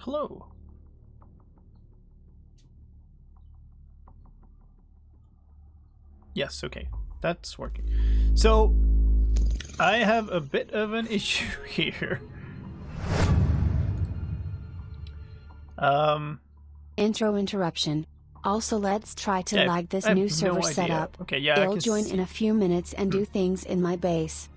Hello. Yes, okay. That's working. So, I have a bit of an issue here. Intro interruption. Also, let's try to lag this new server setup. Okay, yeah, I'll join in a few minutes and do things in my base.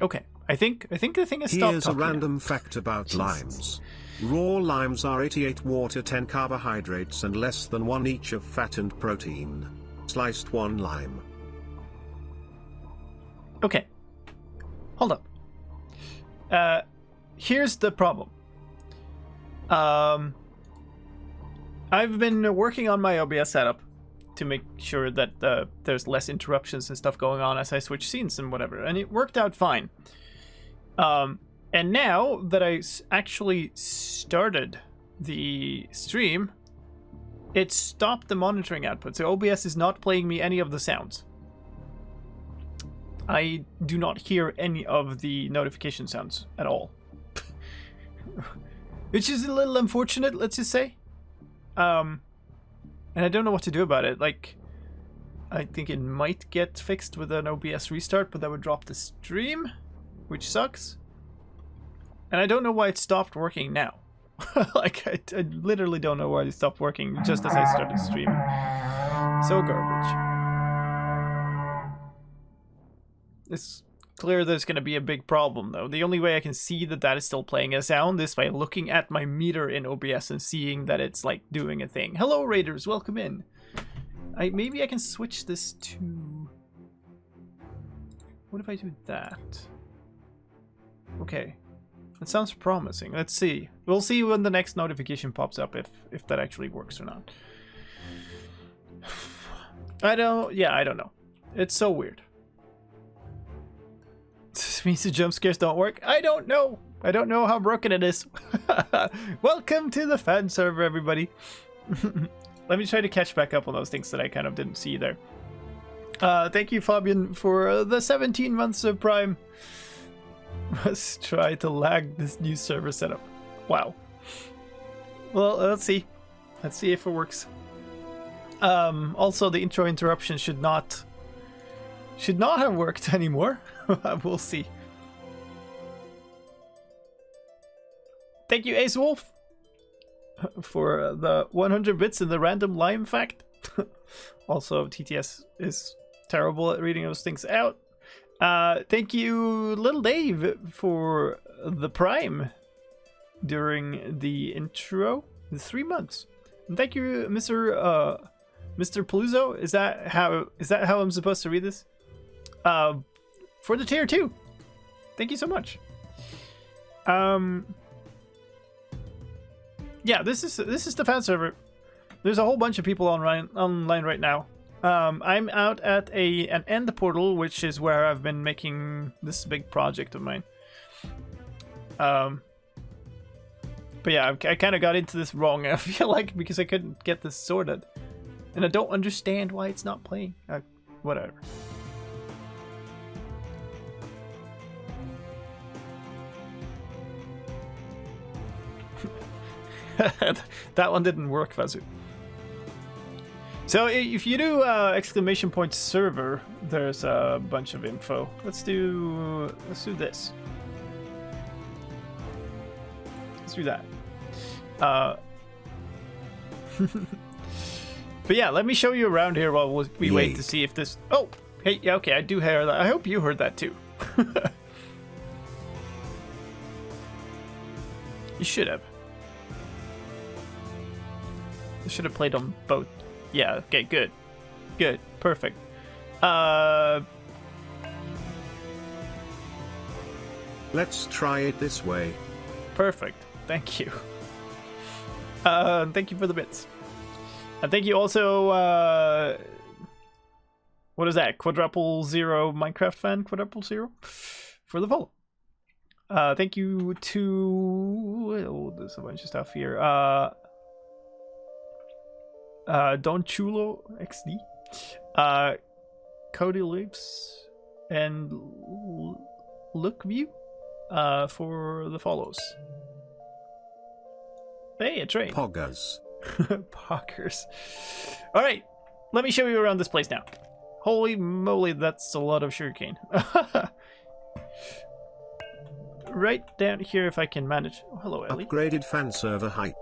Okay, I think the thing is stopped. Here's a random fact about limes. Raw limes are 88 water, 10 carbohydrates, and less than 1 each of fat and protein. Sliced 1 lime. Okay, hold up. Here's the problem. I've been working on my OBS setup to make sure that there's less interruptions and stuff going on as I switch scenes and whatever, and it worked out fine. And now that I actually started the stream, it stopped the monitoring output, so OBS is not playing me any of the sounds. I do not hear any of the notification sounds at all. Which is a little unfortunate, let's just say. And I don't know what to do about it. Like, I think it might get fixed with an OBS restart, but that would drop the stream, which sucks. And I don't know why it stopped working now. Like, I literally don't know why it stopped working just as I started streaming. So garbage. It's clear there's going to be a big problem, though. The only way I can see that that is still playing a sound is by looking at my meter in OBS and seeing that it's, like, doing a thing. Hello, Raiders. Welcome in. Maybe I can switch this to... What if I do that? Okay. That sounds promising. Let's see. We'll see when the next notification pops up if that actually works or not. I don't know. It's so weird. This means the jump scares don't work. I don't know. I don't know how broken it is. Welcome to the fan server, everybody. Let me try to catch back up on those things that I kind of didn't see there. Thank you, Fabian, for the 17 months of Prime. Let's try to lag this new server setup. Wow. Well, let's see. Let's see if it works. Also, the intro interruption should not have worked anymore. We'll see. Thank you, Ace Wolf, for the 100 bits in the random lime fact. Also, TTS is terrible at reading those things out. Thank you, Little Dave, for the Prime during the intro, the 3 months. And thank you, Mr. Paluzzo. Is that how I'm supposed to read this? For the tier 2. Thank you so much. Yeah, this is the fan server. There's a whole bunch of people online right now. I'm out at an end portal, which is where I've been making this big project of mine. But yeah, I kind of got into this wrong, I feel like, because I couldn't get this sorted. And I don't understand why it's not playing. Whatever. That one didn't work, Vazu. So if you do exclamation point server, there's a bunch of info. Let's do this. Let's do that. But yeah, let me show you around here while we wait to see if this... Oh, hey, yeah, okay, I do hear that. I hope you heard that too. You should have. I should have played on both. Yeah, okay, good. Good, perfect. Let's try it this way. Perfect, thank you. Thank you for the bits. And thank you also, what is that? Quadruple Zero Minecraft fan? Quadruple Zero? For the follow. Thank you to... Oh, there's a bunch of stuff here. Don Chulo XD, Cody Lives, and Lookview for the follows. Hey, a train. Poggers. Poggers. Alright, let me show you around this place now. Holy moly, that's a lot of sugarcane. Right down here if I can manage. Oh, hello, Ellie. Upgraded fan server hype.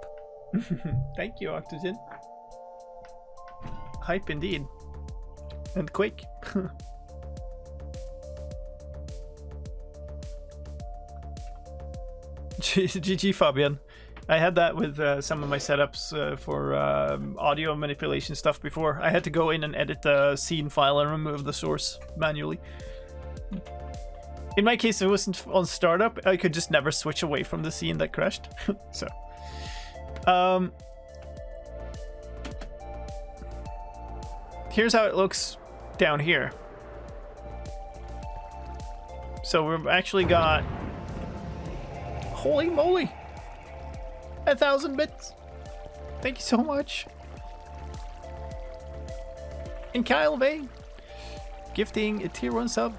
Thank you, Octogen. Hype indeed. And quick. GG Fabian. I had that with some of my setups for audio manipulation stuff before. I had to go in and edit the scene file and remove the source manually. In my case, it wasn't on startup. I could just never switch away from the scene that crashed. So, here's how it looks down here. So we've actually got, holy moly, 1,000 bits. Thank you so much. And Kyle Vane gifting a tier 1 sub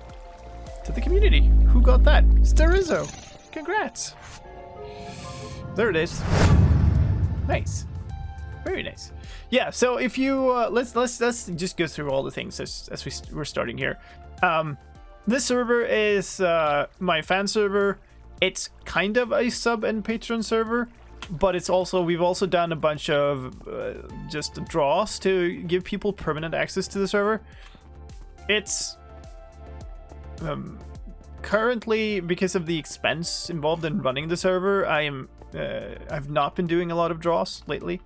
to the community. Who got that? Starizzo. Congrats. There it is. Nice. Very nice. Yeah, so if you let's just go through all the things as we're starting here. This server is my fan server. It's kind of a sub and patron server, but it's also, we've also done a bunch of just draws to give people permanent access to the server. It's currently, because of the expense involved in running the server, I've not been doing a lot of draws lately.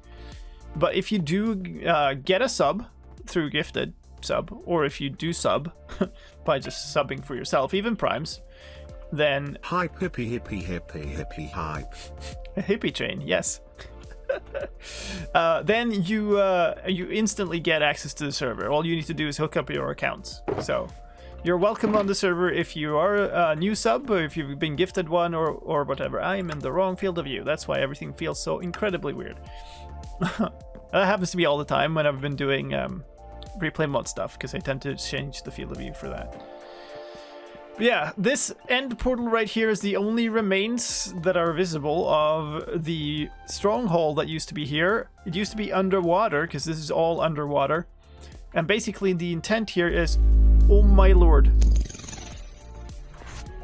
But if you do get a sub through gifted sub, or if you do sub by just subbing for yourself, even primes, then hype hippie hype. A hippie train, yes. Then you instantly get access to the server. All you need to do is hook up your accounts. So you're welcome on the server if you are a new sub, or if you've been gifted one, or whatever. I am in the wrong field of view. That's why everything feels so incredibly weird. That happens to me all the time when I've been doing replay mod stuff, because I tend to change the field of view for that. But yeah, this end portal right here is the only remains that are visible of the stronghold that used to be here. It used to be underwater, because this is all underwater. And basically the intent here is, oh my lord.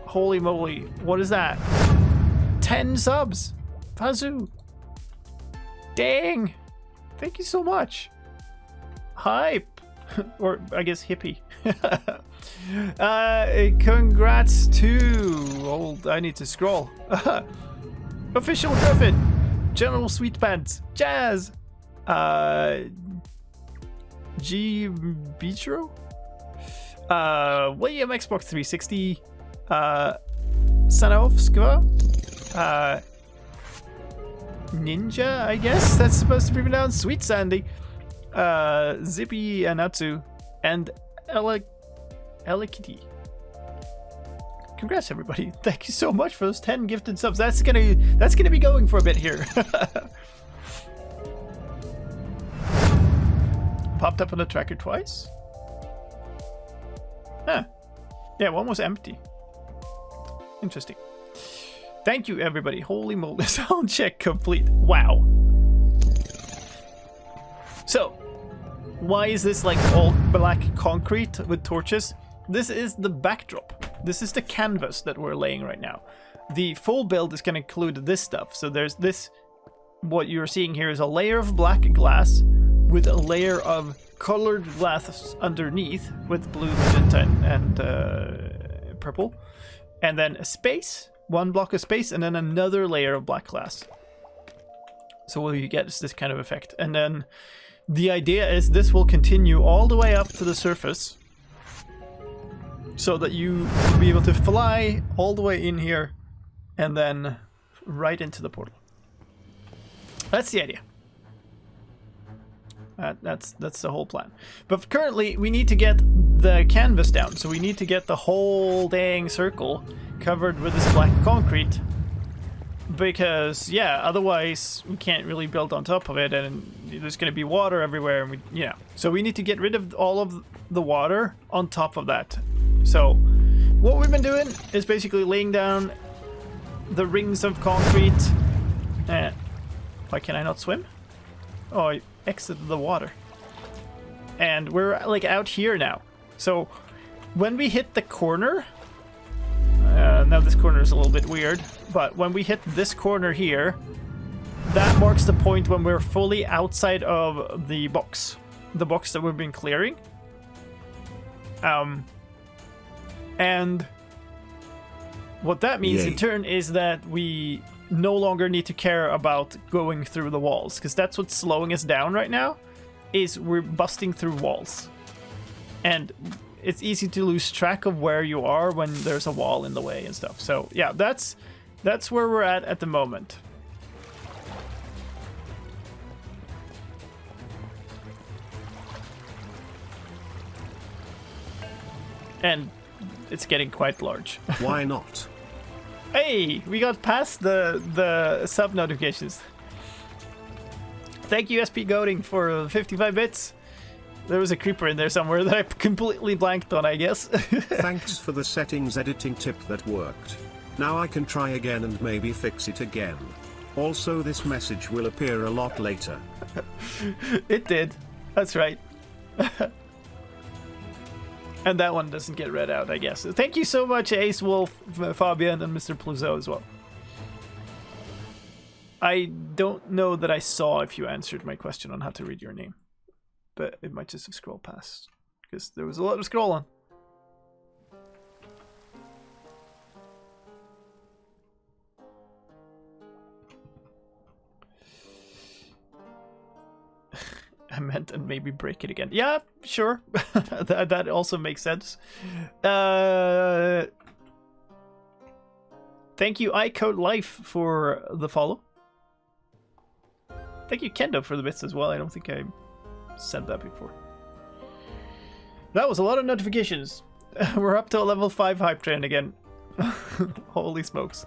Holy moly, what is that? 10 subs! Fazoo! Dang! Thank you so much! Hype! Or, I guess, hippie. Congrats to... I need to scroll. Official Griffin! General Sweetpants! Jazz! G. Beachro? William Xbox 360, Sanovskva, Ninja, I guess that's supposed to be pronounced, Sweet Sandy, Zippy Anatsu, and Elikiti. Congrats, everybody! Thank you so much for those 10 gifted subs. That's gonna be going for a bit here. Popped up on the tracker twice. Huh. Yeah, one was empty. Interesting. Thank you, everybody. Holy moly. Sound check complete. Wow. So, why is this like all black concrete with torches? This is the backdrop. This is the canvas that we're laying right now. The full build is going to include this stuff. So there's this, what you're seeing here is a layer of black glass with a layer of colored glass underneath with blue, magenta, and purple. And then a space, one block of space, and then another layer of black glass. So what you get is this kind of effect. And then the idea is this will continue all the way up to the surface, so that you will be able to fly all the way in here and then right into the portal. That's the idea. That's the whole plan. But currently, we need to get the canvas down. So we need to get the whole dang circle covered with this black concrete. Because, yeah, otherwise we can't really build on top of it, and there's going to be water everywhere. And so we need to get rid of all of the water on top of that. So what we've been doing is basically laying down the rings of concrete Why can I not swim? Oh, I exited the water. And we're like out here now. So when we hit the corner, now this corner is a little bit weird, but when we hit this corner here, that marks the point when we're fully outside of the box that we've been clearing. And what that means in turn is that we no longer need to care about going through the walls, because that's what's slowing us down right now, is we're busting through walls. And it's easy to lose track of where you are when there's a wall in the way and stuff. So yeah, that's where we're at the moment. And it's getting quite large. Why not? Hey, we got past the sub notifications. Thank you, SP Goading, for 55 bits. There was a creeper in there somewhere that I completely blanked on, I guess. Thanks for the settings editing tip that worked. Now I can try again and maybe fix it again. Also, this message will appear a lot later. It did. That's right. And that one doesn't get read out, I guess. Thank you so much, Ace Wolf, Fabian, and Mr. Pluzo as well. I don't know that I saw if you answered my question on how to read your name. But it might just have scrolled past. Because there was a lot of scrolling. I meant and maybe break it again. Yeah, sure. that also makes sense. Thank you, iCode Life, for the follow. Thank you, Kendo, for the bits as well. I don't think I said that before. That was a lot of notifications. We're up to a level 5 hype train again. Holy smokes.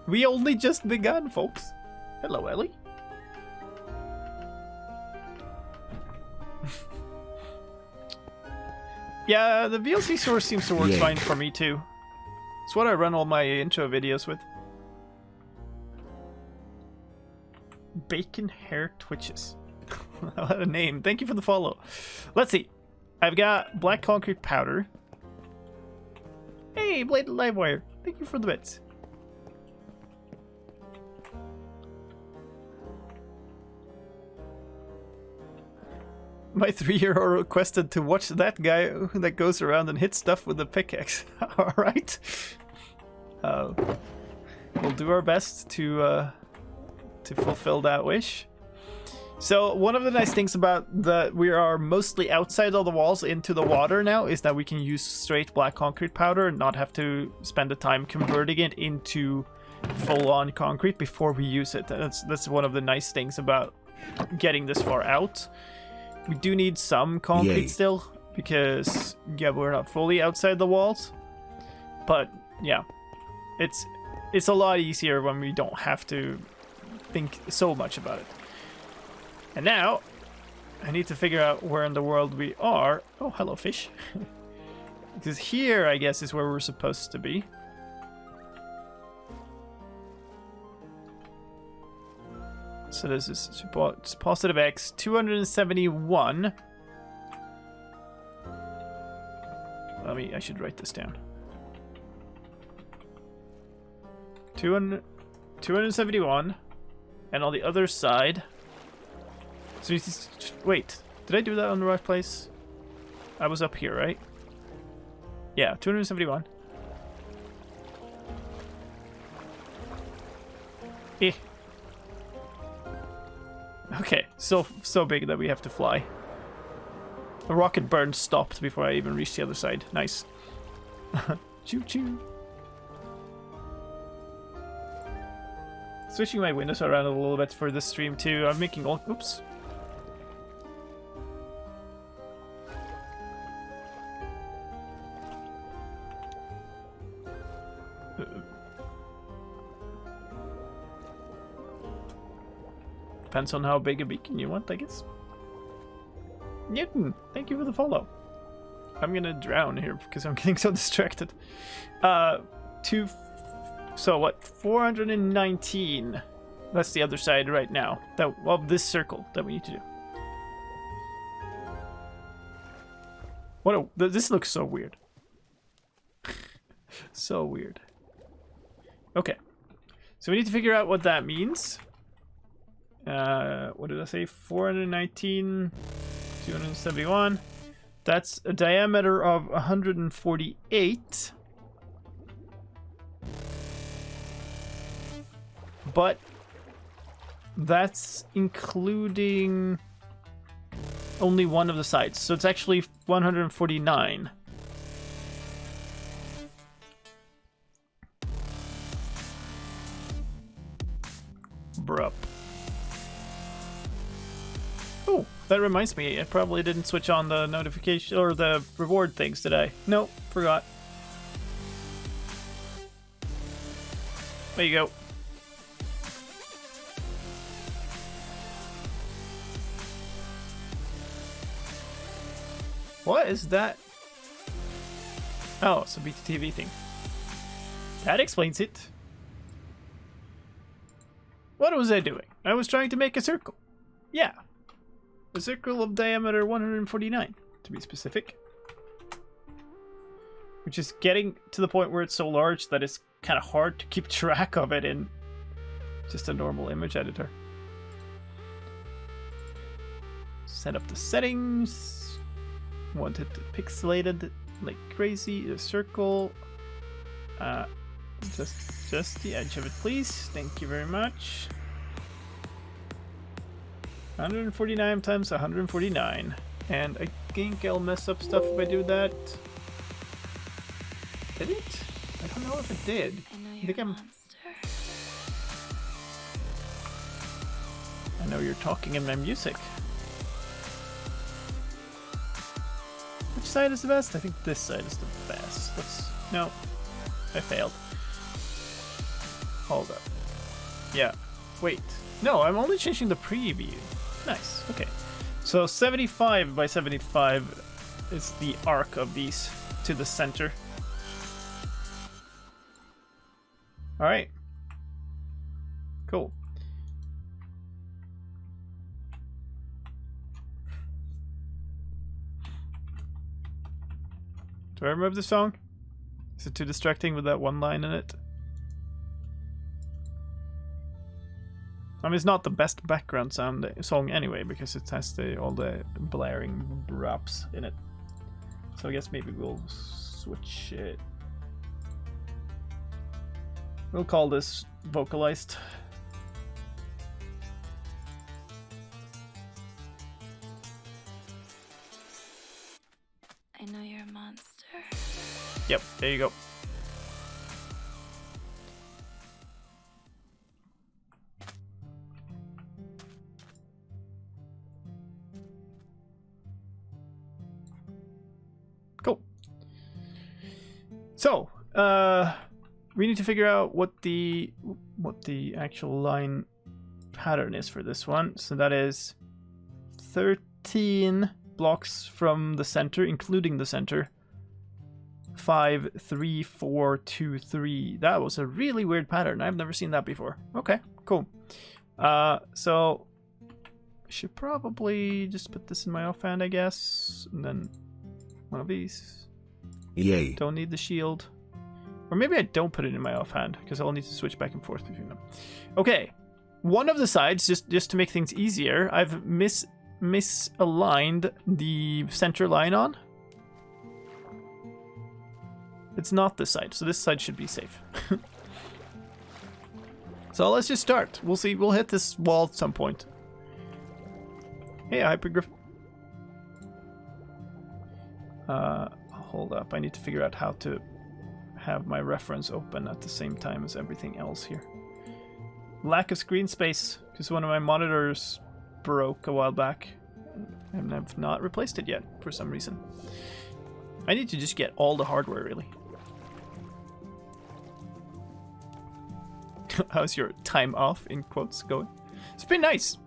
We only just begun, folks. Hello, Ellie. Yeah, the VLC source seems to work fine for me too. It's what I run all my intro videos with. Bacon hair twitches. What a name. Thank you for the follow. Let's see. I've got black concrete powder. Hey, bladed live wire. Thank you for the bits. My 3-year-old requested to watch that guy that goes around and hits stuff with a pickaxe. Alright. We'll do our best to fulfill that wish. So one of the nice things about that we are mostly outside of the walls into the water now is that we can use straight black concrete powder and not have to spend the time converting it into full-on concrete before we use it. That's one of the nice things about getting this far out. We do need some concrete still, because, yeah, we're not fully outside the walls. But, yeah, it's a lot easier when we don't have to think so much about it. And now, I need to figure out where in the world we are. Oh, hello, fish. Because here, I guess, is where we're supposed to be. So this is positive X, 271. I should write this down. 271. And on the other side. So wait, did I do that on the right place? I was up here, right? Yeah, 271. Eh. Okay, so big that we have to fly. The rocket burn stopped before I even reached the other side. Nice. Choo choo. Switching my windows around a little bit for this stream too. I'm making all. Oops. Depends on how big a beacon you want, I guess. Newton, thank you for the follow. I'm gonna drown here because I'm getting so distracted. So what? 419 That's the other side right now. Of this circle that we need to do. This looks so weird. So weird. Okay. So we need to figure out what that means. What did I say? 419, 271. That's a diameter of 148. But that's including only one of the sides. So it's actually 149. Bruh. Oh, that reminds me. I probably didn't switch on the notification or the reward things, did I? Nope, forgot. There you go. What is that? Oh, it's a BTTV thing. That explains it. What was I doing? I was trying to make a circle. Yeah. A circle of diameter 149, to be specific. Which is getting to the point where it's so large that it's kind of hard to keep track of it in just a normal image editor. Set up the settings. Want it pixelated like crazy. A circle. Just the edge of it, please. Thank you very much. 149 times 149. And I think I'll mess up stuff if I do that. Did it? I don't know if it did. I think I know you're talking in my music. Which side is the best? I think this side is the best. No, I failed. Hold up. Yeah. Wait. No, I'm only changing the preview. Nice. Okay. So 75 by 75 is the arc of these to the center. Alright. Cool. Do I remove the song? Is it too distracting with that one line in it? I mean, it's not the best background song anyway, because it has all the blaring raps in it. So I guess maybe we'll switch it. We'll call this vocalized. I know you're a monster. Yep, there you go. Cool. So, we need to figure out what the actual line pattern is for this one. So that is 13 blocks from the center, including the center. 5, 3, 4, 2, 3. That was a really weird pattern. I've never seen that before. Okay, cool. So I should probably just put this in my offhand, I guess, and then one of these. Yay. Don't need the shield. Or maybe I don't put it in my offhand, because I'll need to switch back and forth between them. Okay, one of the sides, just to make things easier, I've misaligned the center line on. It's not this side, so this side should be safe. So let's just start. We'll see. We'll hit this wall at some point. Hey, Hypergriff. Hold up. I need to figure out how to have my reference open at the same time as everything else here. Lack of screen space, because one of my monitors broke a while back, and I've not replaced it yet for some reason. I need to just get all the hardware, really. How's your time off, in quotes, going? It's been nice.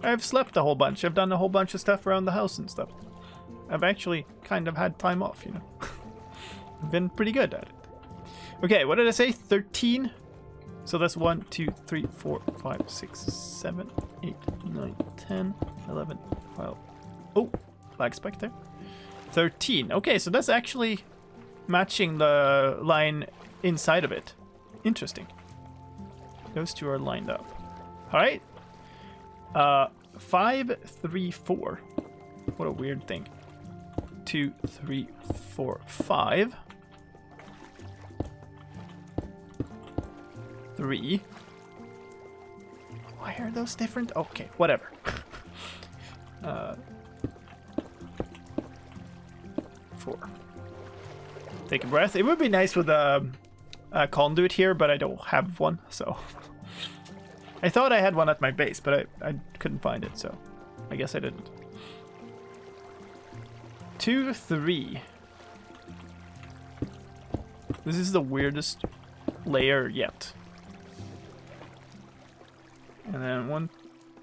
I've slept a whole bunch. I've done a whole bunch of stuff around the house and stuff. I've actually kind of had time off, you know. I've been pretty good at it. Okay, what did I say? 13 So that's 1, 2, 3, 4, 5, 6, 7, 8, 9, 10, 11, 12. Oh, lag spike there. 13. Okay, so that's actually matching the line inside of it. Interesting. Those two are lined up. All right. 5, 3, 4. What a weird thing. 2, 3, 4, 5. 3. Why are those different? Okay, whatever. 4. Take a breath. It would be nice with a conduit here, but I don't have one, so. I thought I had one at my base, but I couldn't find it, so I guess I didn't. 2, 3. This is the weirdest layer yet. And then 1,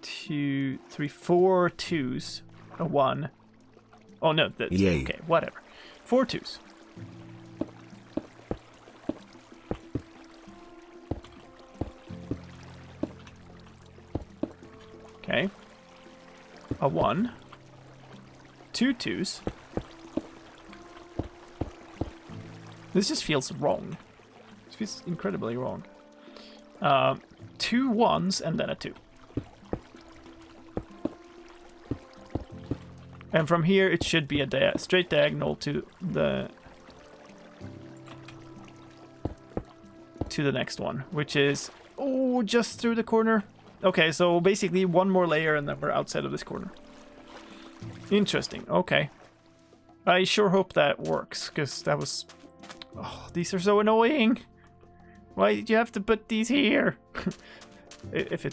2, 3, 4 twos. A 1. Oh no, that's okay, whatever. 4 twos. Okay. A 1. 2 twos. This just feels wrong. This feels incredibly wrong. 2 1s and then a 2. And from here it should be a straight diagonal to the next one, which is just through the corner. Okay, so basically one more layer and then we're outside of this corner. Interesting. Okay. I sure hope that works, because that was... Oh, these are so annoying. Why did you have to put these here? If you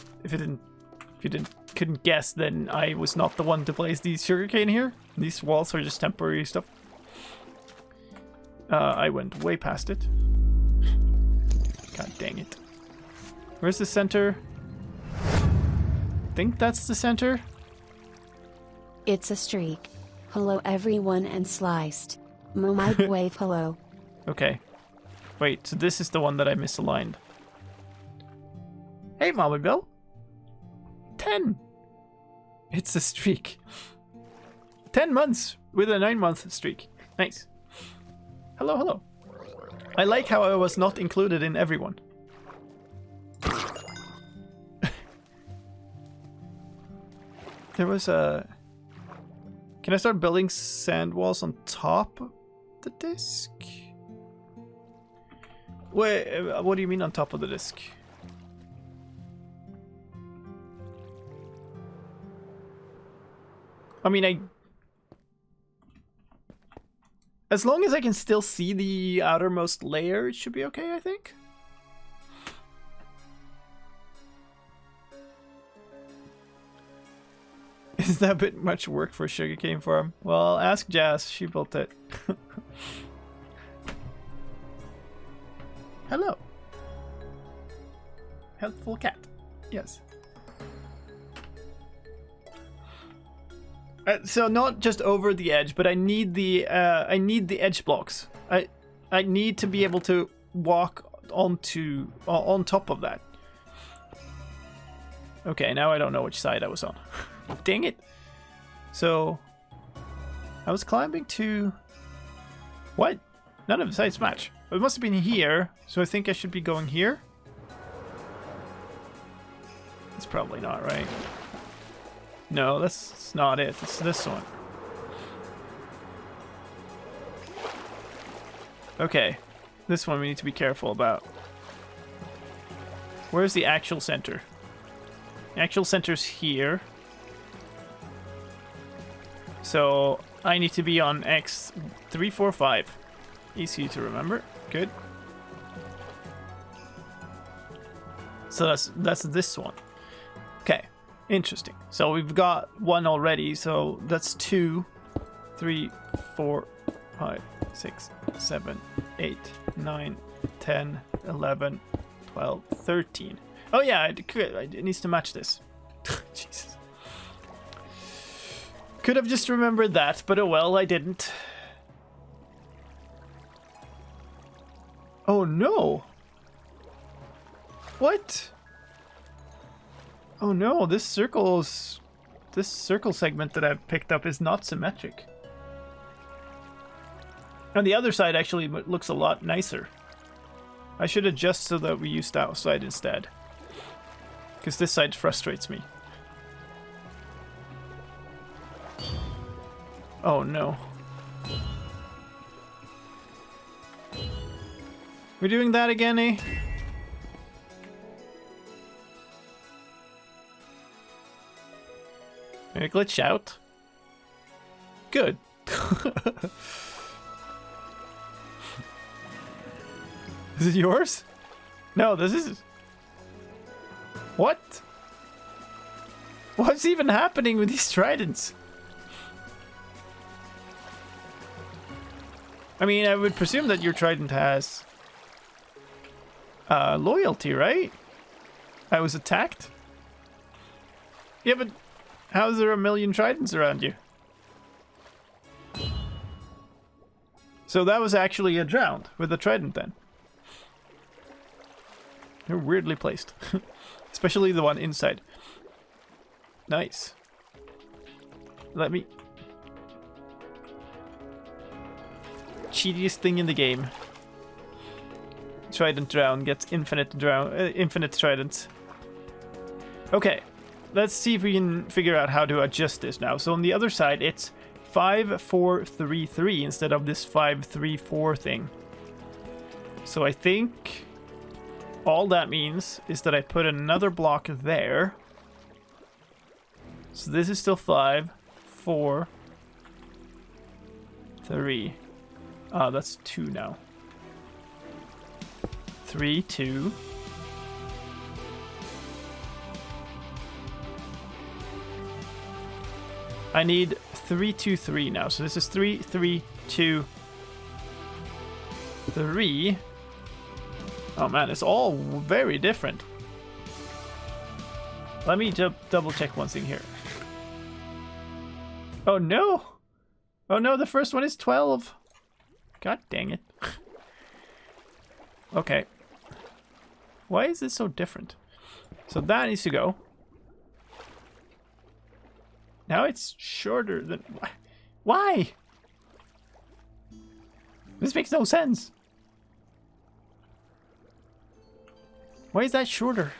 couldn't guess, then I was not the one to place these sugarcane here. These walls are just temporary stuff. I went way past it. God dang it. Where's the center? I think that's the center. It's a streak. Hello everyone and sliced. Microwave hello. Okay. Wait, so this is the one that I misaligned. Hey, Mommy Bill. 10. It's a streak. 10 months with a 9-month streak. Nice. Hello, hello. I like how I was not included in everyone. There was a... Can I start building sand walls on top of the disc? Wait, what do you mean on top of the disc? I mean, as long as I can still see the outermost layer, it should be okay, I think. Is that a bit much work for a sugarcane farm? Well, ask Jazz. She built it. Hello. Helpful cat. Yes. So not just over the edge, but I need the edge blocks. I need to be able to walk on top of that. Okay, now I don't know which side I was on. Dang it. So I was climbing to... What? None of the sides match. It must have been here, so I think I should be going here. It's probably not right. No, that's not it. It's this one. Okay. This one we need to be careful about. Where's the actual center? The actual center's here. So I need to be on X 3, 4, 5. Easy to remember. Good. So that's this one. Okay. Interesting. So we've got one already. So that's 2, 3, 4, 5, 6, 7, 8, 9, 10, 11, 12, 13. Oh yeah, it needs to match this. Jesus. Could have just remembered that, but oh well, I didn't. Oh no! What? Oh no, this circle segment that I've picked up is not symmetric. On the other side actually looks a lot nicer. I should adjust so that we use that side instead. Because this side frustrates me. Oh no. We're doing that again, eh? Did it glitch out? Good. Is it yours? No, this is... What? What's even happening with these tridents? I mean, I would presume that your trident has... loyalty, right? I was attacked? Yeah, but how is there a million tridents around you? So that was actually a drowned with a trident then. They're weirdly placed. Especially the one inside. Nice. Let me... Cheatiest thing in the game. Trident drown gets infinite tridents. Okay. Let's see if we can figure out how to adjust this now. So on the other side, it's 5, 4, 3, 3 instead of this 5, 3, 4 thing. So I think... all that means is that I put another block there. So this is still 5, 4, 3. That's 2 now. 3, 2. I need 3, 2, 3 now. So this is 3, 3, 2, 3. Oh man, it's all very different. Let me double check one thing here. Oh no! Oh no, the first one is 12. God dang it. Okay. Why is this so different? So that needs to go. Now it's shorter than... Why? This makes no sense. Why is that shorter?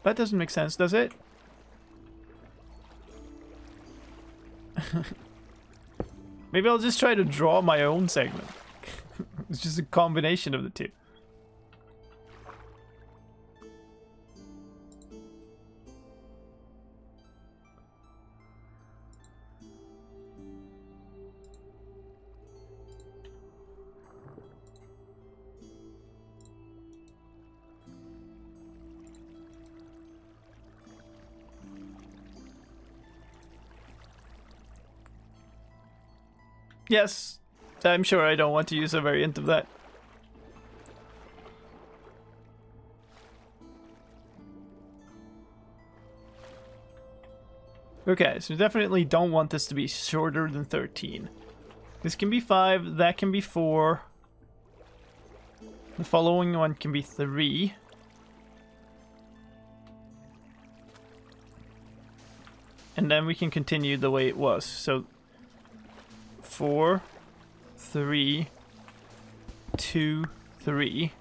That doesn't make sense, does it? Maybe I'll just try to draw my own segment. It's just a combination of the two. Yes, I'm sure I don't want to use a variant of that. Okay, so definitely don't want this to be shorter than 13. This can be 5, that can be 4. The following one can be 3. And then we can continue the way it was. So 4, 3, 2, 3.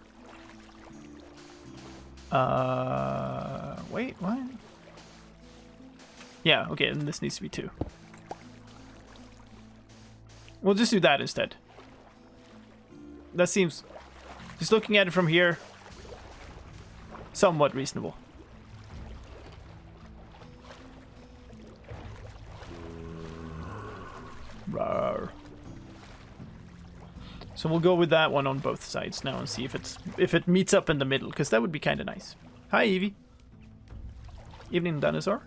Wait, what? Yeah, okay, and this needs to be 2. We'll just do that instead. That seems, just looking at it from here, somewhat reasonable. Rawr. So we'll go with that one on both sides now and see if it meets up in the middle, because that would be kind of nice. Hi, Evie. Evening, dinosaur.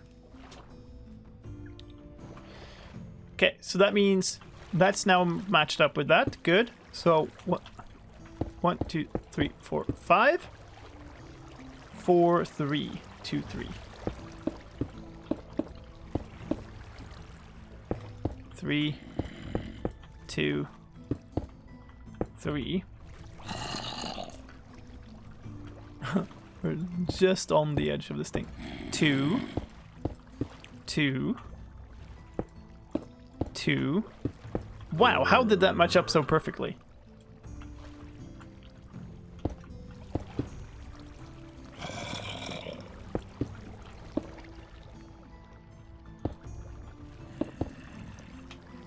Okay, so that means that's now matched up with that. Good. So 1, 2, 3, 4, 5. 4, 3, 2, 3. 3, 2, 3. We're just on the edge of this thing. 2. 2. 2. Wow, how did that match up so perfectly?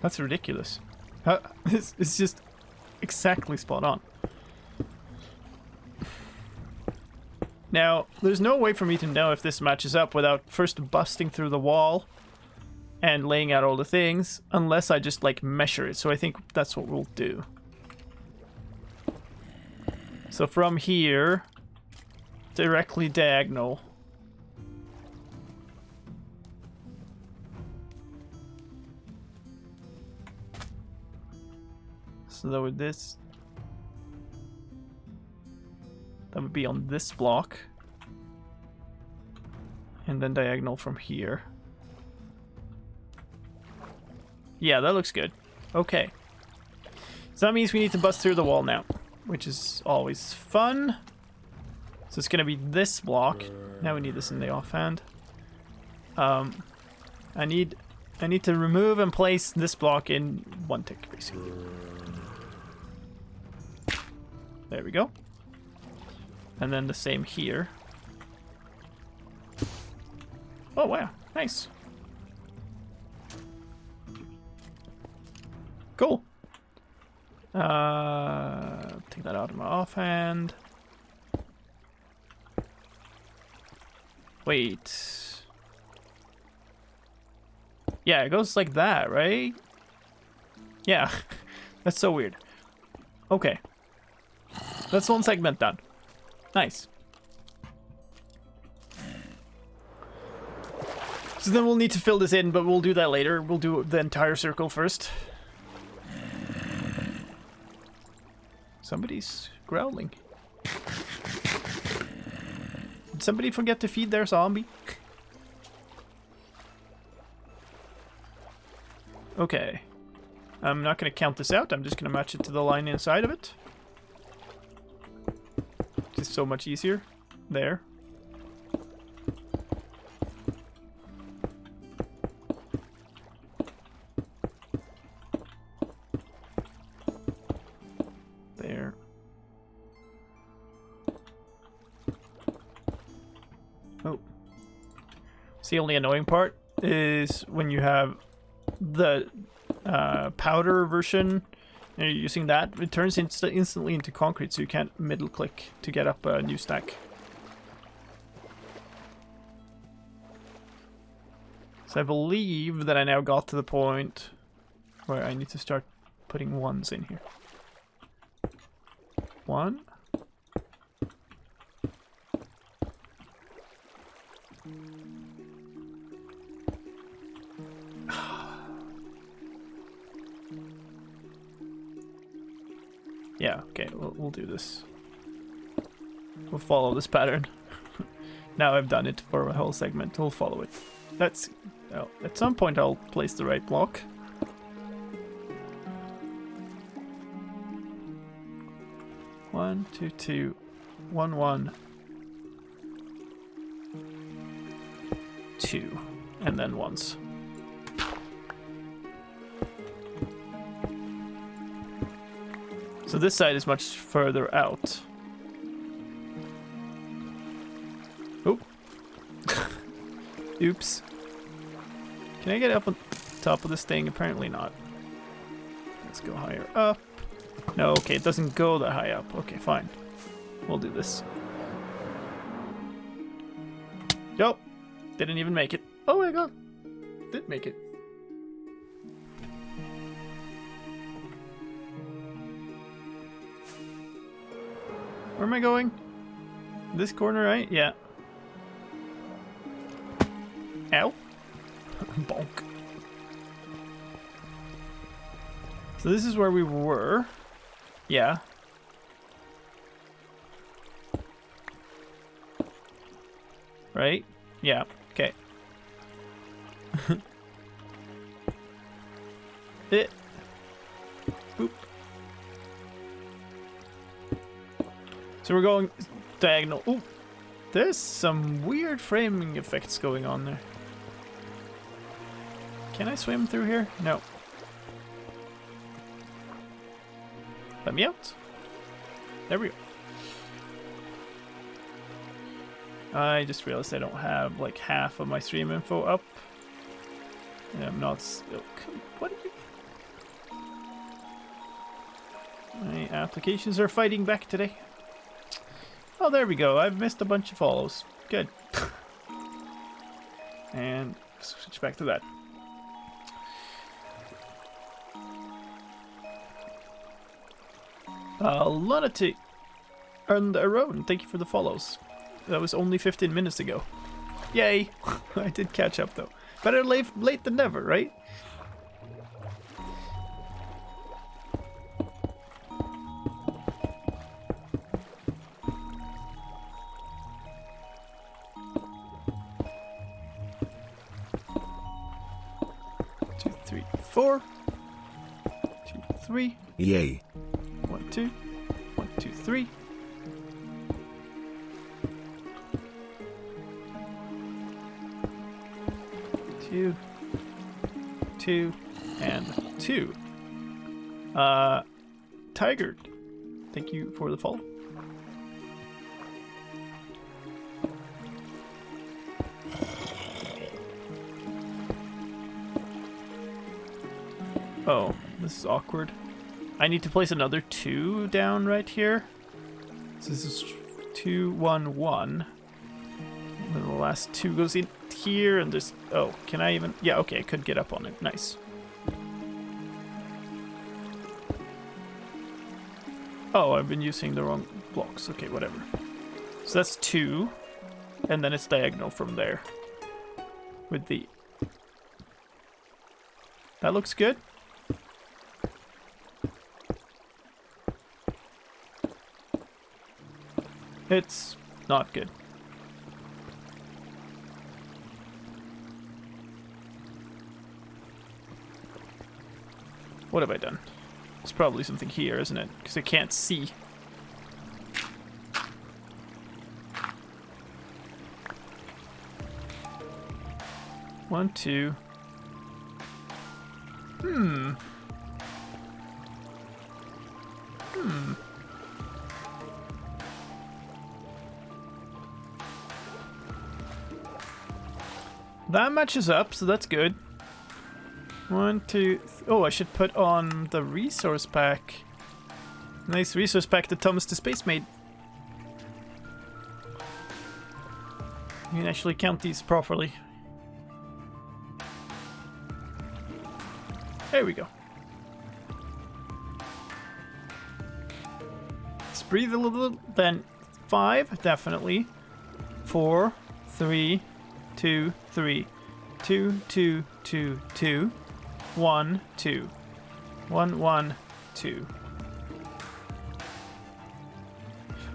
That's ridiculous. It's just exactly spot on. Now, there's no way for me to know if this matches up without first busting through the wall and laying out all the things, unless I just, like, measure it. So I think that's what we'll do. So from here, directly diagonal. So with this, that would be on this block. And then diagonal from here. Yeah, that looks good. Okay. So that means we need to bust through the wall now, which is always fun. So it's gonna be this block. Now we need this in the offhand. I need to remove and place this block in one tick, basically. There we go. And then the same here. Oh wow, nice. Cool. Take that out of my offhand. Wait. Yeah, it goes like that, right? Yeah, that's so weird. Okay. That's one segment done. Nice. So then we'll need to fill this in, but we'll do that later. We'll do the entire circle first. Somebody's growling. Did somebody forget to feed their zombie? Okay. I'm not going to count this out. I'm just going to match it to the line inside of it. Just so much easier. There. There. Oh. So the only annoying part is when you have the powder version and you're using that, it turns instantly into concrete, so you can't middle click to get up a new stack. So I believe that I now got to the point where I need to start putting ones in here. 1. Yeah, okay, we'll do this. We'll follow this pattern. Now I've done it for a whole segment, we'll follow it. That's... Oh, at some point I'll place the right block. One, two, two, 1, 1, 2, and then once. So this side is much further out. Oh. Oops. Can I get up on top of this thing? Apparently not. Let's go higher up. No, okay, it doesn't go that high up. Okay, fine. We'll do this. Yup. Didn't even make it. Oh my god. Did make it. Where am I going? This corner, right? Yeah. Ow. Bonk. So this is where we were. Yeah. Right? Yeah. Okay. It. Boop. So we're going diagonal. Ooh, there's some weird framing effects going on there. Can I swim through here? No. Let me out. There we go. I just realized I don't have like half of my stream info up. And I'm not. What? My applications are fighting back today. Oh, there we go. I've missed a bunch of follows. Good. And switch back to that. Lunati earned a road. Thank you for the follows. That was only 15 minutes ago. Yay! I did catch up though. Better late than never, right? Two, three, four. 2, 3. Yay. 1, 2. 1, 2, 3. Two, and 2. Tiger, thank you for the follow. Oh, this is awkward. I need to place another 2 down right here. So this is 2, 1, 1. And then the last 2 goes in here, and there's... Oh, can I even... Yeah, okay, I could get up on it. Nice. Oh, I've been using the wrong blocks. Okay, whatever. So that's 2, and then it's diagonal from there. With the... That looks good. It's not good. What have I done? It's probably something here, isn't it? Because I can't see. One, 2. That matches up, so that's good. 1, 2. Oh, I should put on the resource pack. Nice resource pack that Thomas the Space made. You can actually count these properly. There we go. Let's breathe a little. Then 5, definitely. 4, 3, 2, 3. 2, 2, 2, 2. 1, 2. 1, 1, 2.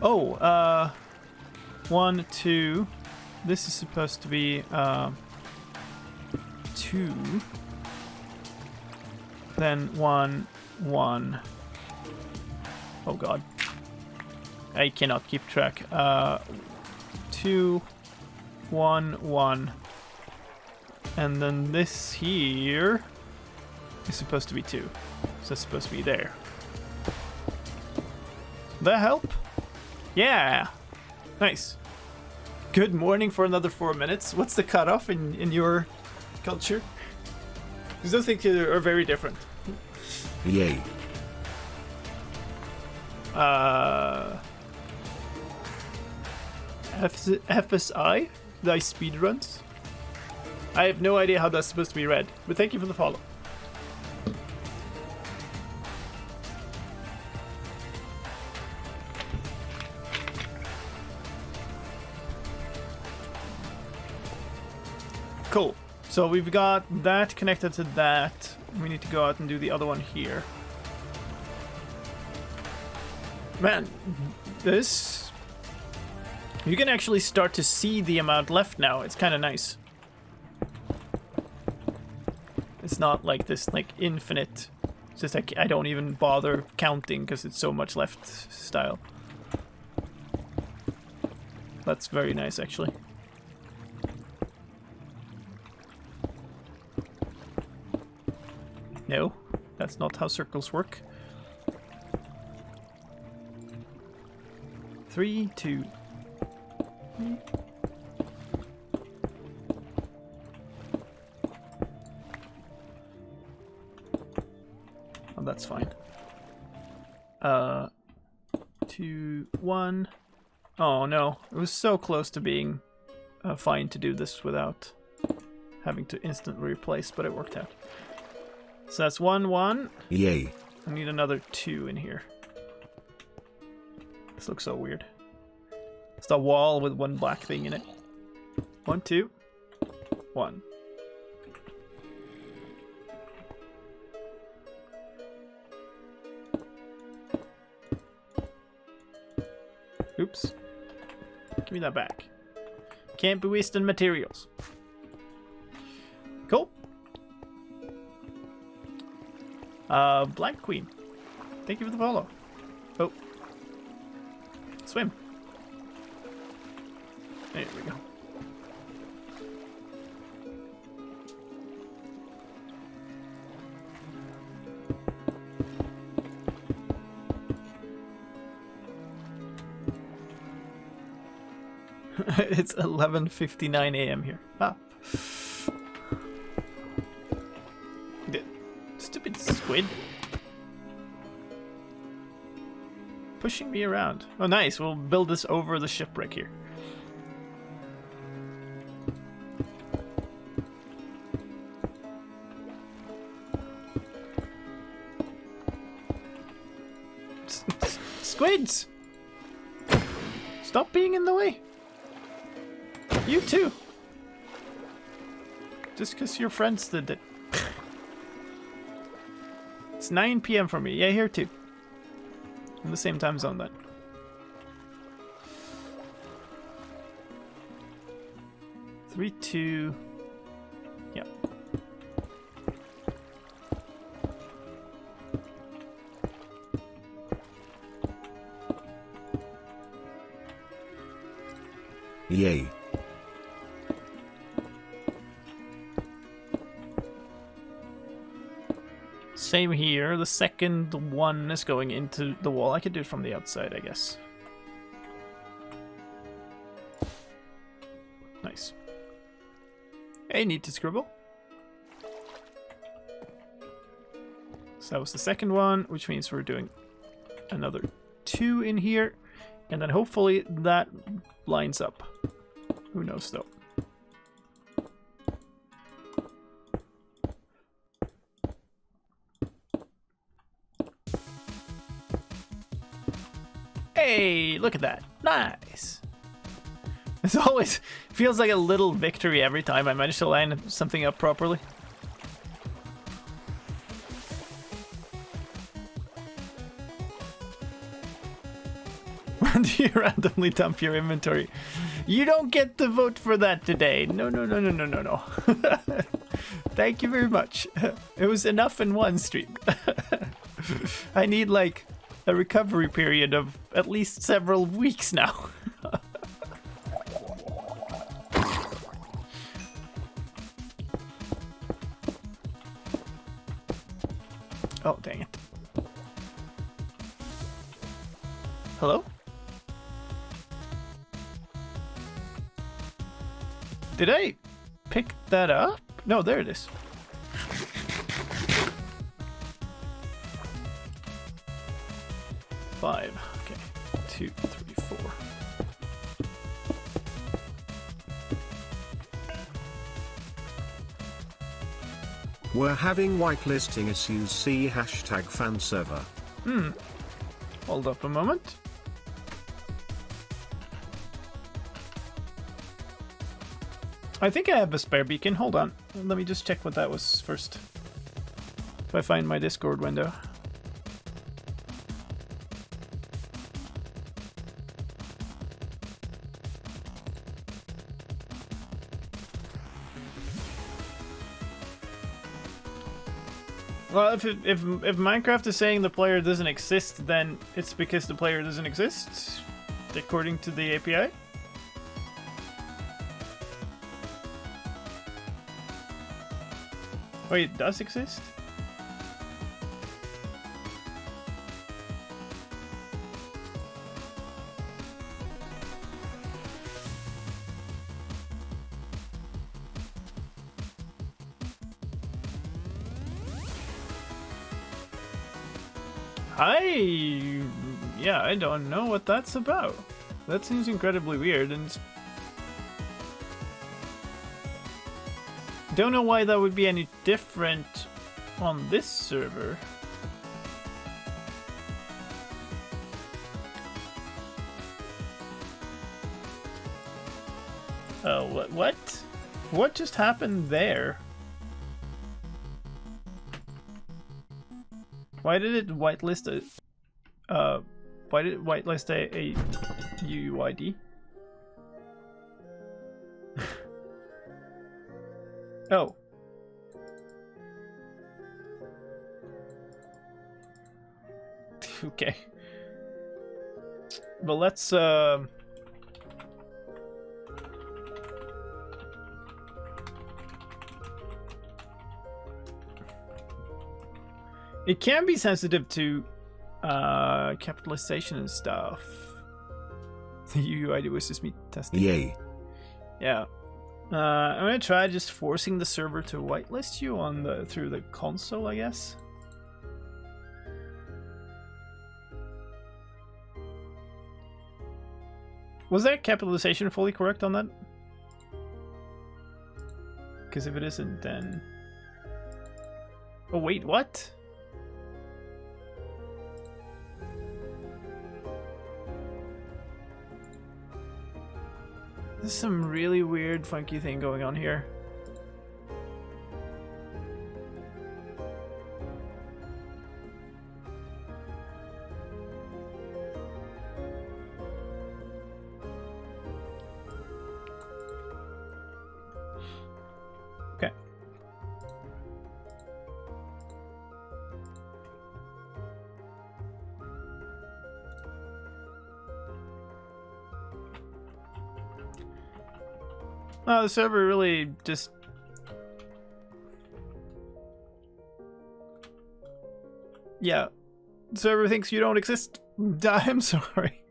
Oh, 1, 2. This is supposed to be 2. Then 1, 1. Oh god. I cannot keep track. 2, 1, 1. And then this here is supposed to be 2. So it's supposed to be there. That help? Yeah! Nice. Good morning for another 4 minutes. What's the cutoff in your culture? Because those things are very different. Yay. FSI? Nice speedruns? I have no idea how that's supposed to be read, but thank you for the follow. Cool. So we've got that connected to that. We need to go out and do the other one here. Man, this... You can actually start to see the amount left now. It's kind of nice. It's not like this, like, infinite. It's just like I don't even bother counting because it's so much left style. That's very nice, actually. No, that's not how circles work. 3, 2. Oh, that's fine. 2, 1. Oh no, it was so close to being fine to do this without having to instantly replace, but it worked out. So that's 1, 1. Yay. I need another 2 in here. This looks so weird. It's a wall with one black thing in it. 1, 2, 1. Oops. Give me that back. Can't be wasting materials. Cool. Black Queen. Thank you for the follow. Oh. Swim. There we go. It's 11:59 a.m. here. Ah. The stupid squid. Pushing me around. Oh, nice. We'll build this over the shipwreck here. Squids! Stop being in the way. You too. Just because your friends did it. It's 9 p.m. for me. Yeah, here too. In the same time zone then. Three, 2. Yep. Yay. Same here. The second one is going into the wall. I could do it from the outside, I guess. Nice. Hey, need to scribble. So that was the second one, which means we're doing another 2 in here. And then hopefully that lines up. Who knows though. Hey, look at that. Nice. It always feels like a little victory every time I manage to line something up properly. When do you randomly dump your inventory? You don't get to vote for that today. No, no, no, no, no, no, no. Thank you very much. It was enough in one stream. I need like a recovery period of at least several weeks now. Oh, dang it. Hello? Did I pick that up? No, there it is. Five. Okay. 2, 3, 4. We're having whitelisting issues. See #fanserver. Hold up a moment. I think I have a spare beacon. Hold on. Let me just check what that was first. If I find my Discord window. Well, if Minecraft is saying the player doesn't exist, then it's because the player doesn't exist, according to the API. Wait, it does exist? Yeah, I don't know what that's about. That seems incredibly weird, and don't know why that would be any different on this server. Oh, what? What just happened there? Why did it whitelist why did it whitelist a UUID? Oh. Okay. But let's it can be sensitive to capitalization and stuff. The UUID was just me testing. Yay. Yeah. I'm gonna try just forcing the server to whitelist you on the through the console, I guess. Was that capitalization fully correct on that? Because if it isn't, then... Oh wait, what? There's some really weird, funky thing going on here. Okay. Oh, the server really just... Yeah. The server thinks you don't exist. I'm sorry.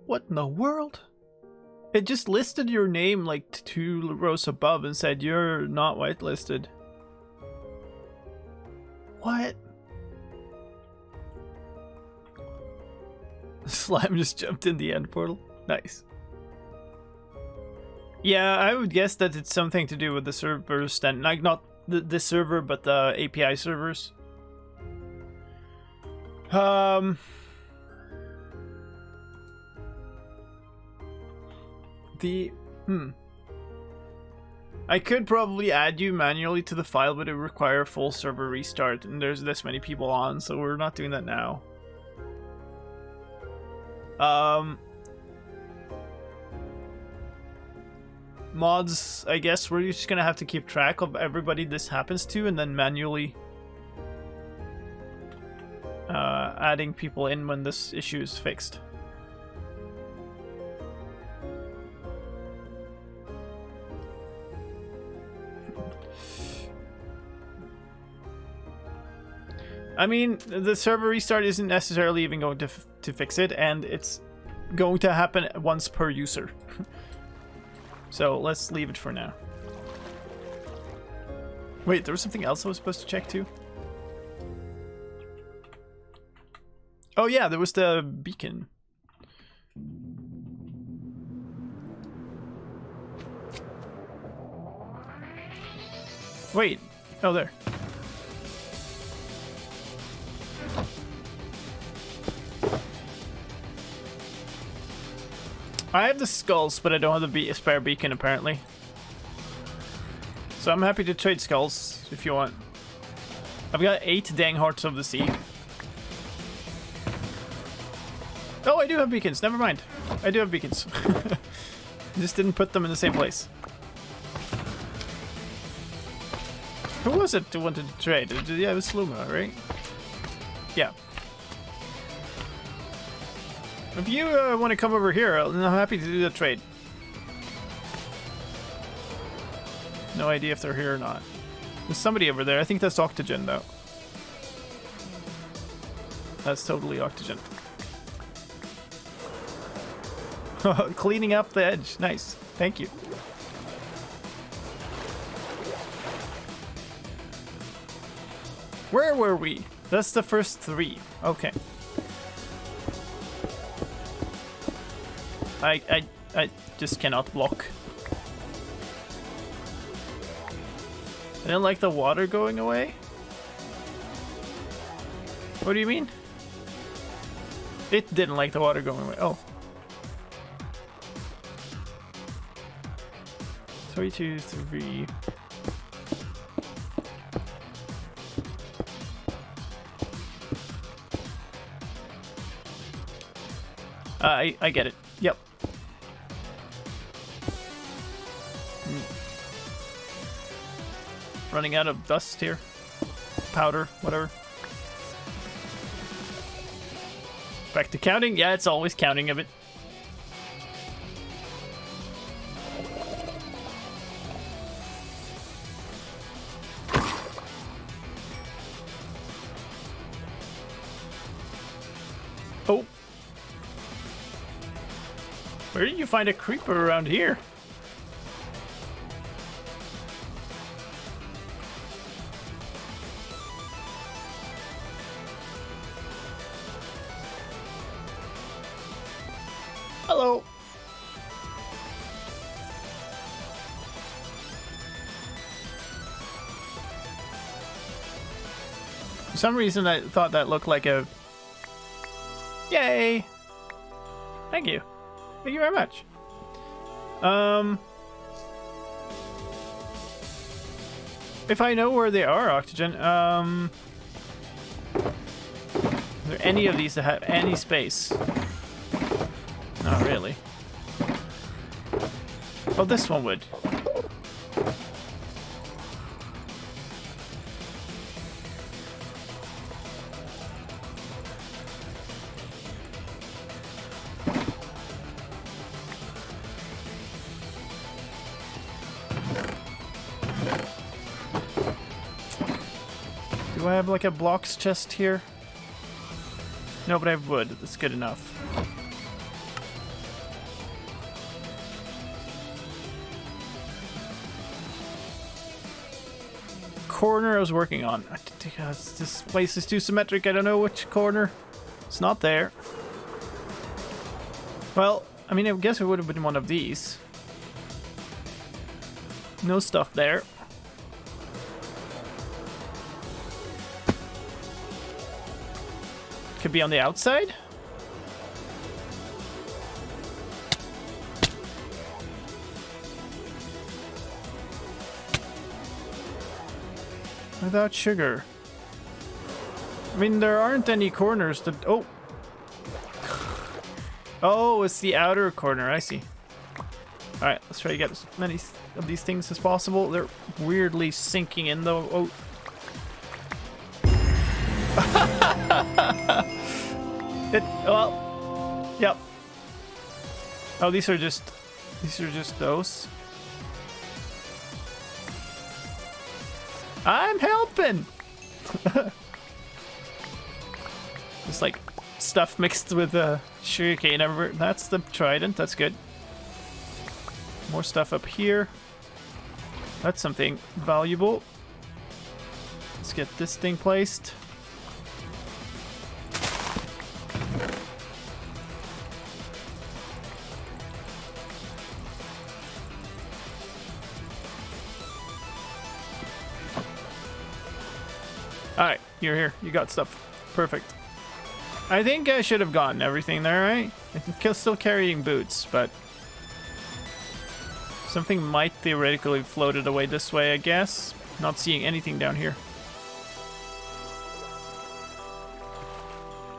What in the world? It just listed your name like 2 rows above and said you're not whitelisted. What? Slime just jumped in the end portal. Nice. Yeah, I would guess that it's something to do with the servers then. Like, not the server, but the API servers. I could probably add you manually to the file, but it would require a full server restart, and there's this many people on, so we're not doing that now. Mods, I guess we're just gonna have to keep track of everybody this happens to, and then manually adding people in when this issue is fixed. I mean, the server restart isn't necessarily even going to fix it, and it's going to happen once per user. So let's leave it for now. Wait, there was something else I was supposed to check too? Oh yeah, there was the beacon. Wait, oh there. I have the skulls, but I don't have the spare beacon, apparently. So I'm happy to trade skulls, if you want. I've got 8 dang hearts of the sea. Oh, I do have beacons. Never mind. I do have beacons. I just didn't put them in the same place. Who was it who wanted to trade? Yeah, it was Sluma, right? Yeah. If you want to come over here, I'm happy to do the trade. No idea if they're here or not. There's somebody over there. I think that's Octogen, though. That's totally Octogen. Cleaning up the edge. Nice. Thank you. Where were we? That's the first 3. Okay. I just cannot block. I didn't like the water going away. What do you mean? It didn't like the water going away. Oh. 3, 2, 3. I get it. Yep. Running out of dust here. Powder, whatever. Back to counting? Yeah, it's always counting of it. Oh. Where did you find a creeper around here? Hello. For some reason I thought that looked like a... Yay! Thank you. Thank you very much. If I know where they are, Octogen, are there any of these that have any space? Not really. Oh, this one would. Do I have like a blocks chest here? No, but I have wood. That's good enough. Corner I was working on. This place is too symmetric. I don't know which corner. It's not there. Well, I mean, I guess it would have been one of these. No stuff there. Could be on the outside. Without sugar. I mean, there aren't any corners to... Oh! Oh, it's the outer corner. I see. Alright, let's try to get as many of these things as possible. They're weirdly sinking in, though. Oh. Well, yep. Oh, these are just those. I'm helping. It's like stuff mixed with sugarcane everywhere. That's the trident. That's good. More stuff up here. That's something valuable. Let's get this thing placed. Alright, you're here. You got stuff. Perfect. I think I should have gotten everything there, right? I'm still carrying boots, but... something might theoretically floated away this way, I guess. Not seeing anything down here.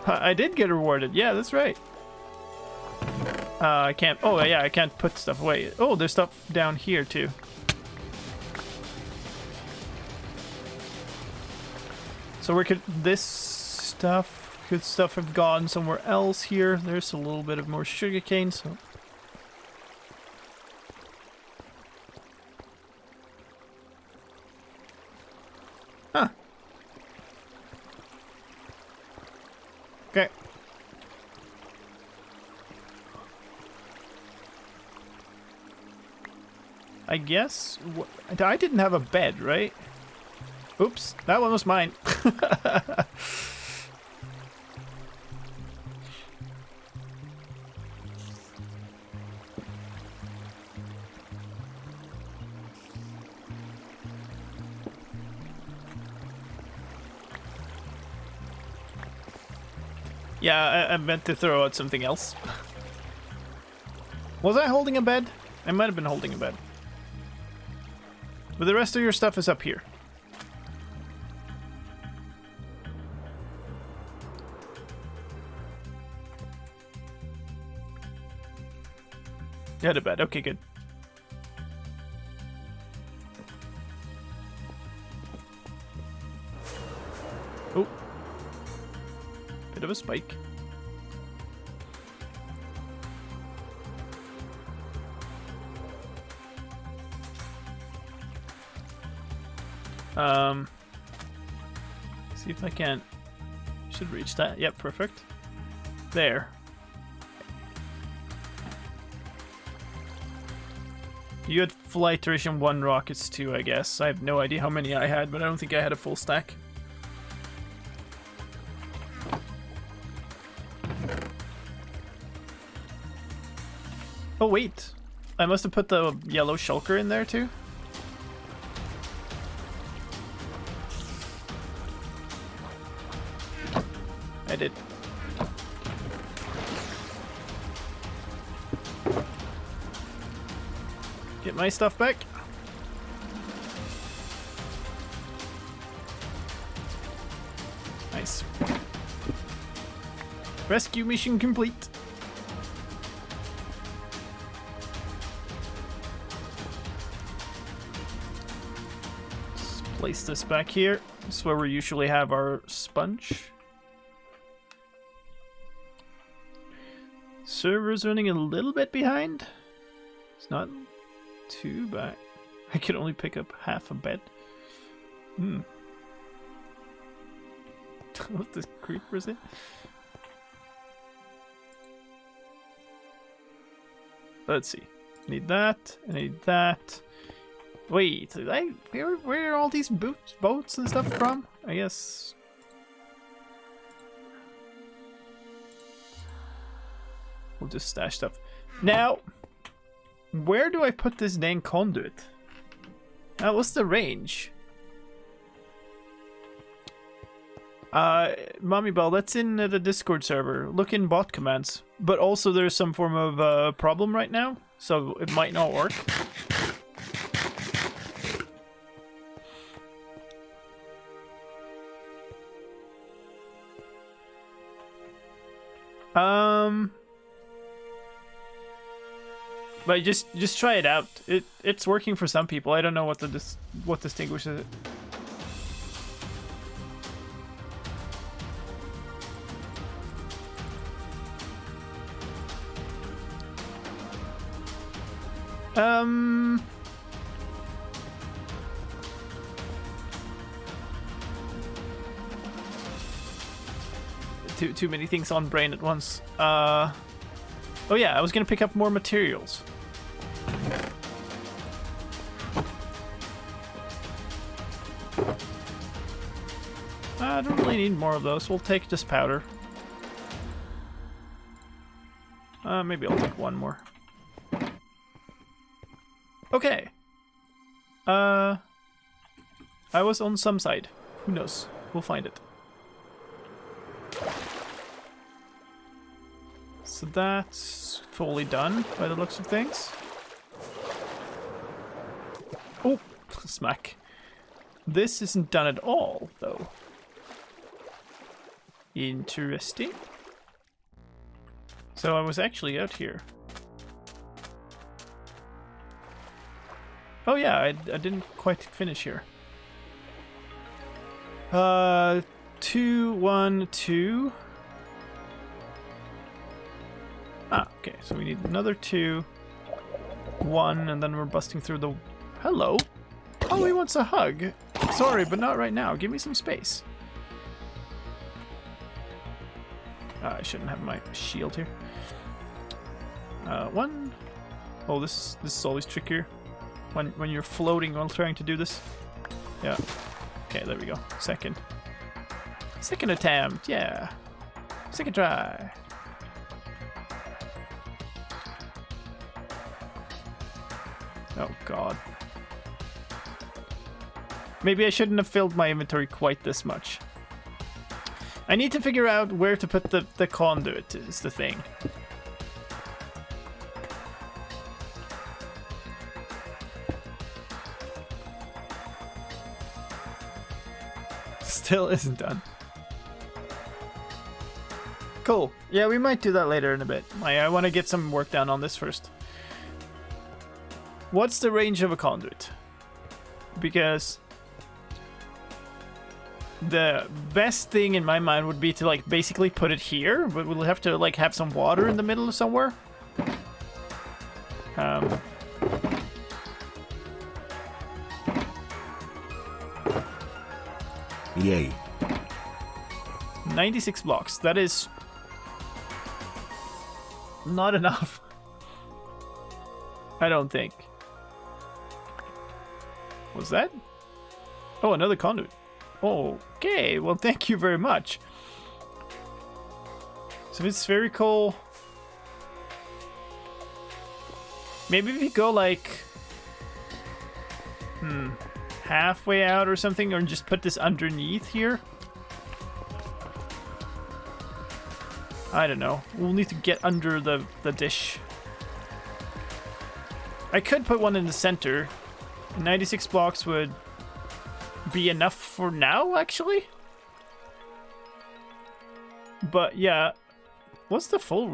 I did get rewarded. Yeah, that's right. I can't... oh, yeah, I can't put stuff away. Oh, there's stuff down here, too. So we could... this stuff Good stuff have gone somewhere else here. There's a little bit of more sugarcane, so... Huh. Okay. I guess... I didn't have a bed, right? Oops, that one was mine. Yeah, I meant to throw out something else. Was I holding a bed? I might have been holding a bed. But the rest of your stuff is up here. You had a bed. Okay, good. Oh. Bit of a spike. See if I can. Should reach that. Yep, perfect. There. You had flight duration 1 rockets too, I guess. I have no idea how many I had, but I don't think I had a full stack. Oh wait, I must have put the yellow shulker in there too. I did. Get my stuff back. Nice. Rescue mission complete. Let's place this back here. This is where we usually have our sponge. Server's running a little bit behind. It's not too bad. I can only pick up half a bed. What this creeper is it? Let's see. Need that. I need that. Wait, where are all these boats and stuff from? I guess. We'll just stash stuff. Now, where do I put this dang conduit? What's the range? Mommy Bell, that's in the Discord server. Look in bot commands. But also there's some form of problem right now, so it might not work. But just try it out. It's working for some people. I don't know what distinguishes it. Too many things on brain at once. Oh yeah, I was gonna pick up more materials. I don't really need more of those. We'll take this powder. Maybe I'll take one more. Okay. I was on some side. Who knows? We'll find it. So that's fully done by the looks of things. Oh, smack. This isn't done at all, though. Interesting. So I was actually out here. Oh yeah, I didn't quite finish here. 2, 1, 2. Ah, okay, so we need another 2. 1, and then we're busting through the... Hello? Oh, he wants a hug. Sorry, but not right now. Give me some space. I shouldn't have my shield here. 1. Oh, this is always trickier when you're floating while trying to do this. Yeah. Okay, there we go. Second attempt. Yeah. Second try. Oh god. Maybe I shouldn't have filled my inventory quite this much. I need to figure out where to put the conduit is the thing. Still isn't done. Cool. Yeah, we might do that later in a bit. I want to get some work done on this first. What's the range of a conduit? Because the best thing in my mind would be to like basically put it here, but we'll have to like have some water in the middle somewhere. Yay. 96 blocks. That is not enough. I don't think. Was that? Oh, another conduit. Okay, well, thank you very much. So it's spherical. Maybe we go like halfway out or something, or just put this underneath here. I don't know. We'll need to get under the dish. I could put one in the center. 96 blocks would be enough for now, actually. But yeah, what's the full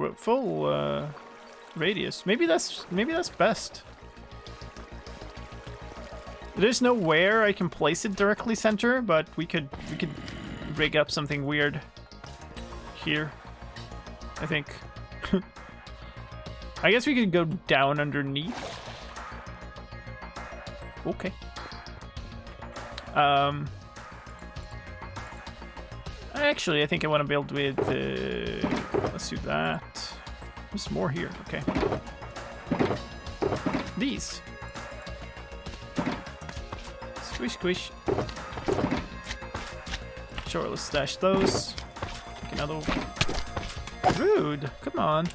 radius? Maybe that's best. There's nowhere I can place it directly center, but we could rig up something weird here, I think. I guess we could go down underneath. Okay. Actually, I think I want to build with let's do that. There's more here. Okay. These. Squish, squish. Sure, let's stash those. Take another. Rude. Come on.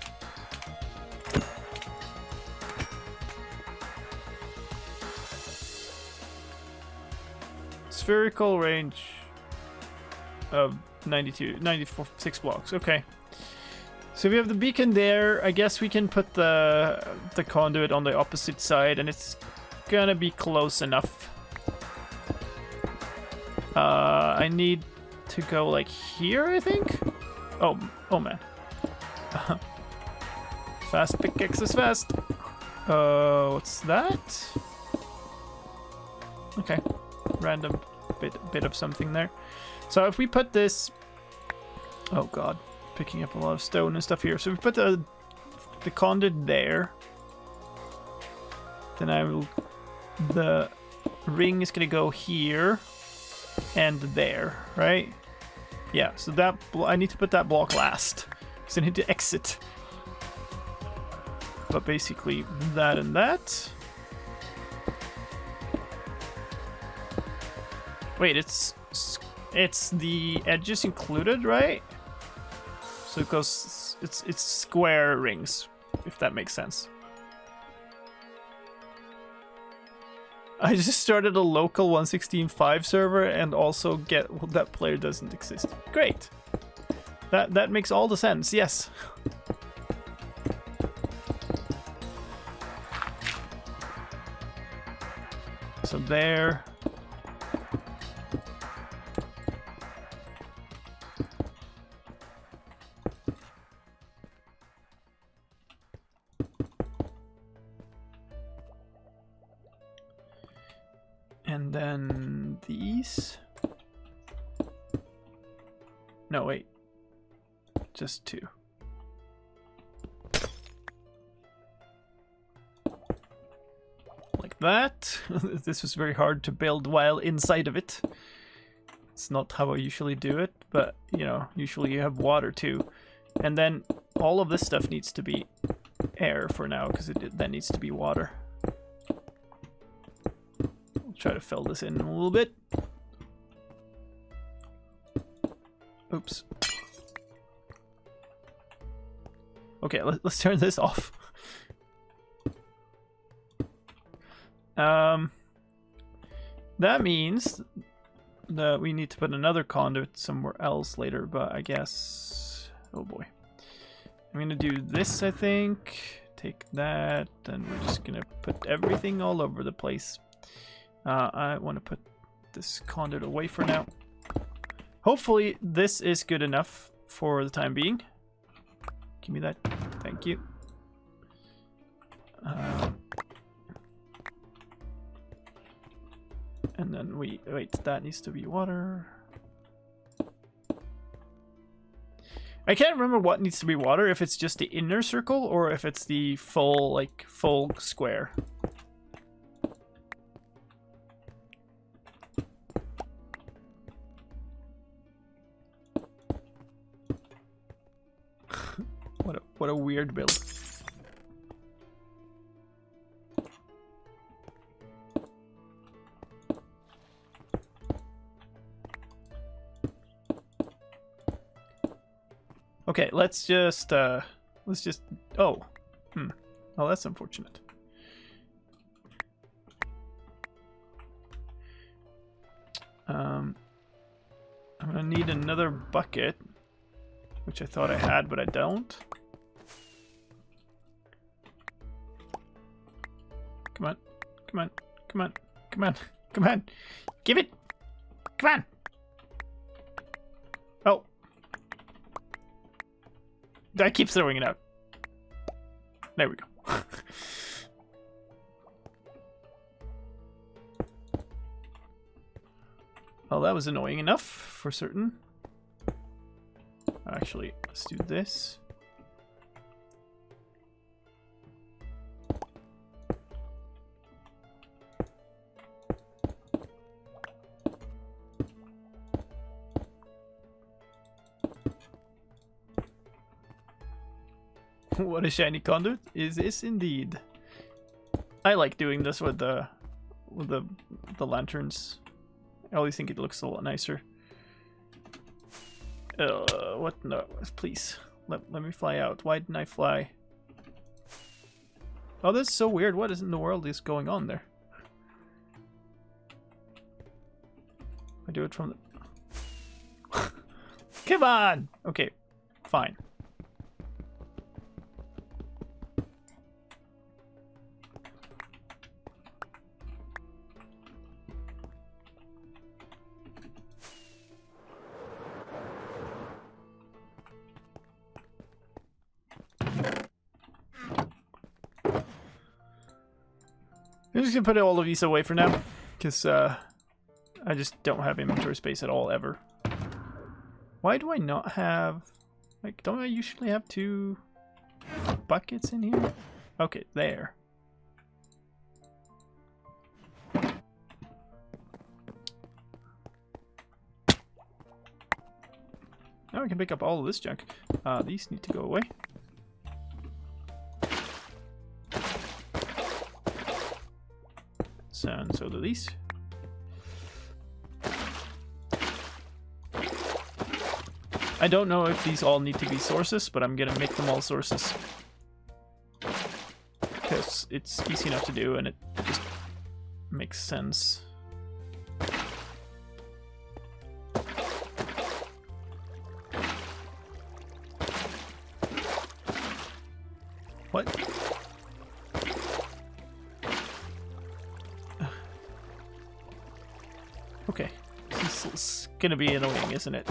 Spherical range of 96 blocks. Okay. So we have the beacon there. I guess we can put the conduit on the opposite side, and it's gonna be close enough. I need to go like here, I think. Oh man. Fast pickaxe is fast. What's that? Okay. Random bit of something there. So if we put this, oh god, picking up a lot of stone and stuff here. So if we put the conduit there, then the ring is gonna go here and there, right? Yeah. So that I need to put that block last, so I need to exit. But basically that and that. Wait, it's the edges included, right? So it goes, it's square rings, if that makes sense. I just started a local 1.16.5 server and also get that player doesn't exist. Great. That makes all the sense. Yes. So there. And then these. No, wait. Just 2. that. This was very hard to build while inside of it. It's not how I usually do it, but, you know, usually you have water too. And then all of this stuff needs to be air for now, because it then needs to be water. I'll try to fill this in a little bit. Oops. Okay, let's turn this off. That means that we need to put another conduit somewhere else later, but I guess... Oh boy. I'm gonna do this, I think. Take that, and we're just gonna put everything all over the place. I want to put this conduit away for now. Hopefully this is good enough for the time being. Give me that. Thank you. And then wait, that needs to be water. I can't remember what needs to be water, if it's just the inner circle or if it's the full square. What a weird build. Okay, let's just oh. Oh, that's unfortunate. I'm gonna need another bucket, which I thought I had, but I don't. Come on, come on, come on, come on, come on. Give it! Come on! Oh. I keep throwing it out. There we go. Well, that was annoying enough for certain. Actually, let's do this. What a shiny conduit is this indeed. I like doing this with the lanterns. I always think it looks a lot nicer. What? No, please. Let me fly out. Why didn't I fly? Oh, that's so weird. What in the world is going on there? I do it from the... Come on! Okay, fine. I'm just gonna put all of these away for now, because I just don't have inventory space at all, ever. Why do I not have... Like, don't I usually have 2 buckets in here? Okay, there. Now I can pick up all of this junk. These need to go away. And so do these. I don't know if these all need to be sources, but I'm gonna make them all sources. Because it's easy enough to do and it just makes sense. What? Okay, this is gonna be annoying, isn't it?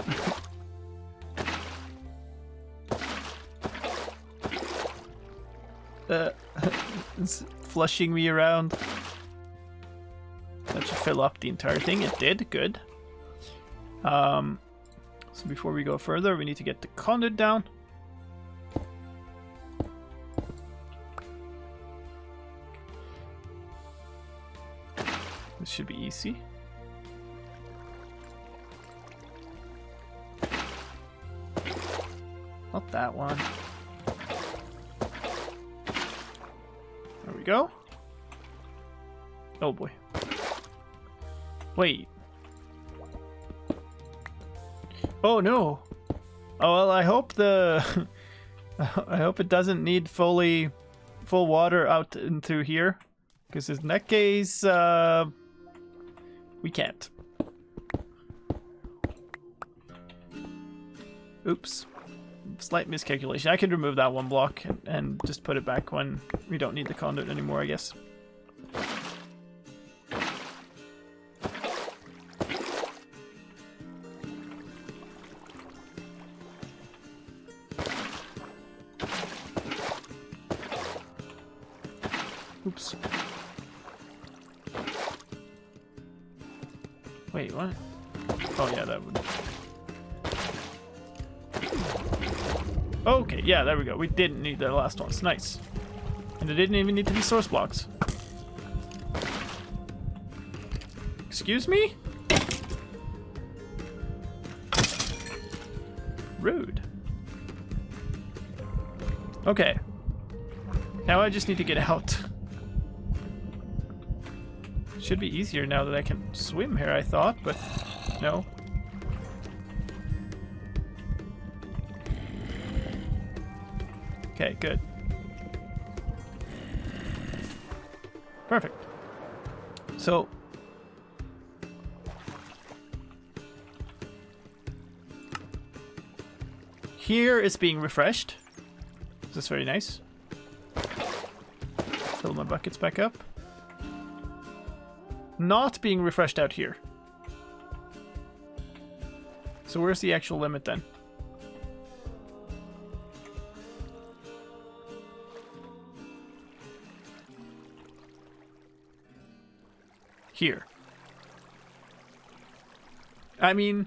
It's flushing me around. That should fill up the entire thing. It did. Good. So before we go further, we need to get the conduit down. This should be easy. Not that one. There we go. Oh boy. Wait. Oh no. Oh well, I hope the I hope it doesn't need full water out and through here, because in that case we can't. Oops. Slight miscalculation. I could remove that one block and just put it back when we don't need the conduit anymore, I guess. Oops. Wait, what? Oh yeah, that would... Okay, yeah, there we go. We didn't need the last ones. Nice. And it didn't even need to be source blocks. Excuse me? Rude. Okay. Now I just need to get out. Should be easier now that I can swim here, I thought, but no. Okay, good. Perfect. So, here is being refreshed. This is very nice. Fill my buckets back up. Not being refreshed out here. So where's the actual limit then? Here. I mean...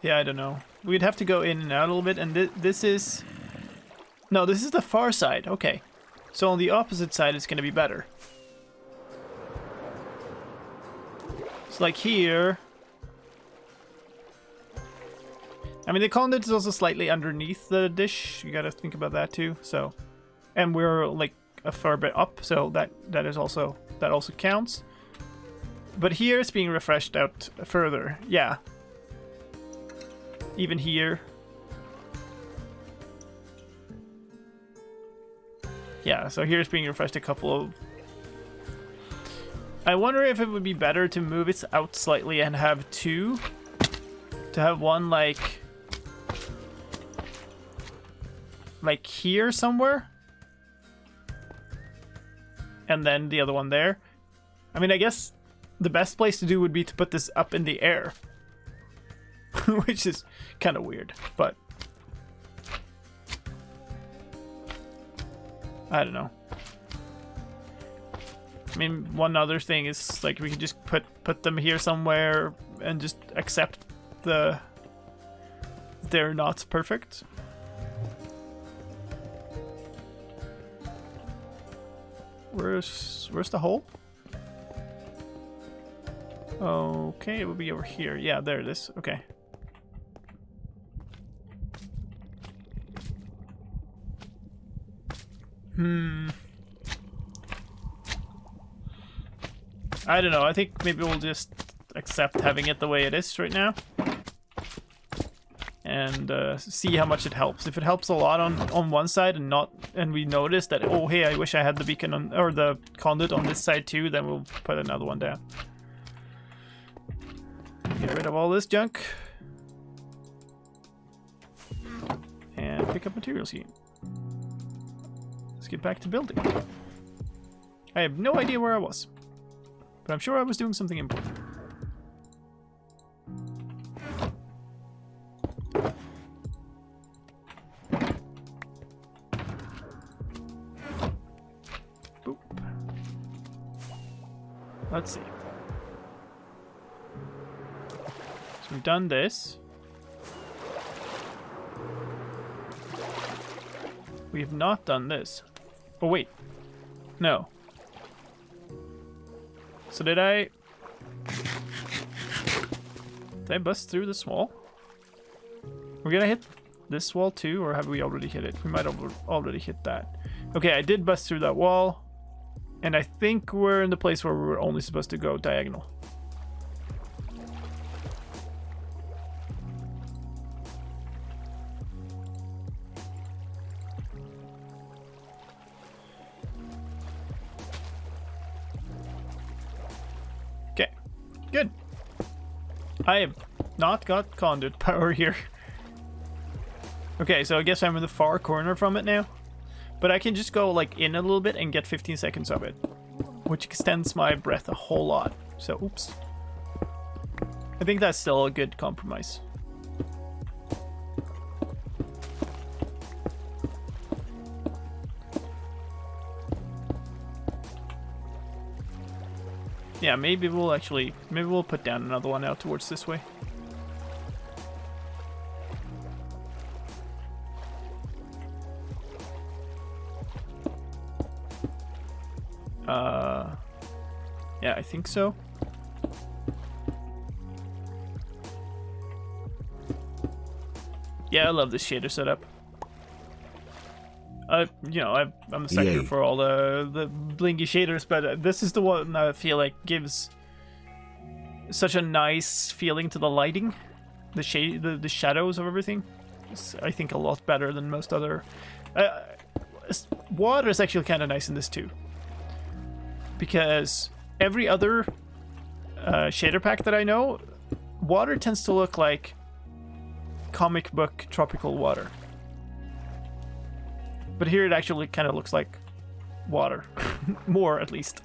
Yeah, I don't know. We'd have to go in and out a little bit, and this is... No, this is the far side. Okay. So on the opposite side, it's going to be better. It's like here... I mean, the conduit is also slightly underneath the dish. You gotta think about that too. So, and we're like a fair bit up, so that also counts. But here it's being refreshed out further. Yeah. Even here. Yeah, so here's being refreshed a couple of... I wonder if it would be better to move it out slightly and have two. To have one like here somewhere. And then the other one there. I mean, I guess the best place to do would be to put this up in the air. Which is kind of weird, but... I don't know. I mean, one other thing is, like, we could just put them here somewhere and just accept they're not perfect. Where's the hole? Okay, it will be over here. Yeah, there it is. Okay. I don't know. I think maybe we'll just accept having it the way it is right now. And see how much it helps. If it helps a lot on one side and we notice that, oh hey, I wish I had the beacon on, or the conduit on this side too, then we'll put another one down. Get rid of all this junk. And pick up materials here. Let's get back to building. I have no idea where I was, but I'm sure I was doing something important. Boop. Let's see. So we've done this. We have not done this. Oh, wait. No. So did I bust through this wall? We're gonna hit this wall too, or have we already hit it? We might have already hit that. Okay, I did bust through that wall. And I think we're in the place where we were only supposed to go diagonal. Okay, good. I have not got conduit power here. Okay, so I guess I'm in the far corner from it now. But I can just go like in a little bit and get 15 seconds of it, which extends my breath a whole lot. So, oops. I think that's still a good compromise. Yeah, maybe we'll put down another one out towards this way. Yeah, I think so. Yeah, I love this shader setup. You know, I'm a sucker for all the blinky shaders, but this is the one I feel like gives such a nice feeling to the lighting, the shadows of everything. It's, I think, a lot better than most other. Water is actually kind of nice in this too, because every other shader pack that I know, water tends to look like comic book tropical water. But here it actually kind of looks like water. More, at least.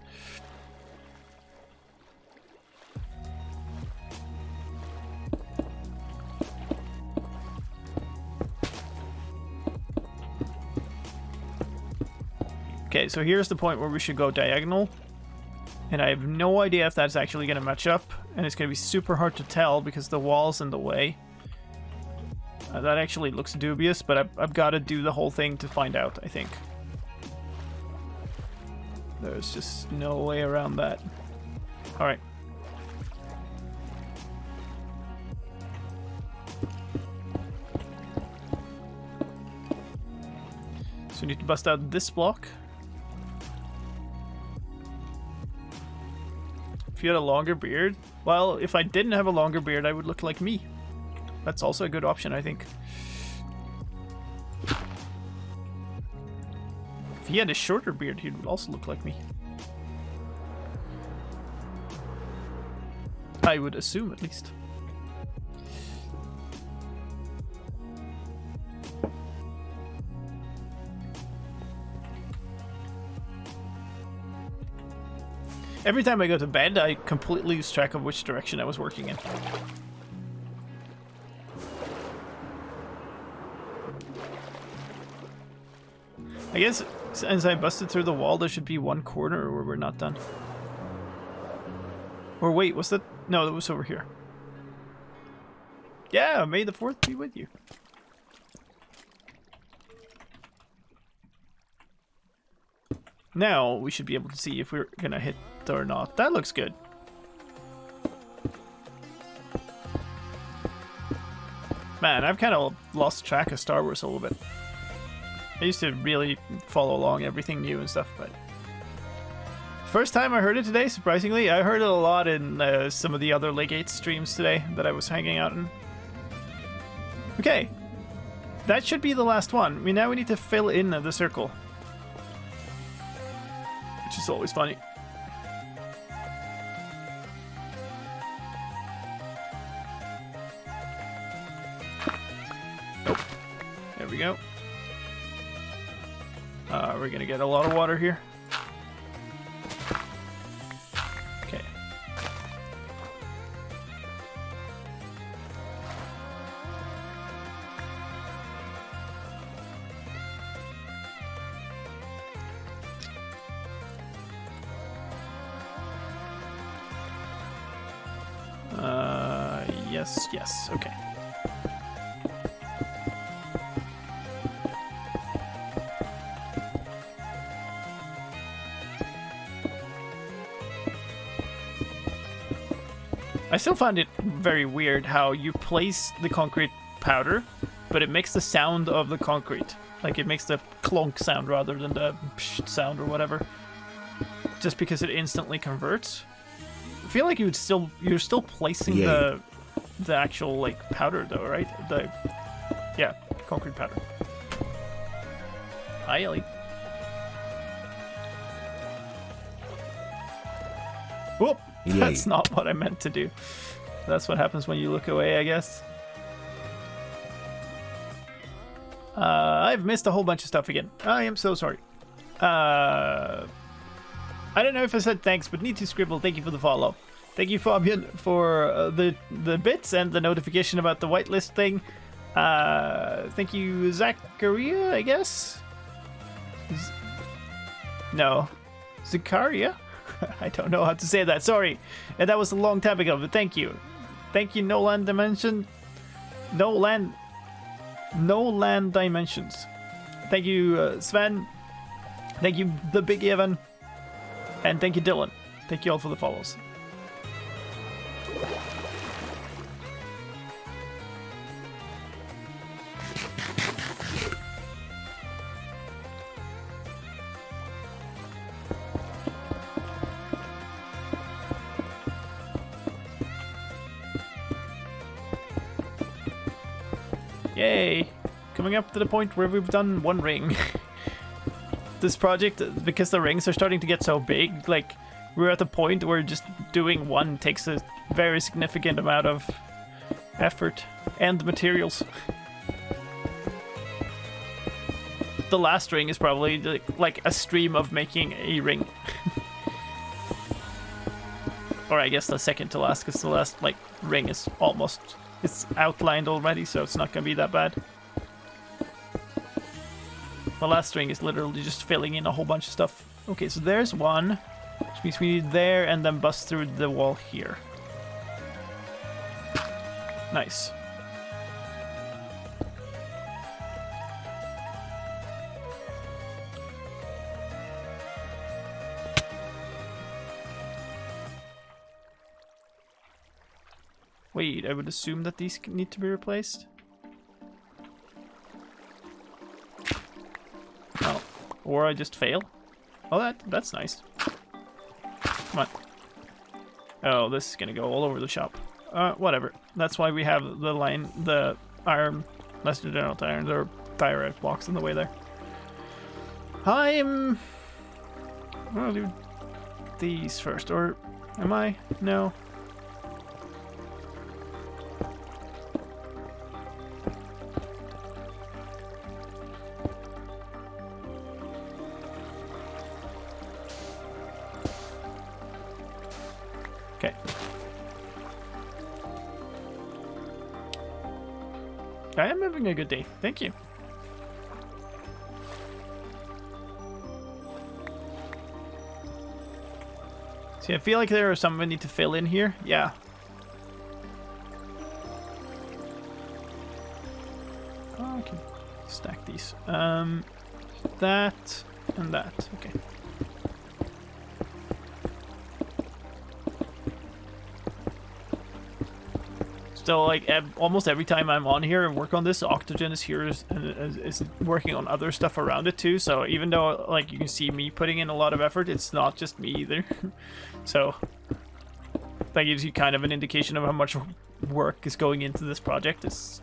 Okay, so here's the point where we should go diagonal. And I have no idea if that's actually going to match up. And it's going to be super hard to tell because the wall's in the way. That actually looks dubious, but I've got to do the whole thing to find out, I think. There's just no way around that. Alright. So we need to bust out this block. If you had a longer beard, well, if I didn't have a longer beard, I would look like me. That's also a good option, I think. If he had a shorter beard, he would also look like me. I would assume, at least. Every time I go to bed, I completely lose track of which direction I was working in. I guess since I busted through the wall, there should be one corner where we're not done. Or wait, was that? No, that was over here. Yeah, may the 4th be with you. Now we should be able to see if we're gonna hit or not. That looks good. Man, I've kind of lost track of Star Wars a little bit. I used to really follow along everything new and stuff, but first time I heard it today, surprisingly. I heard it a lot in some of the other Legate streams today that I was hanging out in. Okay, that should be the last one. I mean, now we need to fill in the circle, which is always funny. Nope. There we go. We're gonna get a lot of water here. Okay. Yes, okay. I still find it very weird how you place the concrete powder, but it makes the sound of the concrete. Like, it makes the clunk sound rather than the psh sound or whatever. Just because it instantly converts. I feel like you're still placing the actual, like, powder though, right? Yeah, concrete powder. Hi, Ellie. Whoop! That's not what I meant to do. That's what happens when you look away, I guess. I've missed a whole bunch of stuff again. I am so sorry. I don't know if I said thanks, but need to scribble. Thank you for the follow. Thank you, Fabian, for the bits and the notification about the whitelist thing. Thank you, Zacharia, I guess? No. Zakaria? I don't know how to say that, sorry. And that was a long time ago, but thank you. Thank you, No Land Dimension. No Land Dimensions. Thank you, Sven. Thank you, the Big Evan. And thank you, Dylan. Thank you all for the follows. Yay! Coming up to the point where we've done one ring. This project, because the rings are starting to get so big, like, we're at the point where just doing one takes a very significant amount of effort and materials. The last ring is probably like a stream of making a ring. Or I guess the second to last, because the last, like, ring is almost... It's outlined already, so it's not going to be that bad. The last string is literally just filling in a whole bunch of stuff. Okay, so there's one, which means we need there and then bust through the wall here. Nice. Wait, I would assume that these need to be replaced. Oh, or I just fail. Oh, that's nice. Come on. Oh, this is gonna go all over the shop. Whatever. That's why we have the iron, lesser general irons or tire blocks in the way there. I'm gonna do these first, or am I? No. Okay. I am having a good day. Thank you. See, I feel like there are some we need to fill in here. Yeah. Oh, I can stack these. That and that. Okay. So, like, almost every time I'm on here and work on this, Octogen is here is working on other stuff around it too. So even though, like, you can see me putting in a lot of effort, it's not just me either. So that gives you kind of an indication of how much work is going into this project. It's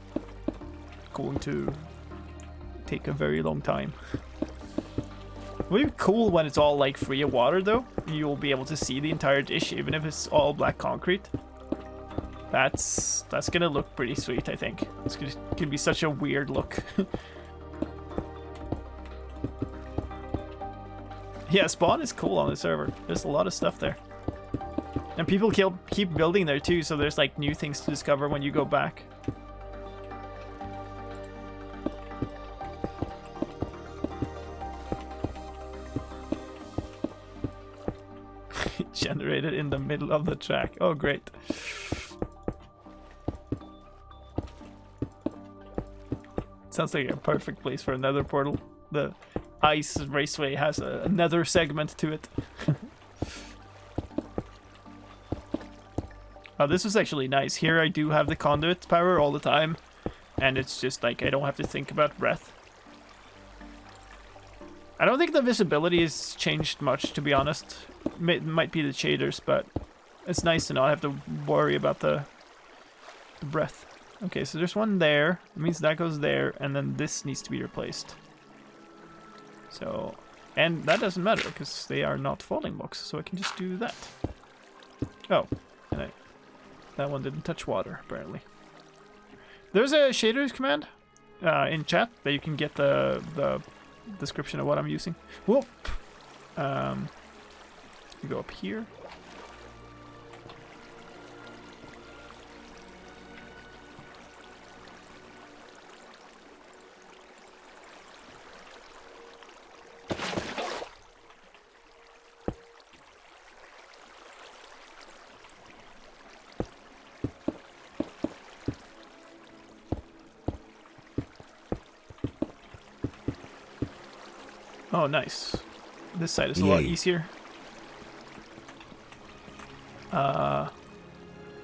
going to take a very long time. It'll be cool when it's all, like, free of water, though. You'll be able to see the entire dish, even if it's all black concrete. That's gonna look pretty sweet, I think. It's gonna be such a weird look. Yeah, spawn is cool on the server. There's a lot of stuff there. And people keep building there too, so there's, like, new things to discover when you go back. Generated in the middle of the track. Oh, great. Sounds like a perfect place for another portal. The Ice Raceway has another segment to it. This is actually nice. Here I do have the conduit power all the time, and it's just like I don't have to think about breath. I don't think the visibility has changed much, to be honest. It might be the shaders, but it's nice to not have to worry about the breath. Okay, so there's one there. It means that goes there, and then this needs to be replaced. So, and that doesn't matter because they are not falling blocks, so I can just do that. Oh, and that one didn't touch water, apparently. There's a shaders command in chat that you can get the description of what I'm using. Whoop! You go up here. Oh, nice. This side is a lot easier.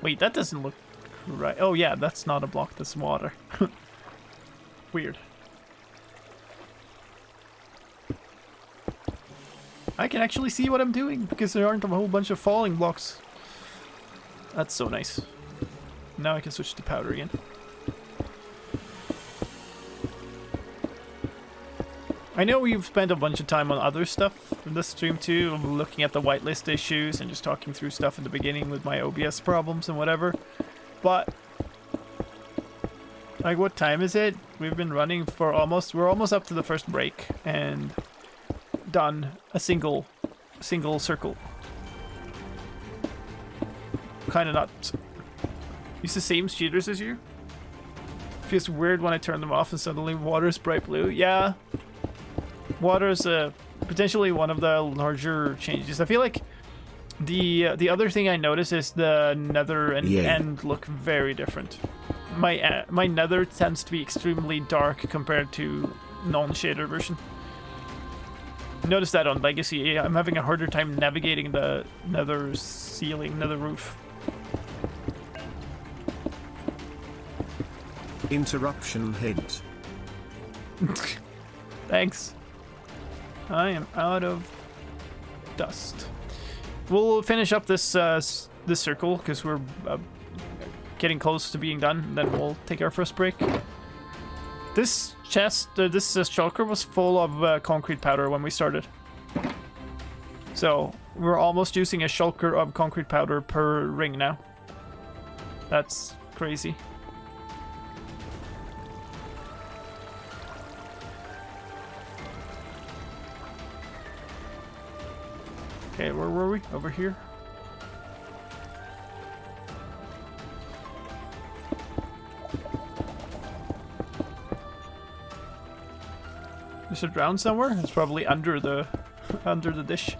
Wait, that doesn't look right. Oh, yeah, that's not a block, that's water. Weird. I can actually see what I'm doing because there aren't a whole bunch of falling blocks. That's so nice. Now I can switch to powder again. I know we've spent a bunch of time on other stuff in this stream too, looking at the whitelist issues and just talking through stuff in the beginning with my OBS problems and whatever. But, like, what time is it? We've been running for we're almost up to the first break and done a single circle. Kinda not. Use the same shaders as you? Feels weird when I turn them off and suddenly water's bright blue. Yeah. Water is potentially one of the larger changes. I feel like the other thing I notice is the nether and end look very different. My nether tends to be extremely dark compared to non-shader version. Notice that on Legacy, I'm having a harder time navigating the nether ceiling, nether roof. Interruption hint. Thanks. I am out of dust. We'll finish up this this circle because we're getting close to being done. Then we'll take our first break. This chest, this shulker was full of concrete powder when we started. So we're almost using a shulker of concrete powder per ring now. That's crazy. Okay, where were we? Over here? There's a drown somewhere? It's probably under the under the dish.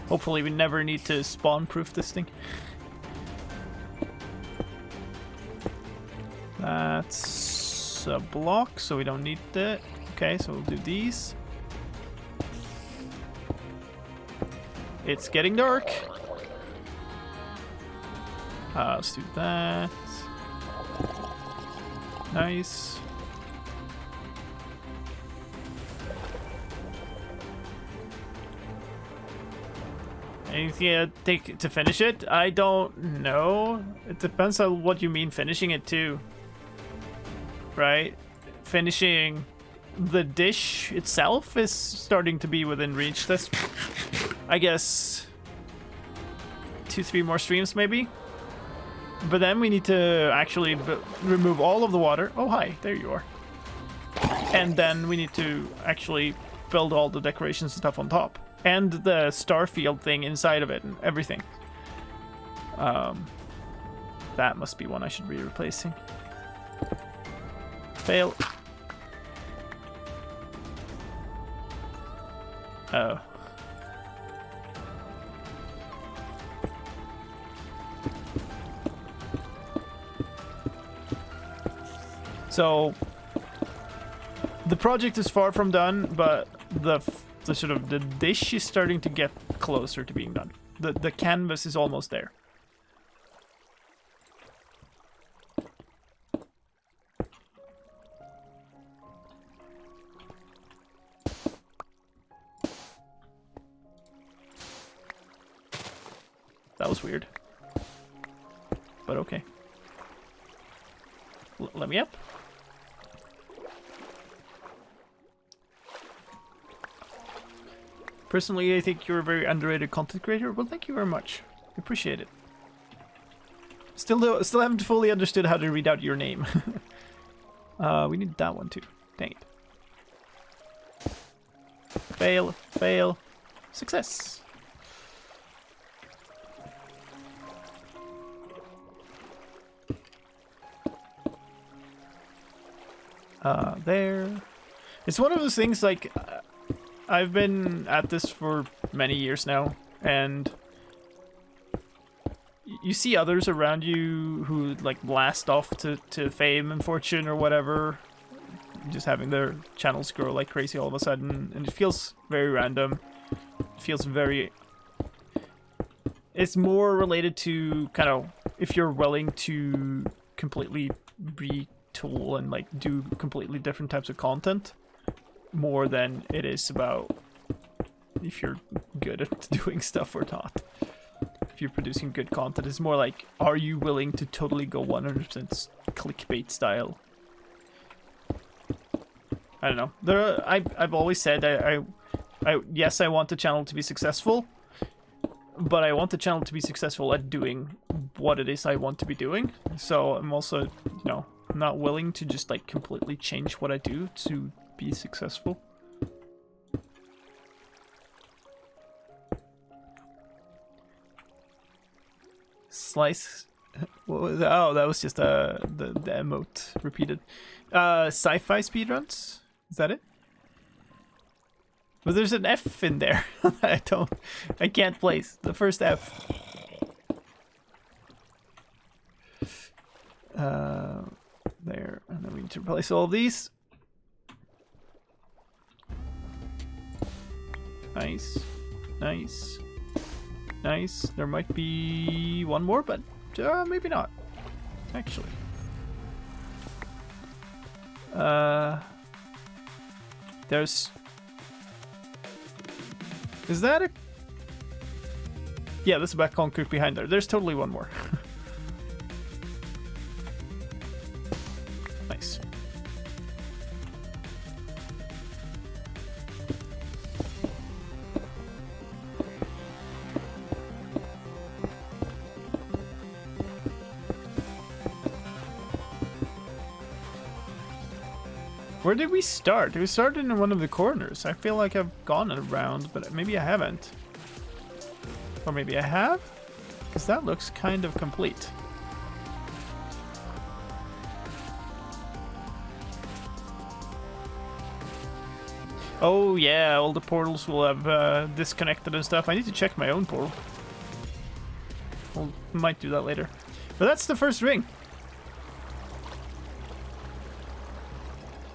Hopefully we never need to spawn proof this thing. That's a block, so we don't need that. Okay, so we'll do these. It's getting dark. Let's do that. Nice. Anything to take to finish it? I don't know. It depends on what you mean finishing it too. Right? Finishing the dish itself is starting to be within reach. That's, I guess, 2-3 more streams maybe. But then we need to actually remove all of the water. Oh, hi. There you are. And then we need to actually build all the decorations and stuff on top. And the starfield thing inside of it and everything. That must be one I should be replacing. Fail. Oh. So The project is far from done, but the sort of the dish is starting to get closer to being done. The canvas is almost there. That was weird. But okay. Let me up. Personally, I think you're a very underrated content creator. Well, thank you very much. Appreciate it. Still haven't fully understood how to read out your name. We need that one too. Dang it. Fail, fail, success. There. It's one of those things, like, I've been at this for many years now, and you see others around you who, like, blast off to fame and fortune or whatever, just having their channels grow like crazy all of a sudden, and it feels very random. It feels very... It's more related to, kind of, if you're willing to completely retool and, like, do completely different types of content, more than it is about if you're good at doing stuff or not. If you're producing good content, it's more like, are you willing to totally go 100% clickbait style? I don't know. I've always said yes, I want the channel to be successful, but I want the channel to be successful at doing what it is I want to be doing. So I'm also, you know, not willing to just, like, completely change what I do to be successful. Slice. What was that? Oh, that was just the emote repeated. Sci-fi speedruns. Is that it? Well, there's an F in there. I can't place the first F. There, and then we need to replace all of these. Nice, nice, nice. There might be one more, but maybe not. Actually, there's. Is that a? Yeah, there's a back concrete behind there. There's totally one more. Nice. Where did we start? We started in one of the corners. I feel like I've gone around, but maybe I haven't. Or maybe I have? Because that looks kind of complete. Oh yeah, all the portals will have disconnected and stuff. I need to check my own portal. Might do that later. But that's the first ring.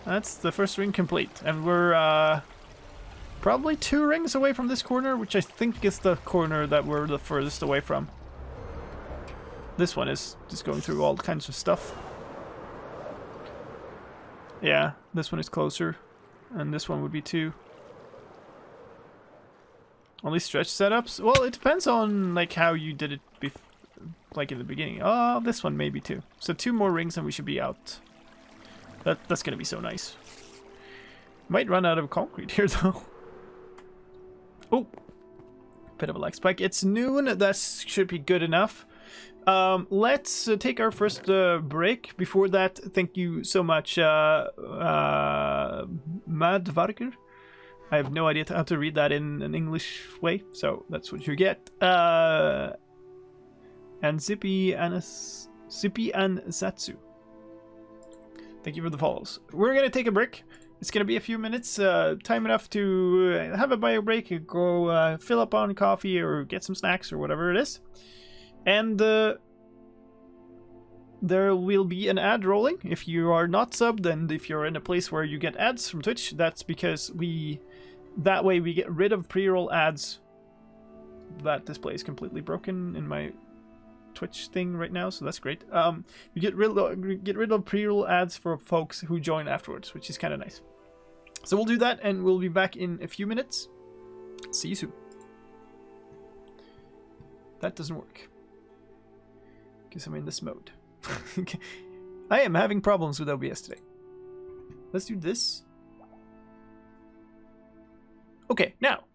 That's the first ring complete, and we're probably 2 rings away from this corner, which I think is the corner that we're the furthest away from. This one is just going through all kinds of stuff. Yeah, this one is closer, and this one would be 2. Only stretch setups? Well, it depends on, like, how you did it like in the beginning. Oh, this one maybe 2. So 2 more rings and we should be out. That's gonna be so nice. Might run out of concrete here though. Oh, bit of a lag spike. It's noon. That should be good enough. Let's take our first break. Before that, thank you so much, Madvarker. I have no idea how to read that in an English way, so that's what you get. And Zippy and Zatsu. Thank you for the follows. We're gonna take a break. It's gonna be a few minutes, time enough to have a bio break, go fill up on coffee or get some snacks or whatever it is. And there will be an ad rolling. If you are not subbed and if you're in a place where you get ads from Twitch, that's because that way we get rid of pre-roll ads. That display is completely broken in my Twitch thing right now, so that's great. You get rid of pre-roll ads for folks who join afterwards, which is kind of nice. So we'll do that, and we'll be back in a few minutes. See you soon. That doesn't work because I'm in this mode. I am having problems with OBS today. Let's do this. Okay, now.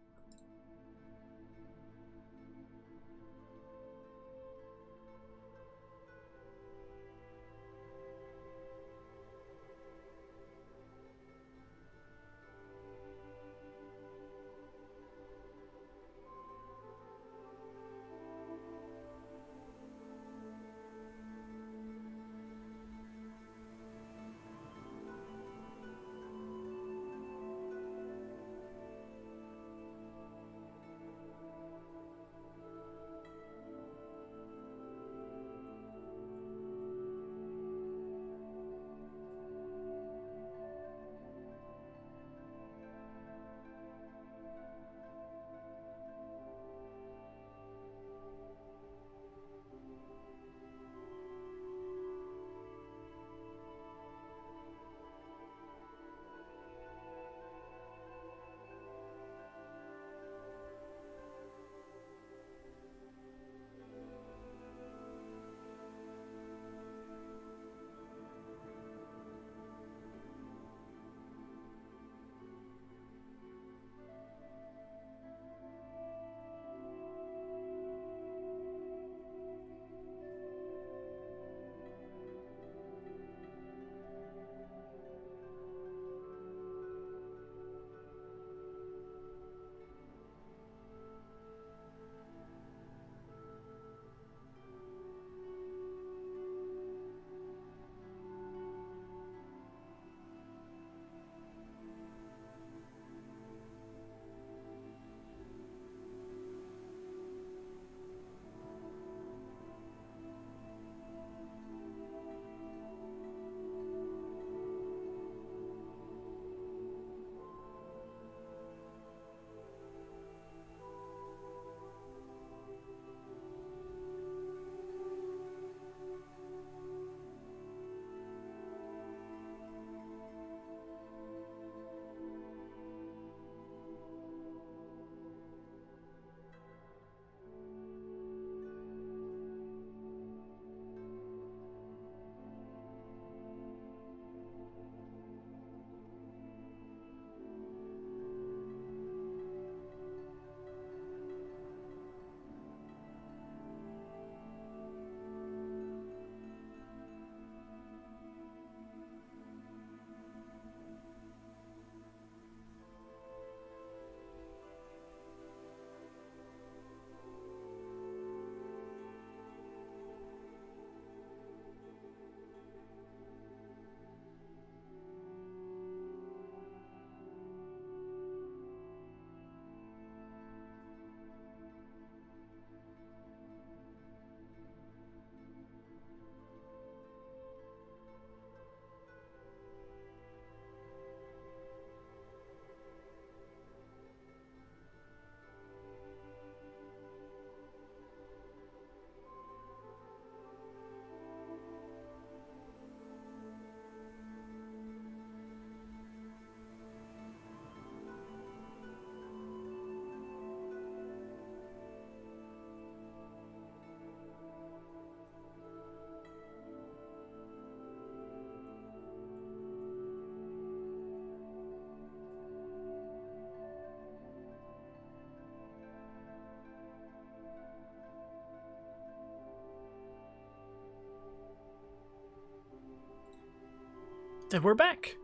And we're back.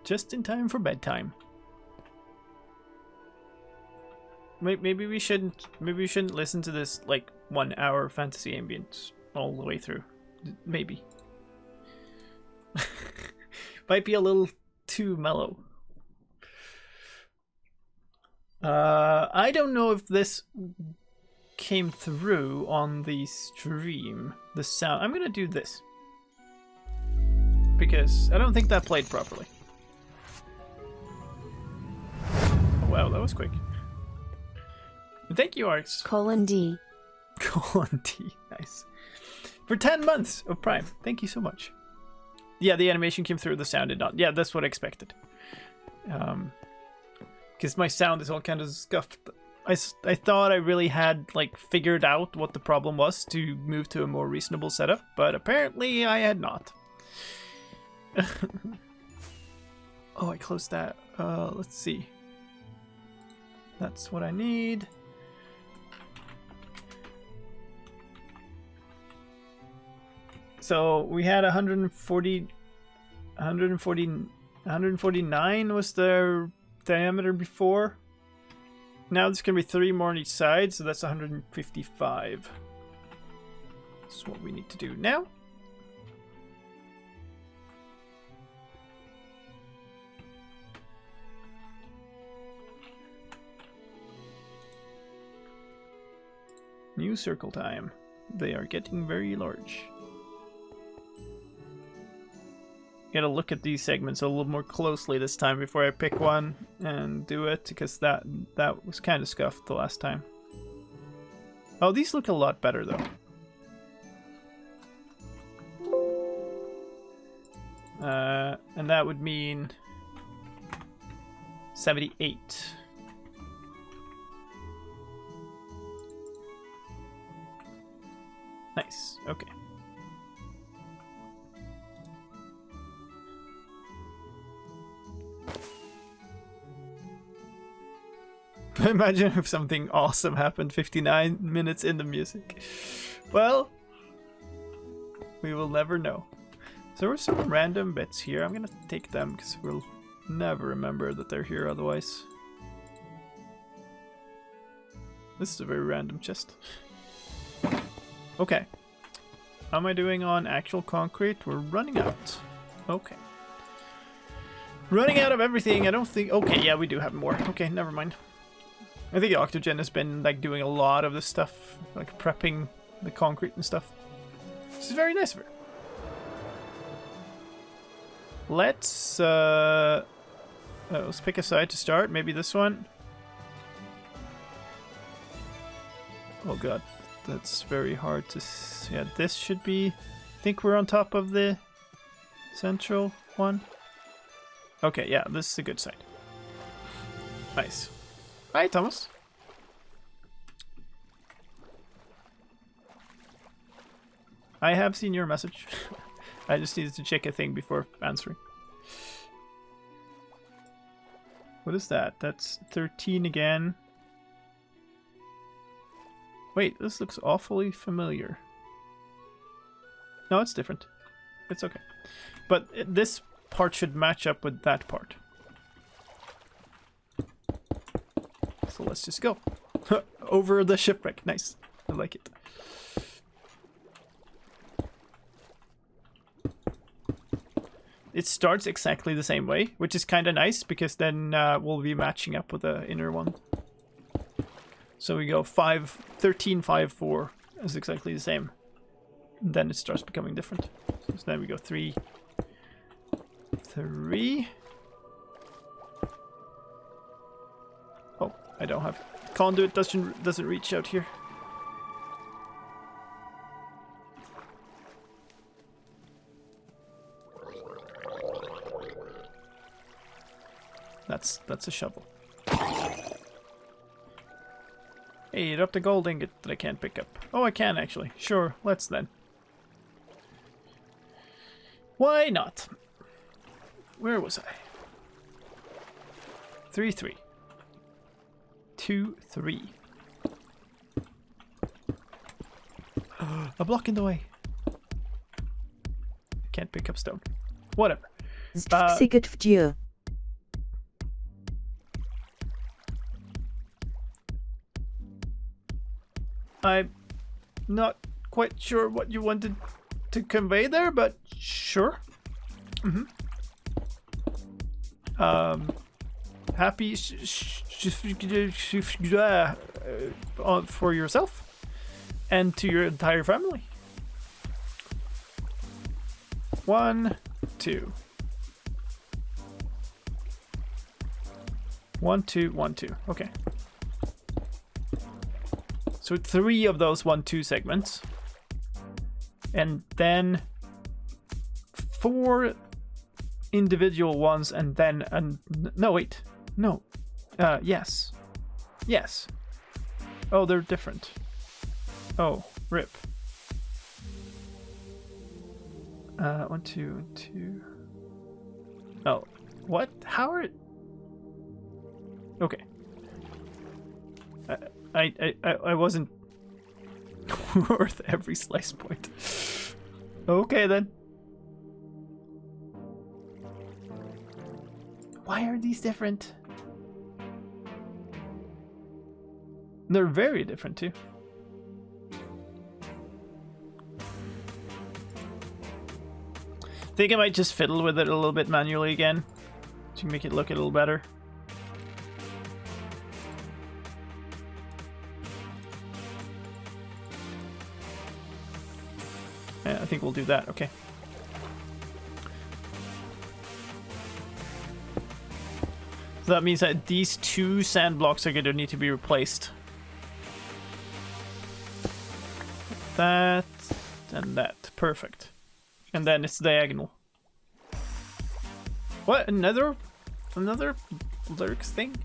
Just in time for bedtime. Maybe we shouldn't listen to this like 1 hour fantasy ambience all the way through. Maybe. Might be a little too mellow. I don't know if this came through on the stream. The sound. I'm gonna do this because I don't think that played properly. Oh, wow, that was quick. Thank you, Arx. :D. :D. Nice. For 10 months of Prime. Thank you so much. Yeah, the animation came through. The sound did not. Yeah, that's what I expected. Because my sound is all kind of scuffed. I thought I really had like figured out what the problem was to move to a more reasonable setup, but apparently I had not. Oh, I closed that. Let's see. That's what I need. So we had 149 was their diameter before. Now there's gonna be 3 more on each side, so that's 155. That's what we need to do now. New circle time. They are getting very large. Gotta look at these segments a little more closely this time before I pick one and do it, because that was kind of scuffed the last time. Oh, these look a lot better though. And that would mean 78. Nice. Okay. Imagine if something awesome happened 59 minutes into music. Well, we will never know. So there were some random bits here. I'm gonna take them because we'll never remember that they're here otherwise. This is a very random chest. Okay. How am I doing on actual concrete? We're running out. Okay. Running out of everything. I don't think... Okay, yeah, we do have more. Okay, never mind. I think Octogen has been like doing a lot of this stuff, like prepping the concrete and stuff. This is very nice of her. Let's pick a side to start. Maybe this one. Oh god, that's very hard to see. Yeah, this should be... I think we're on top of the central one. Okay, yeah, this is a good side. Nice. Hi, Thomas. I have seen your message. I just needed to check a thing before answering. What is that? That's 13 again. Wait, this looks awfully familiar. No, it's different. It's okay. But this part should match up with that part. So let's just go. Over the shipwreck. Nice. I like it. It starts exactly the same way, which is kind of nice because then we'll be matching up with the inner one. So we go 5, 13, 5, 4 is exactly the same. And then it starts becoming different. So then we go 3, 3. Oh, I don't have conduit. Doesn't reach out here. That's a shovel. Hey, you dropped a gold ingot that I can't pick up. Oh, I can actually. Sure, let's then. Why not? Where was I? 3, 3. 2, 3. A block in the way. Can't pick up stone. Whatever. I'm not quite sure what you wanted to convey there, but sure. Happy for yourself. and to your entire family. 1, 2. 1, 2, 1, 2. Okay. So 3 of those 1, 2 segments. And then 4 individual ones, and then no, wait. No. Yes. Yes. Oh, they're different. Oh, rip. 1, 2, 2. Oh, what? How are it? Okay. I wasn't worth every slice point. Okay then. Why are these different? They're very different too. I think I might just fiddle with it a little bit manually again to make it look a little better. Yeah, I think we'll do that. Okay. So that means that these 2 sand blocks are going to need to be replaced. That and that. Perfect. And then it's diagonal. What? Another lyrics thing?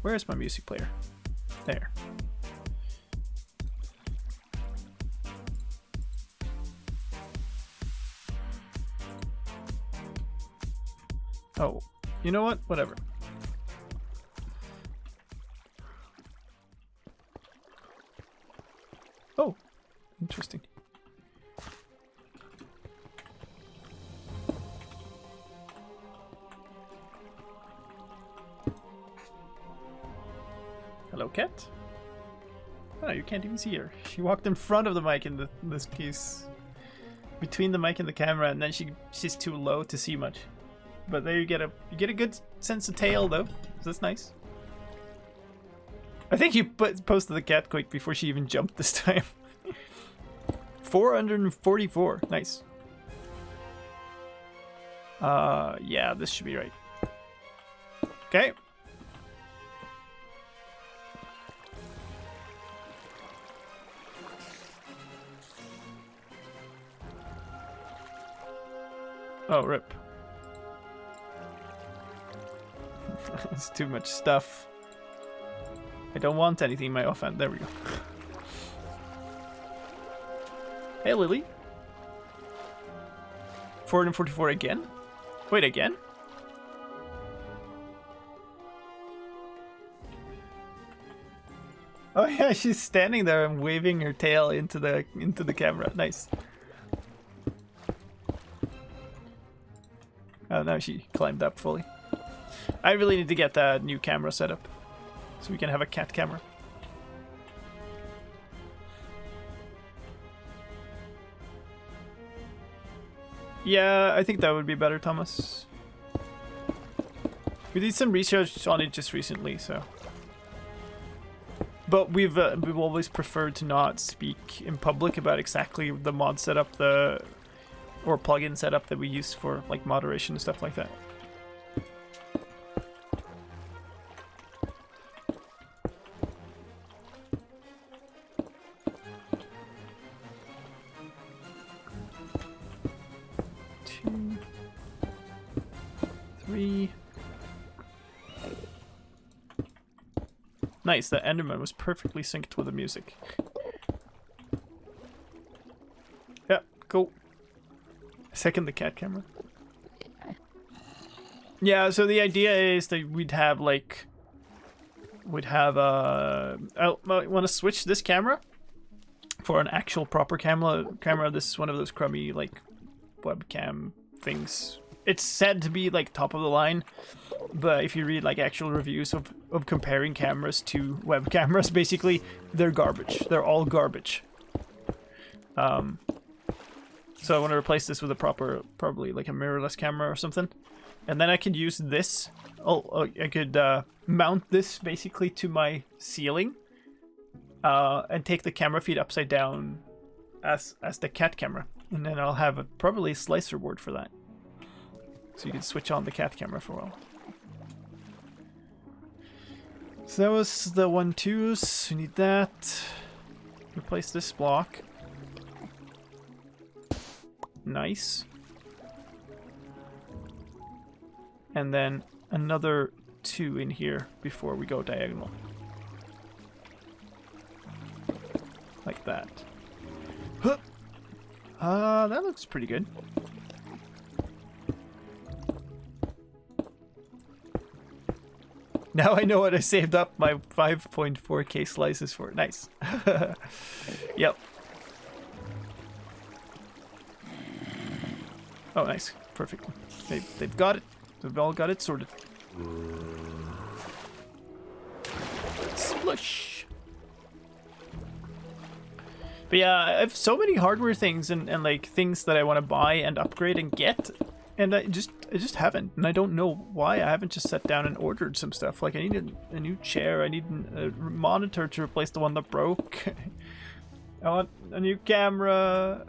Where's my music player? There. Oh, you know what? Whatever. Oh, interesting. Hello, cat. Oh, you can't even see her. She walked in front of the mic in this case. Between the mic and the camera, and then she's too low to see much. But there you get a good sense of tail though. So that's nice. I think you posted the cat quick before she even jumped this time. 444. Nice. Yeah, this should be right. Okay. Oh, rip. It's too much stuff. I don't want anything in my offhand. There we go. Hey, Lily. 444 again? Wait, again? Oh yeah, she's standing there and waving her tail into the camera. Nice. Oh, now she climbed up fully. I really need to get that new camera set up so we can have a cat camera. Yeah, I think that would be better, Thomas. We did some research on it just recently, so. But we've always preferred to not speak in public about exactly the mod setup, or plugin setup that we use for like moderation and stuff like that. Nice, that Enderman was perfectly synced with the music. Yeah, cool. Second the cat camera. Yeah, so the idea is that we'd have I want to switch this camera for an actual proper camera. This is one of those crummy like webcam things. It's said to be like top of the line, but if you read like actual reviews of comparing cameras to web cameras, basically they're garbage. They're all garbage. So I want to replace this with a probably like a mirrorless camera or something, and then I could use this. I could mount this basically to my ceiling, and take the camera feed upside down as the cat camera, and then I'll have probably a slicer board for that, so you can switch on the cat camera for a while. So that was the 1-2s. We need that. Replace this block. Nice. And then another 2 in here before we go diagonal. Like that. Huh. That looks pretty good. Now I know what I saved up my 5.4K slices for. Nice. Yep. Oh, nice. Perfect. They've got it. They've all got it sorted. Splush. But yeah, I have so many hardware things and like things that I want to buy and upgrade and get, and I just haven't, and I don't know why. I haven't just sat down and ordered some stuff. Like I need a new chair, I need a monitor to replace the one that broke. I want a new camera,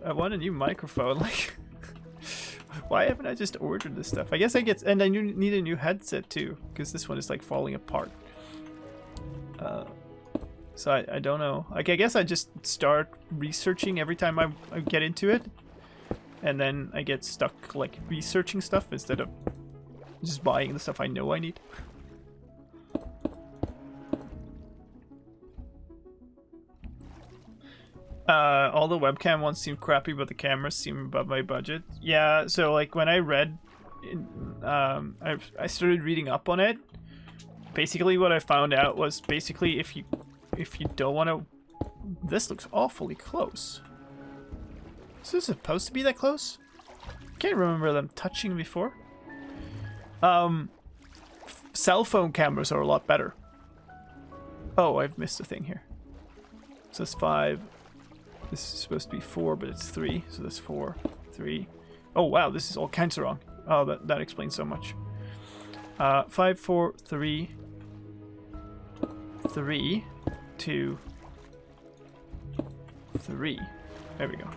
I want a new microphone. Like, why haven't I just ordered this stuff? I guess I get, and I need a new headset too, because this one is like falling apart. So I don't know. Like I guess I just start researching every time I get into it, and then I get stuck like researching stuff instead of just buying the stuff I know I need. All the webcam ones seem crappy, but the cameras seem above my budget. Yeah, so like when I read, I started reading up on it. Basically, what I found out was basically if you don't want to, this looks awfully close. Is this supposed to be that close? Can't remember them touching before. Cell phone cameras are a lot better. Oh, I've missed a thing here. So that's 5. This is supposed to be 4, but it's 3. So that's 4, 3. Oh wow, this is all kinds of wrong. Oh, that explains so much. 5, 4, 3, 3, 2, 3. There we go.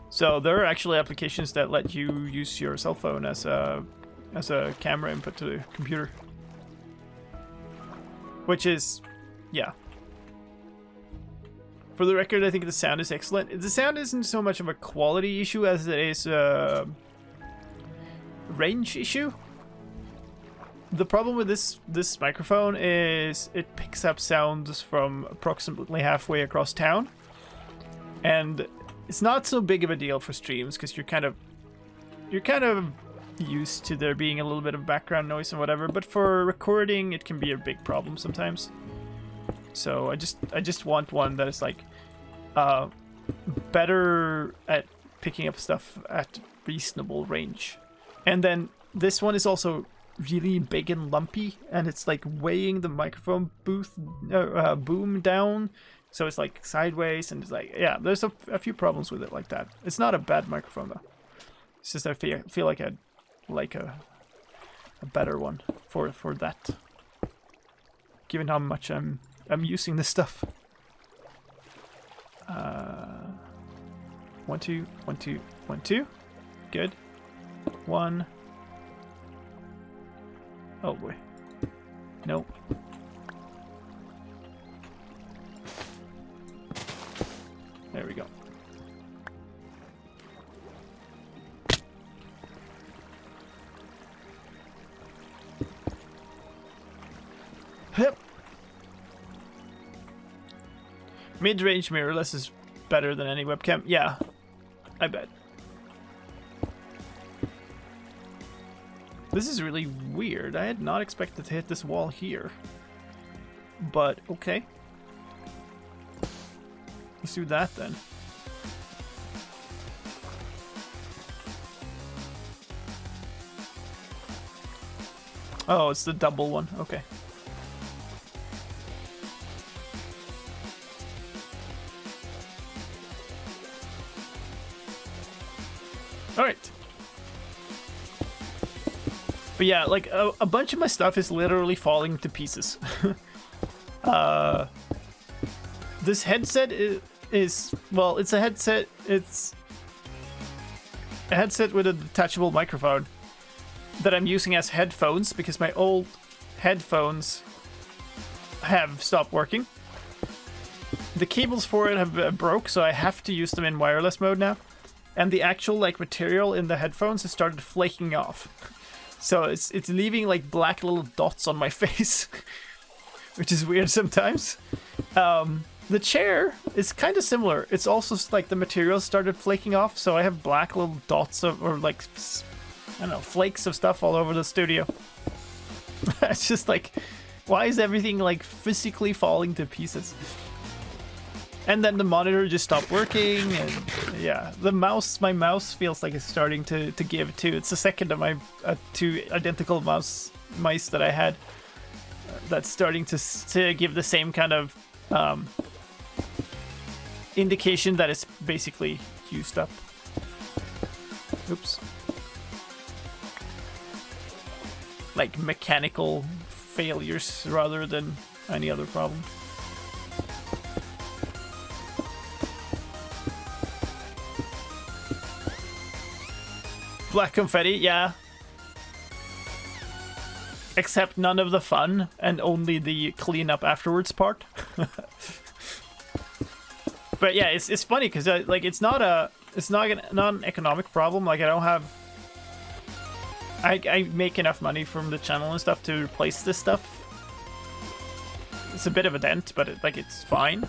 So there are actually applications that let you use your cell phone as a camera input to the computer, which is, yeah. For the record, I think the sound is excellent. The sound isn't so much of a quality issue as it is a range issue. The problem with this microphone is it picks up sounds from approximately halfway across town, and it's not so big of a deal for streams because you're kind of used to there being a little bit of background noise and whatever. But for recording, it can be a big problem sometimes. So I just want one that is like better at picking up stuff at reasonable range, and then this one is also really big and lumpy, and it's like weighing the microphone boom down, so it's like sideways, and it's like, yeah, there's a few problems with it like that. It's not a bad microphone though. It's just I feel like I'd like a better one for that, given how much I'm using this stuff. 1 2 1 2 1 2. Good. 1. Oh boy. Nope. There we go. Yep. Mid-range mirrorless is better than any webcam. Yeah, I bet. This is really weird. I had not expected to hit this wall here. But, okay. Let's do that then. Oh, it's the double one. Okay. Alright. But yeah, like a bunch of my stuff is literally falling to pieces. This headset is well, it's a headset. It's a headset with a detachable microphone that I'm using as headphones because my old headphones have stopped working. The cables for it have broke, so I have to use them in wireless mode now. And the actual like material in the headphones has started flaking off. So it's leaving like black little dots on my face, which is weird sometimes. The chair is kind of similar. It's also like the material started flaking off, so I have black little dots of, or like, I don't know, flakes of stuff all over the studio. It's just like, why is everything like physically falling to pieces? And then the monitor just stopped working, and yeah, my mouse feels like it's starting to give too. It's the second of my two identical mice that I had that's starting to give the same kind of indication that it's basically used up. Oops. Like mechanical failures rather than any other problem. Black confetti, yeah. Except none of the fun and only the clean up afterwards part. But yeah, it's funny because like it's not an economic problem. Like I don't have. I make enough money from the channel and stuff to replace this stuff. It's a bit of a dent, but it's fine.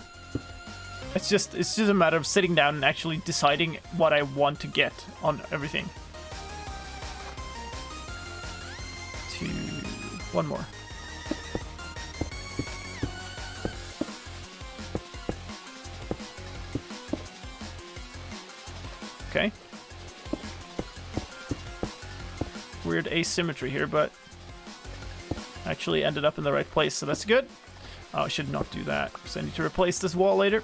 It's just a matter of sitting down and actually deciding what I want to get on everything. One more. Okay. Weird asymmetry here, but actually ended up in the right place, so that's good. Oh, I should not do that, because I need to replace this wall later.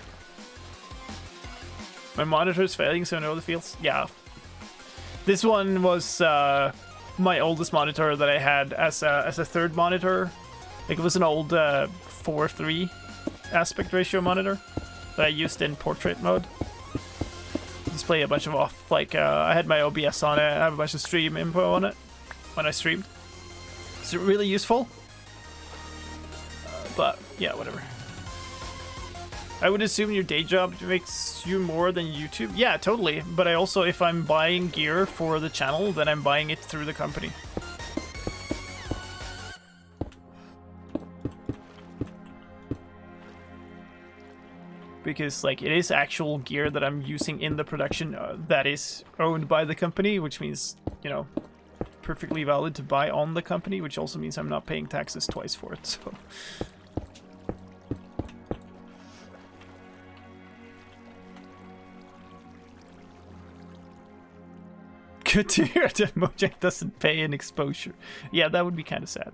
My monitor is failing, so I know the fields. Yeah. This one was my oldest monitor that I had as a third monitor. Like it was an old 4:3 aspect ratio monitor that I used in portrait mode. Display a bunch of off, like I had my OBS on it. I have a bunch of stream info on it when I streamed. It's really useful. But yeah, whatever. I would assume your day job makes you more than YouTube. Yeah, totally. But I also, if I'm buying gear for the channel, then I'm buying it through the company. Because like it is actual gear that I'm using in the production that is owned by the company, which means, you know, perfectly valid to buy on the company, which also means I'm not paying taxes twice for it. So. Good to hear that Mojang doesn't pay an exposure. Yeah, that would be kind of sad.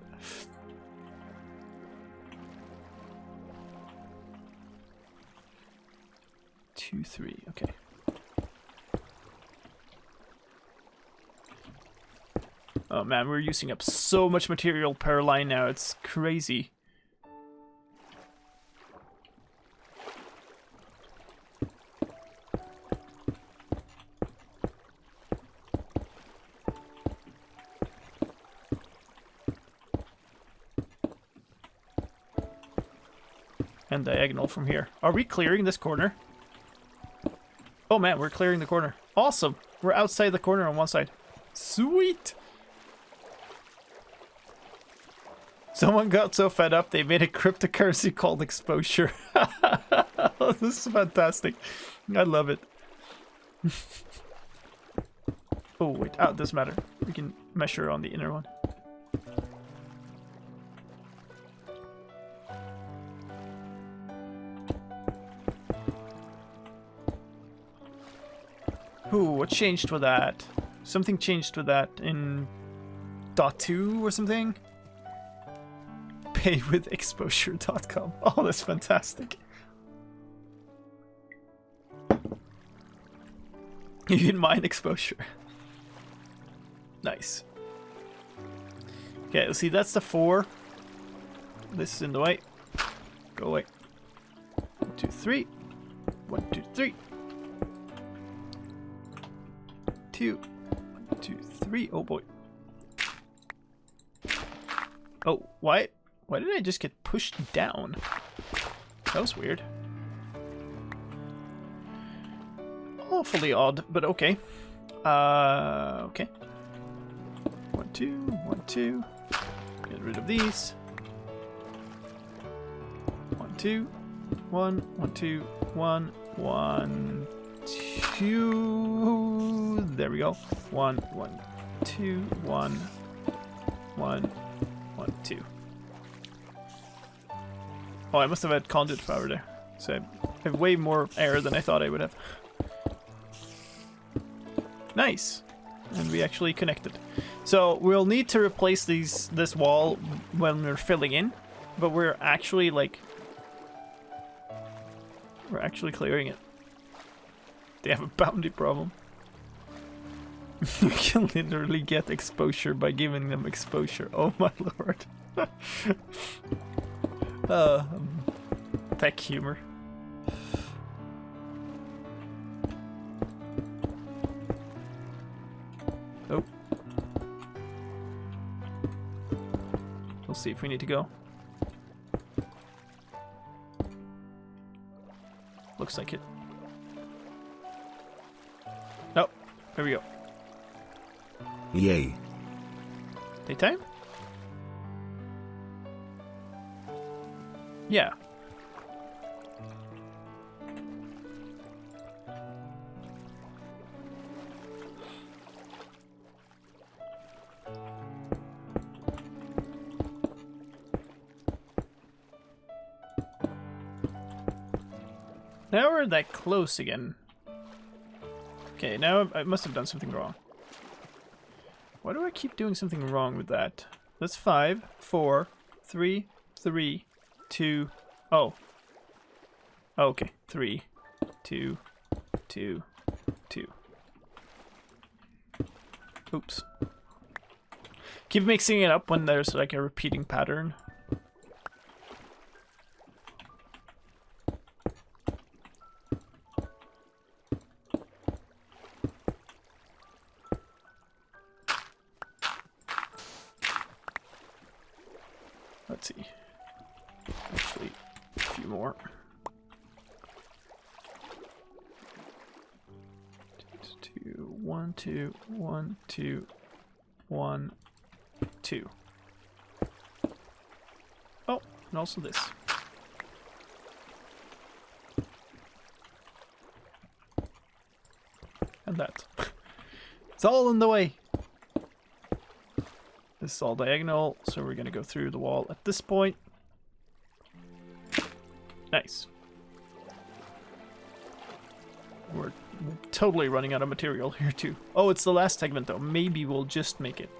Two, three, okay. Oh man, we're using up so much material per line now, it's crazy. And diagonal from here. Are we clearing this corner? Oh man, we're clearing the corner. Awesome! We're outside the corner on one side. Sweet! Someone got so fed up they made a cryptocurrency called exposure. This is fantastic. I love it. Oh wait, it doesn't matter. We can measure on the inner one. Ooh, what changed with that? Something changed with that in .2 or something? Pay with exposure.com. Oh, that's fantastic. You can mine exposure. Nice. Okay, let's see, that's the 4. This is in the way. Go away. 1, 2, 3. 1, 2, 3. 2. 1, 2, 3. Oh boy. Oh, why? Why did I just get pushed down? That was weird. Awfully odd, but okay. Okay. 1, 2, 1, 2. Get rid of these. 1, 2, 1, 1, 2, 1, 1, 2. There we go. 1, 1, 2, 1, 1, 1, 2. Oh, I must have had conduit power there. So I have way more air than I thought I would have. Nice. And we actually connected. So we'll need to replace this wall when we're filling in, but we're actually clearing it. They have a bounty problem. You can literally get exposure by giving them exposure. Oh my lord. Tech humor. Oh. We'll see if we need to go. Looks like it. Oh, there we go. Yay. Daytime? Yeah. Now we're that close again. Okay, now I must have done something wrong. Why do I keep doing something wrong with that? That's 5, 4, 3, 3, 2. Oh. Okay. 3, 2, 2, 2. Oops. Keep mixing it up when there's like a repeating pattern. Let's see. Actually, a few more. 2, 1, 2, 1, 2, 1, 2. Oh, and also this. And that. It's all in the way. This is all diagonal, so we're gonna go through the wall at this point. Nice. We're totally running out of material here too. Oh, it's the last segment though. Maybe we'll just make it.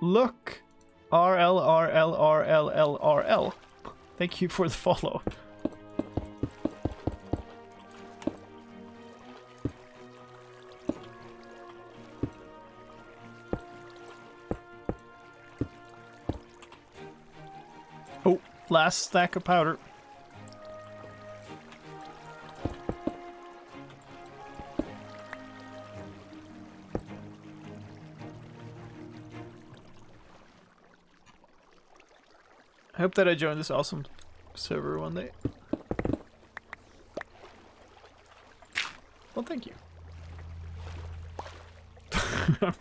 Look. RL. Thank you for the follow. Oh, last stack of powder. I hope that I join this awesome server one day. Well, thank you.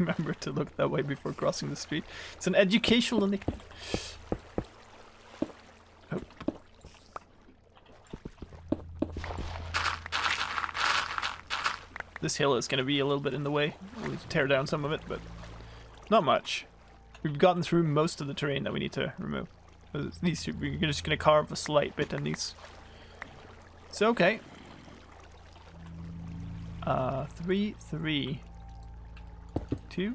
Remember to look that way before crossing the street. It's an educational nickname. Oh. This hill is going to be a little bit in the way. We'll tear down some of it, but not much. We've gotten through most of the terrain that we need to remove. These two, we're just going to carve a slight bit in these. It's okay. 3, 3, 2,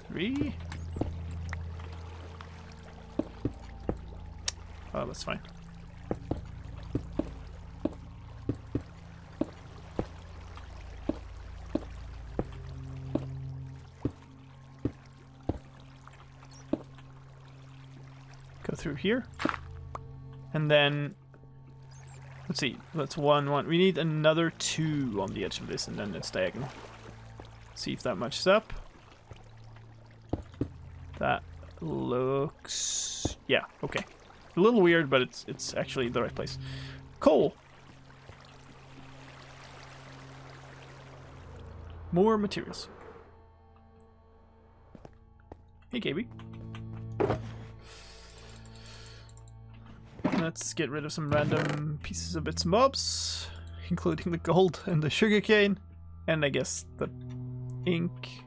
3. Oh, that's fine. go through here. And then, let's see, that's 1, 1. We need another 2 on the edge of this, and then it's diagonal. See if that matches up. That looks, yeah, okay. A little weird, but it's actually the right place. Coal. More materials. Hey, KB. Let's get rid of some random pieces of bits and bobs, including the gold and the sugarcane, and I guess the ink.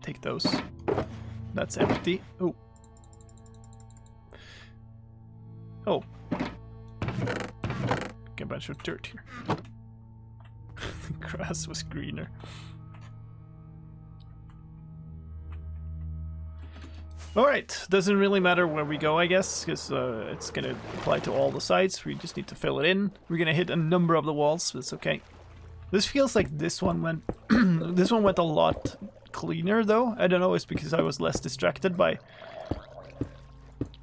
Take those. That's empty. Oh. Oh. Get a bunch of dirt here. The grass was greener. Alright, doesn't really matter where we go, I guess, because it's going to apply to all the sides. We just need to fill it in. We're going to hit a number of the walls, but it's okay. This feels like this one went this one went a lot cleaner, though. I don't know, it's because I was less distracted by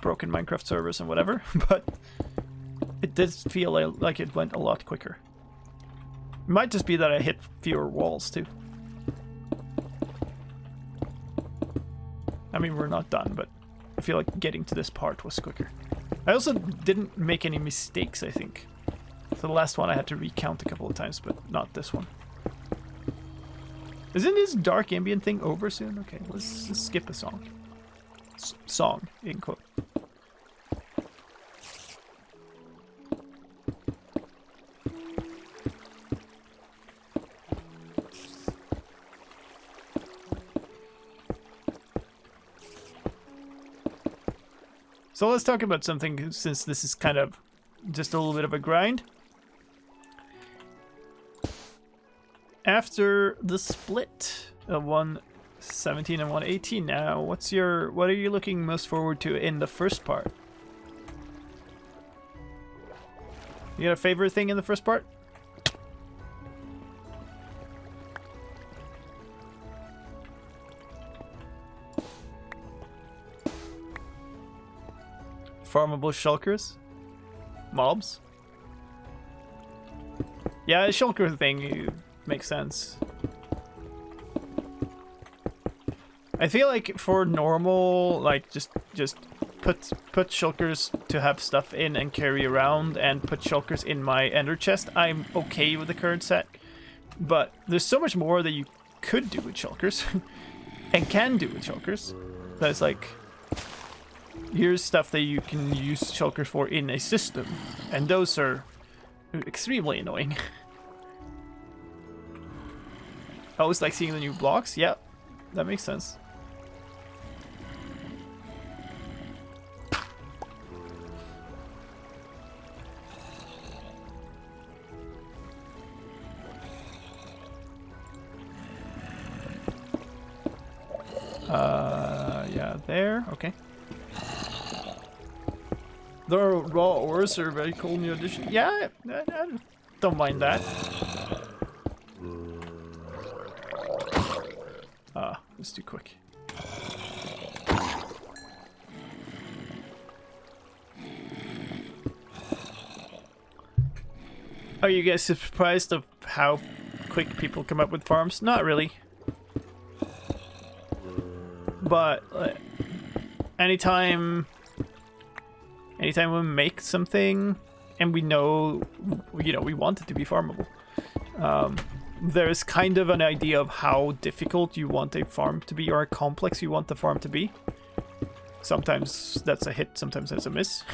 broken Minecraft servers and whatever, but it did feel like it went a lot quicker. It might just be that I hit fewer walls, too. I mean, we're not done, but I feel like getting to this part was quicker. I also didn't make any mistakes, I think. So the last one I had to recount a couple of times, but not this one. Isn't this dark ambient thing over soon? Okay, let's skip a song. Song, in quote. So let's talk about something, since this is kind of just a little bit of a grind. After the split of 117 and 118 now, what are you looking most forward to in the first part? You got a favorite thing in the first part? Farmable shulkers? Mobs? Yeah, a shulker thing makes sense. I feel like for normal, like just put shulkers to have stuff in and carry around, and put shulkers in my ender chest, I'm okay with the current set. But there's so much more that you could do with shulkers and can do with shulkers. That's like, here's stuff that you can use shulkers for in a system, and those are extremely annoying. I always like seeing the new blocks. Yeah, that makes sense. Yeah, there. Okay. The raw ores are a very cool new addition. Yeah, I don't mind that. It's too quick. Are you guys surprised of how quick people come up with farms? Not really. But anytime we make something and we know, we want it to be farmable, there's kind of an idea of how difficult you want a farm to be, or how complex you want the farm to be. Sometimes that's a hit, sometimes that's a miss.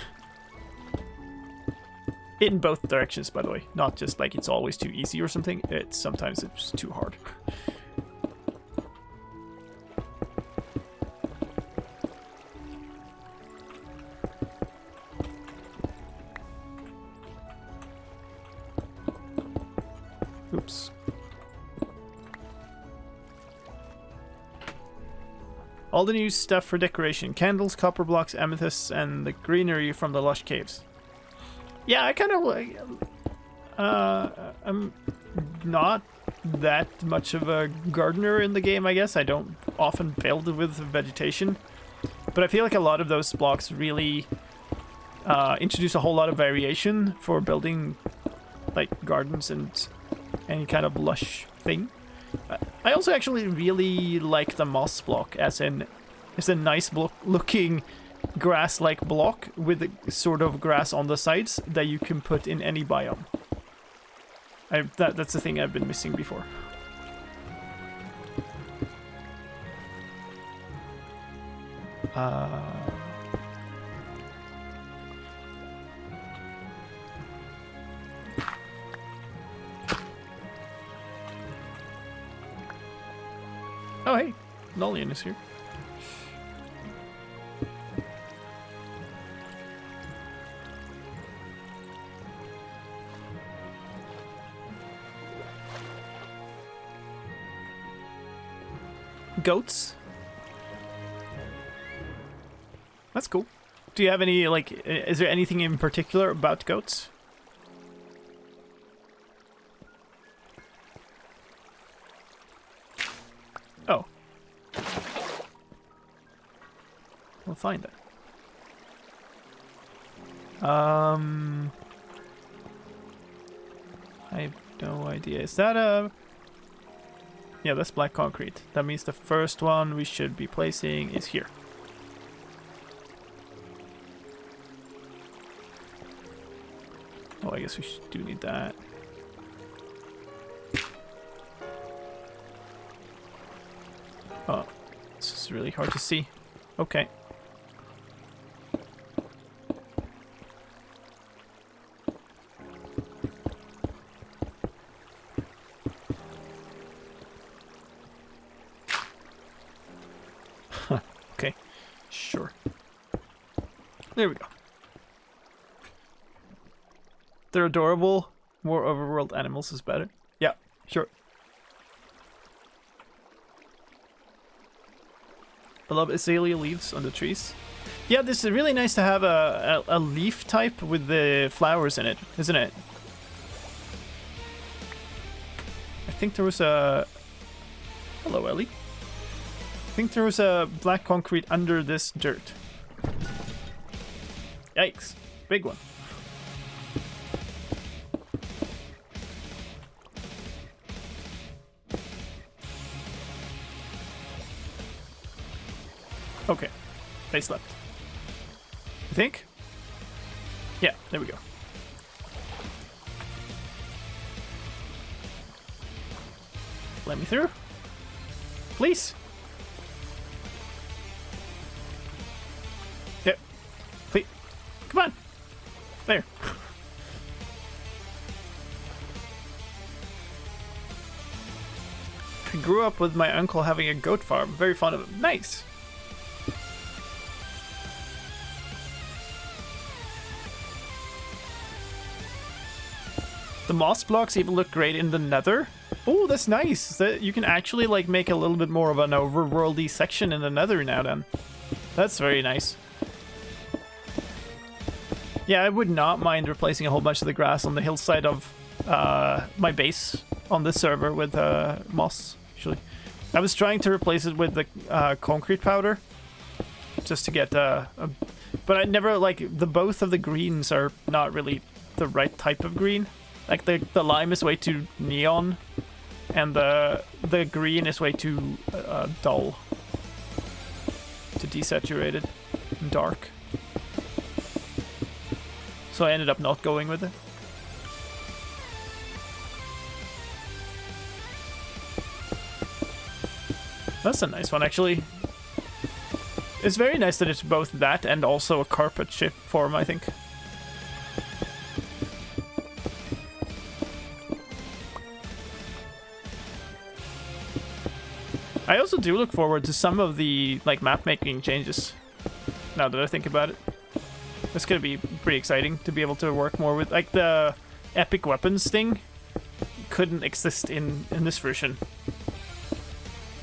In both directions, by the way. Not just like it's always too easy or something. Sometimes it's too hard. Oops. All the new stuff for decoration. Candles, copper blocks, amethysts, and the greenery from the lush caves. Yeah, I kind of like... I'm not that much of a gardener in the game, I guess. I don't often build with vegetation. But I feel like a lot of those blocks really introduce a whole lot of variation for building like gardens and any kind of lush thing. I also actually really like the moss block, as in it's a nice looking grass-like block with a sort of grass on the sides that you can put in any biome. That's the thing I've been missing before. Oh hey, Nolian is here. Goats. That's cool. Do you have any, like, is there anything in particular about goats? Oh. We'll find it. I have no idea. Is that a... Yeah, that's black concrete. That means the first one we should be placing is here. Oh, I guess we do need that. Oh, this is really hard to see. Okay. Okay, sure. There we go. They're adorable. More overworld animals is better. Yeah, sure. I love azalea leaves on the trees. Yeah, this is really nice to have a leaf type with the flowers in it, isn't it? I think there was a... Hello, Ellie. I think there was a black concrete under this dirt. Yikes. Big one. Okay. They slept. I think? Yeah, there we go. Let me through. Please. Yep. Please. Come on. There. I grew up with my uncle having a goat farm. Very fond of it. Nice. The moss blocks even look great in the nether. Oh, that's nice. That you can actually like make a little bit more of an overworldy section in the nether now then. That's very nice. Yeah, I would not mind replacing a whole bunch of the grass on the hillside of my base on this server with moss, actually. I was trying to replace it with the concrete powder just to get but I never like both of the greens are not really the right type of green. Like the lime is way too neon, and the green is way too dull, too desaturated and dark. So I ended up not going with it. That's a nice one, actually. It's very nice that it's both that and also a carpet shape form, I think. I also do look forward to some of the like map making changes, now that I think about it. It's gonna be pretty exciting to be able to work more with, like, the epic weapons thing couldn't exist in this version.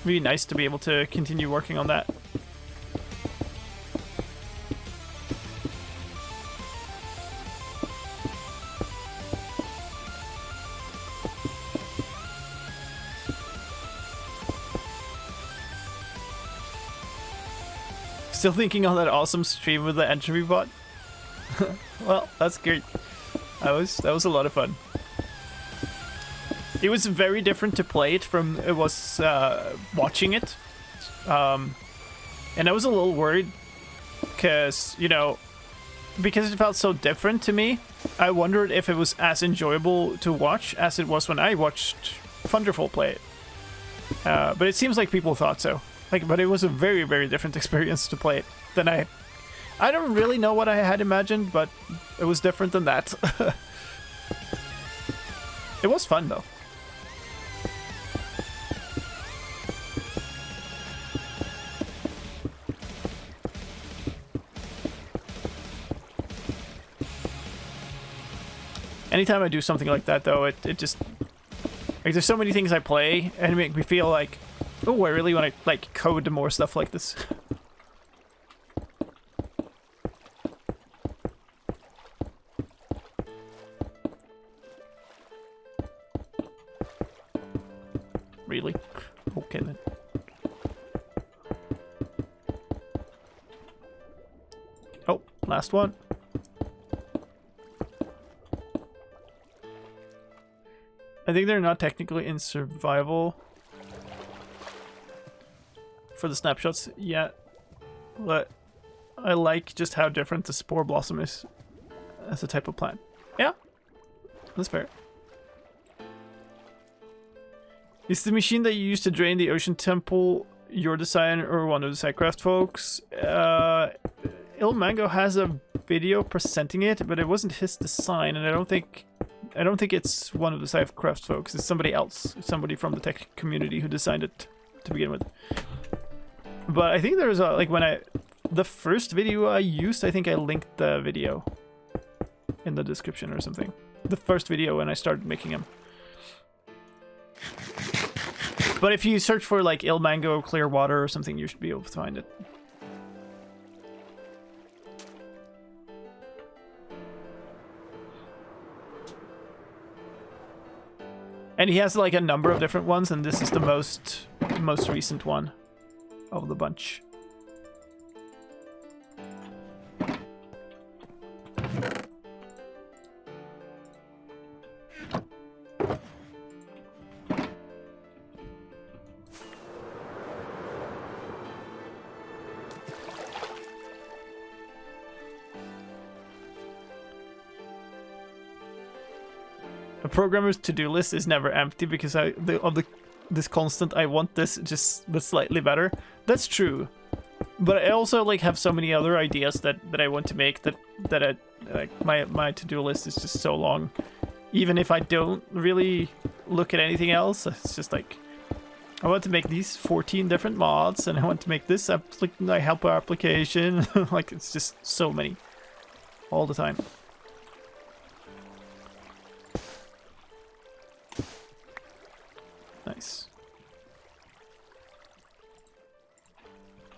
Really nice to be able to continue working on that. Still thinking on that awesome stream with the entropy bot. Well, that's great. That was a lot of fun. It was very different to play it from it was watching it, and I was a little worried because, you know, because it felt so different to me. I wondered if it was as enjoyable to watch as it was when I watched Thunderful play it. But it seems like people thought so. Like, but it was a very, very different experience to play it than I don't really know what I had imagined, but it was different than that. It was fun though. Anytime I do something like that, though, it just... Like, there's so many things I play, and it make me feel like, oh, I really want to, like, code more stuff like this. Really? Okay, then. Oh, last one. I think they're not technically in survival for the snapshots yet, but I like just how different the Spore Blossom is as a type of plant. Yeah, that's fair. Is the machine that you used to drain the Ocean Temple your design or one of the SciCraft folks? Ilmango has a video presenting it, but it wasn't his design, and I don't think it's one of the SciCraft folks. It's somebody else, somebody from the tech community who designed it to begin with. But I think there's a, like, the first video I used, I think I linked the video in the description or something. The first video when I started making them. But if you search for like Ilmango clear water or something, you should be able to find it. And he has like a number of different ones, and this is the most recent one of the bunch. A programmer's to-do list is never empty because this constant I want this just but slightly better. That's true, but I also like have so many other ideas that I want to make that I, like my to-do list is just so long. Even if I don't really look at anything else, it's just like I want to make these 14 different mods, and I want to make this helper application. Like, it's just so many all the time. Nice.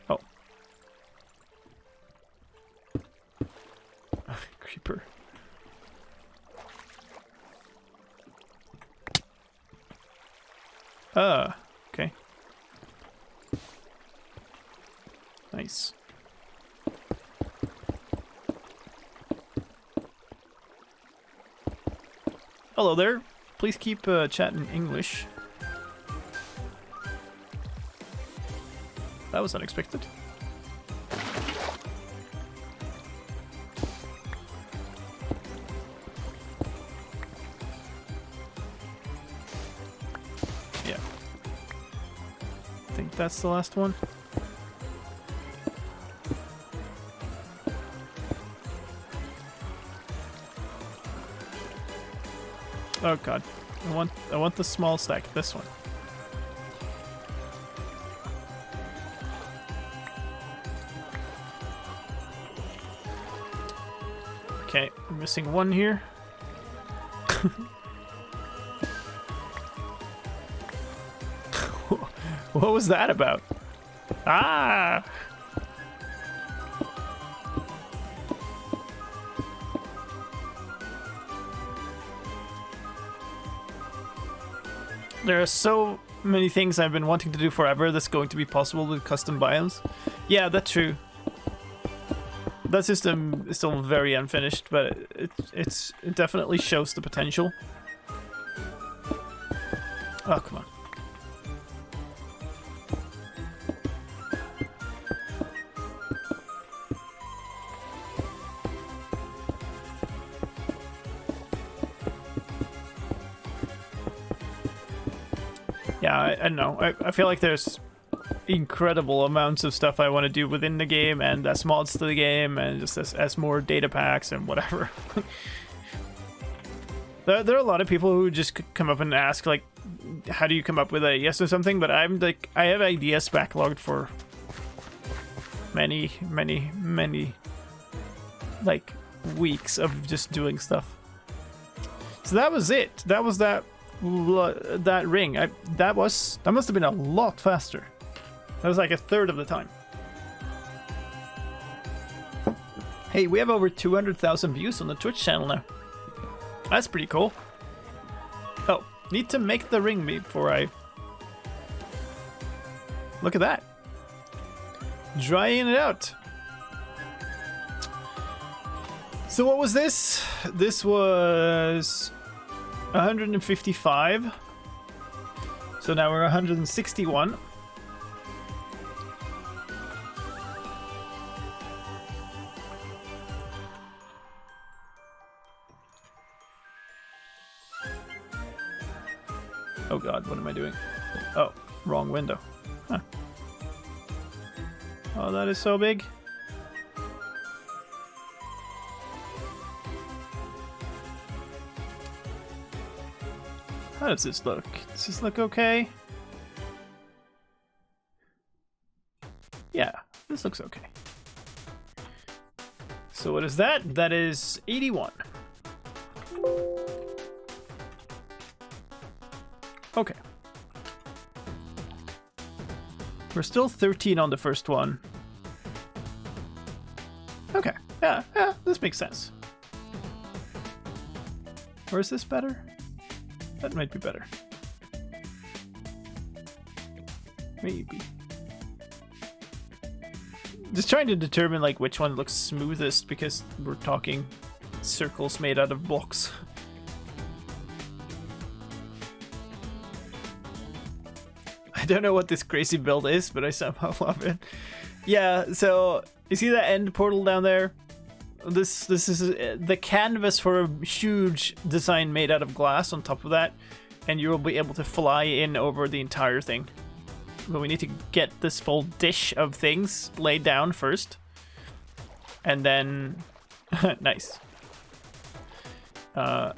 Oh. Creeper. Okay. Nice. Hello there. Please keep chatting English. That was unexpected. Yeah. I think that's the last one. Oh god. I want the small stack, this one. Okay, I'm missing one here. What was that about? Ah! There are so many things I've been wanting to do forever that's going to be possible with custom biomes. Yeah, that's true. That system is still very unfinished, but it definitely shows the potential. Oh, come on. Yeah, I don't know. I feel like there's incredible amounts of stuff I want to do within the game and as mods to the game and just as more data packs and whatever. There are a lot of people who just come up and ask, like, how do you come up with ideas or something? But I'm like, I have ideas backlogged for many, like, weeks of just doing stuff. So that was it. That was that ring. That must have been a lot faster. That was like a third of the time. Hey, we have over 200,000 views on the Twitch channel now. That's pretty cool. Oh, need to make the ring before I... Look at that. Drying it out. So what was this? This was 155. So now we're 161. Oh god, what am I doing? Oh, wrong window. Huh. Oh, that is so big. How does this look? Does this look okay? Yeah, this looks okay. So what is that? That is 81. Okay. We're still 13 on the first one. Okay. Yeah, this makes sense. Or is this better? That might be better. Maybe. Just trying to determine like which one looks smoothest because we're talking circles made out of blocks. I don't know what this crazy build is, but I somehow love it. Yeah, so you see that end portal down there? This is the canvas for a huge design made out of glass on top of that, and you will be able to fly in over the entire thing. But we need to get this full dish of things laid down first, and then nice. And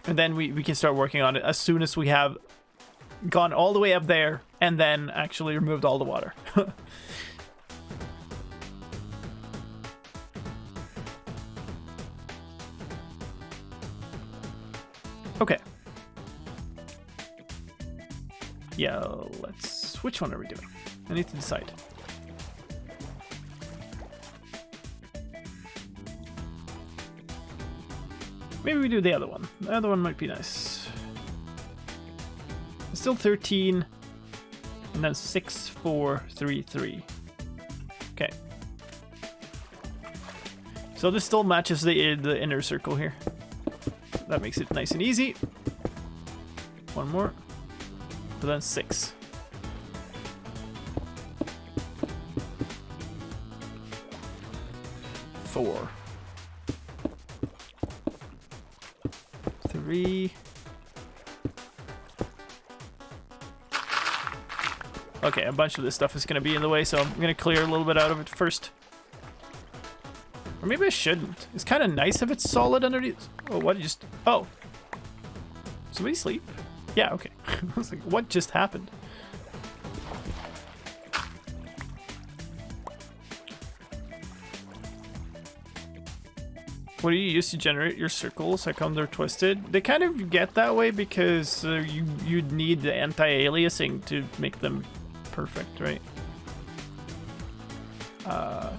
then we can start working on it as soon as we have gone all the way up there and then actually removed all the water. Okay. Yeah, let's... Which one are we doing? I need to decide. Maybe we do the other one. The other one might be nice. Still 13, and then 6, 4, 3, 3. Okay. So this still matches the inner circle here. That makes it nice and easy. One more. But then 6. Four. 3. Okay, a bunch of this stuff is going to be in the way, so I'm going to clear a little bit out of it first. Or maybe I shouldn't. It's kind of nice if it's solid underneath. Oh, what just... Oh. Somebody sleep? Yeah, okay. I was like, what just happened? What do you use to generate your circles? How come they're twisted? They kind of get that way because you'd need the anti-aliasing to make them perfect, right?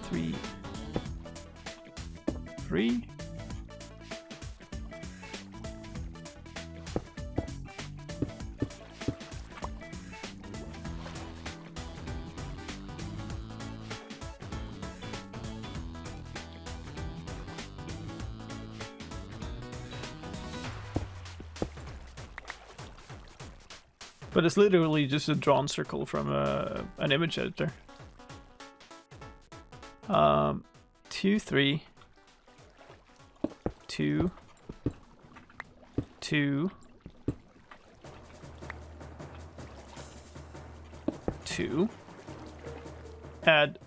3. 3. But it's literally just a drawn circle from an image editor. 2, 3, 2, 2, 2. Add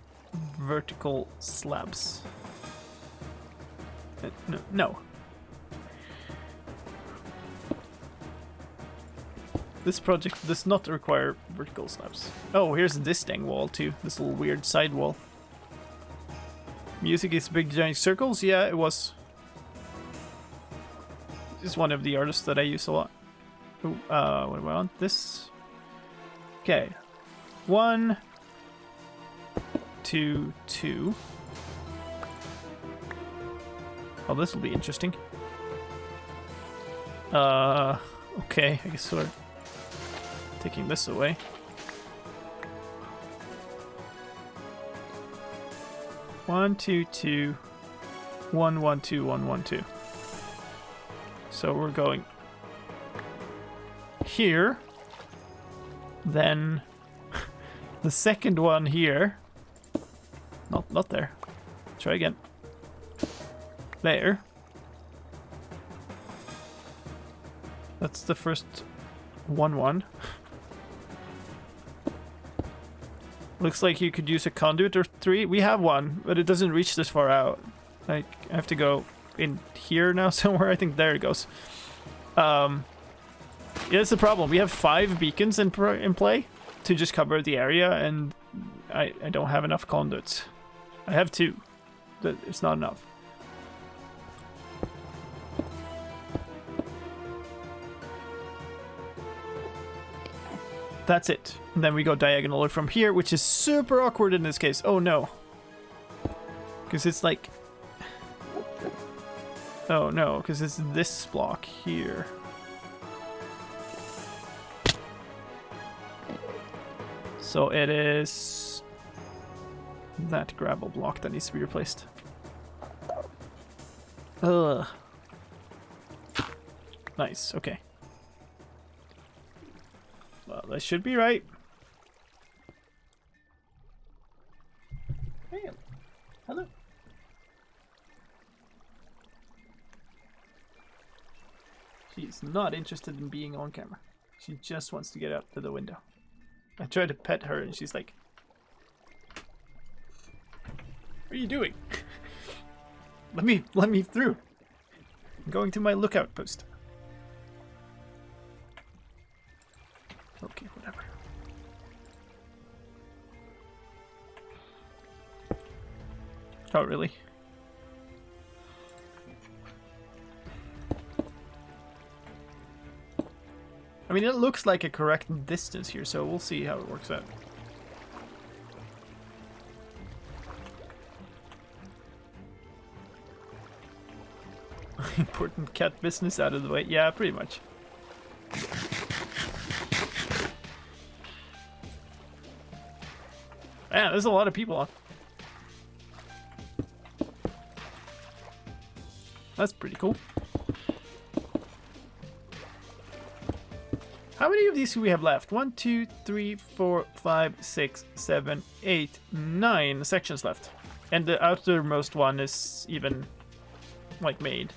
vertical slabs. No. This project does not require vertical slabs. Oh, here's this dang wall too. This little weird side wall. Music is big giant circles. Yeah, it was. This is one of the artists that I use a lot. Ooh, what do I want? This. Okay. 1, 2, 2. Oh, this will be interesting. Okay, I guess we're taking this away. One, 2, 2, 1, 1, 2, 1, 1, 2. So we're going here. Then the second one here. Not there. Try again. There. That's the first 1, 1. Looks like you could use a conduit or 3. We have one, but it doesn't reach this far out. Like, I have to go in here now somewhere. I think there it goes. Yeah, that's the problem. We have 5 beacons in play to just cover the area, and I don't have enough conduits. I have 2. It's not enough. That's it. And then we go diagonal from here, which is super awkward in this case. Oh no. Because it's like... Oh no, because it's this block here. So it is... that gravel block that needs to be replaced. Ugh. Nice, okay. Well, that should be right. Hey, hello. She's not interested in being on camera. She just wants to get out to the window. I tried to pet her and she's like, "What are you doing? let me through. I'm going to my lookout post." Okay, whatever. Oh, really? I mean, it looks like a correct distance here, so we'll see how it works out. Important cat business out of the way. Yeah, pretty much. Man, there's a lot of people on. That's pretty cool. How many of these do we have left? 1, 2, 3, 4, 5, 6, 7, 8, 9 sections left. And the outermost one is even, like, made.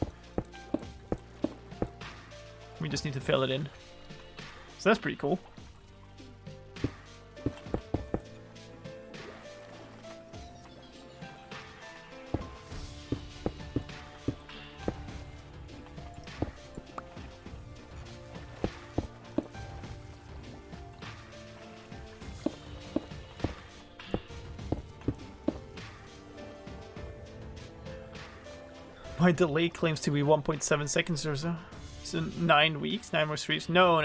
We just need to fill it in. So that's pretty cool. My delay claims to be 1.7 seconds or so. So 9 weeks, 9 more streams. No.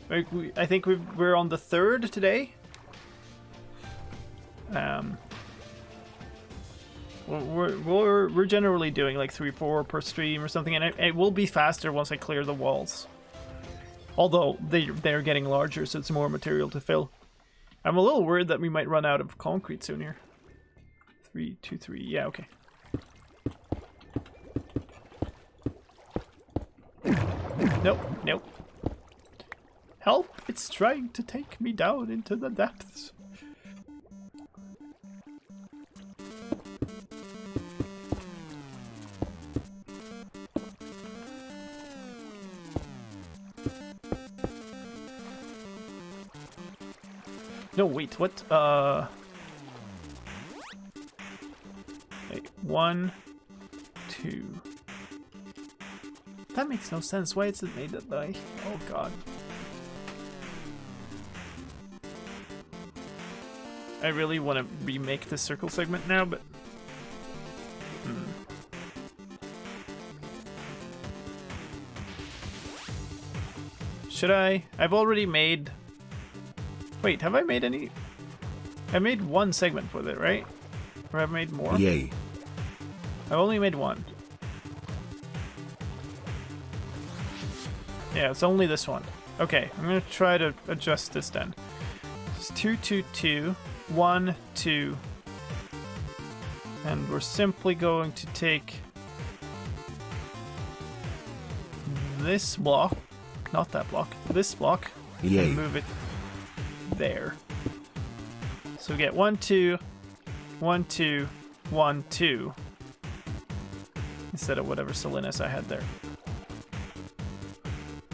I think we're on the 3rd today. We're generally doing like 3 or 4 per stream or something, and it will be faster once I clear the walls. Although they're getting larger, so it's more material to fill. I'm a little worried that we might run out of concrete soon here. 3, 2, 3. Yeah, okay. Nope. Help! It's trying to take me down into the depths. No, wait, what? Wait, 1, 2. That makes no sense. Why is it made that way? Oh god. I really want to remake this circle segment now, but... Should I? I've already made... Wait, have I made any? I made one segment with it, right? Or have I made more? Yay. I've only made one. Yeah, it's only this one. Okay, I'm gonna try to adjust this then. It's 2, 2, 2, 1, 2. And we're simply going to take this block, not that block, this block, Yay. and move it there. So we get 1, 2, 1, 2, 1, 2 instead of whatever silliness I had there.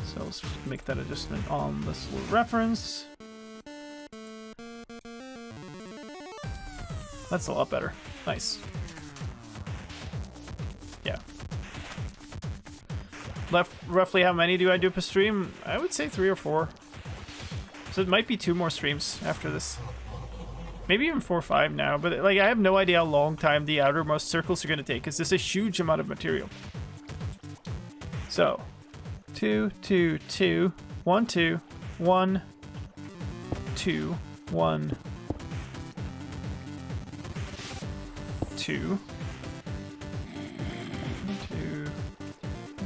So let's make that adjustment on this little reference. That's a lot better. Nice. Yeah. Roughly how many do I do per stream? I would say 3 or 4. So it might be 2 more streams after this. Maybe even 4 or 5 now, but like I have no idea how long time the outermost circles are going to take, because there's a huge amount of material. So, 2, 2, 2, 1, 2, 1, 2, 1, 2, 2,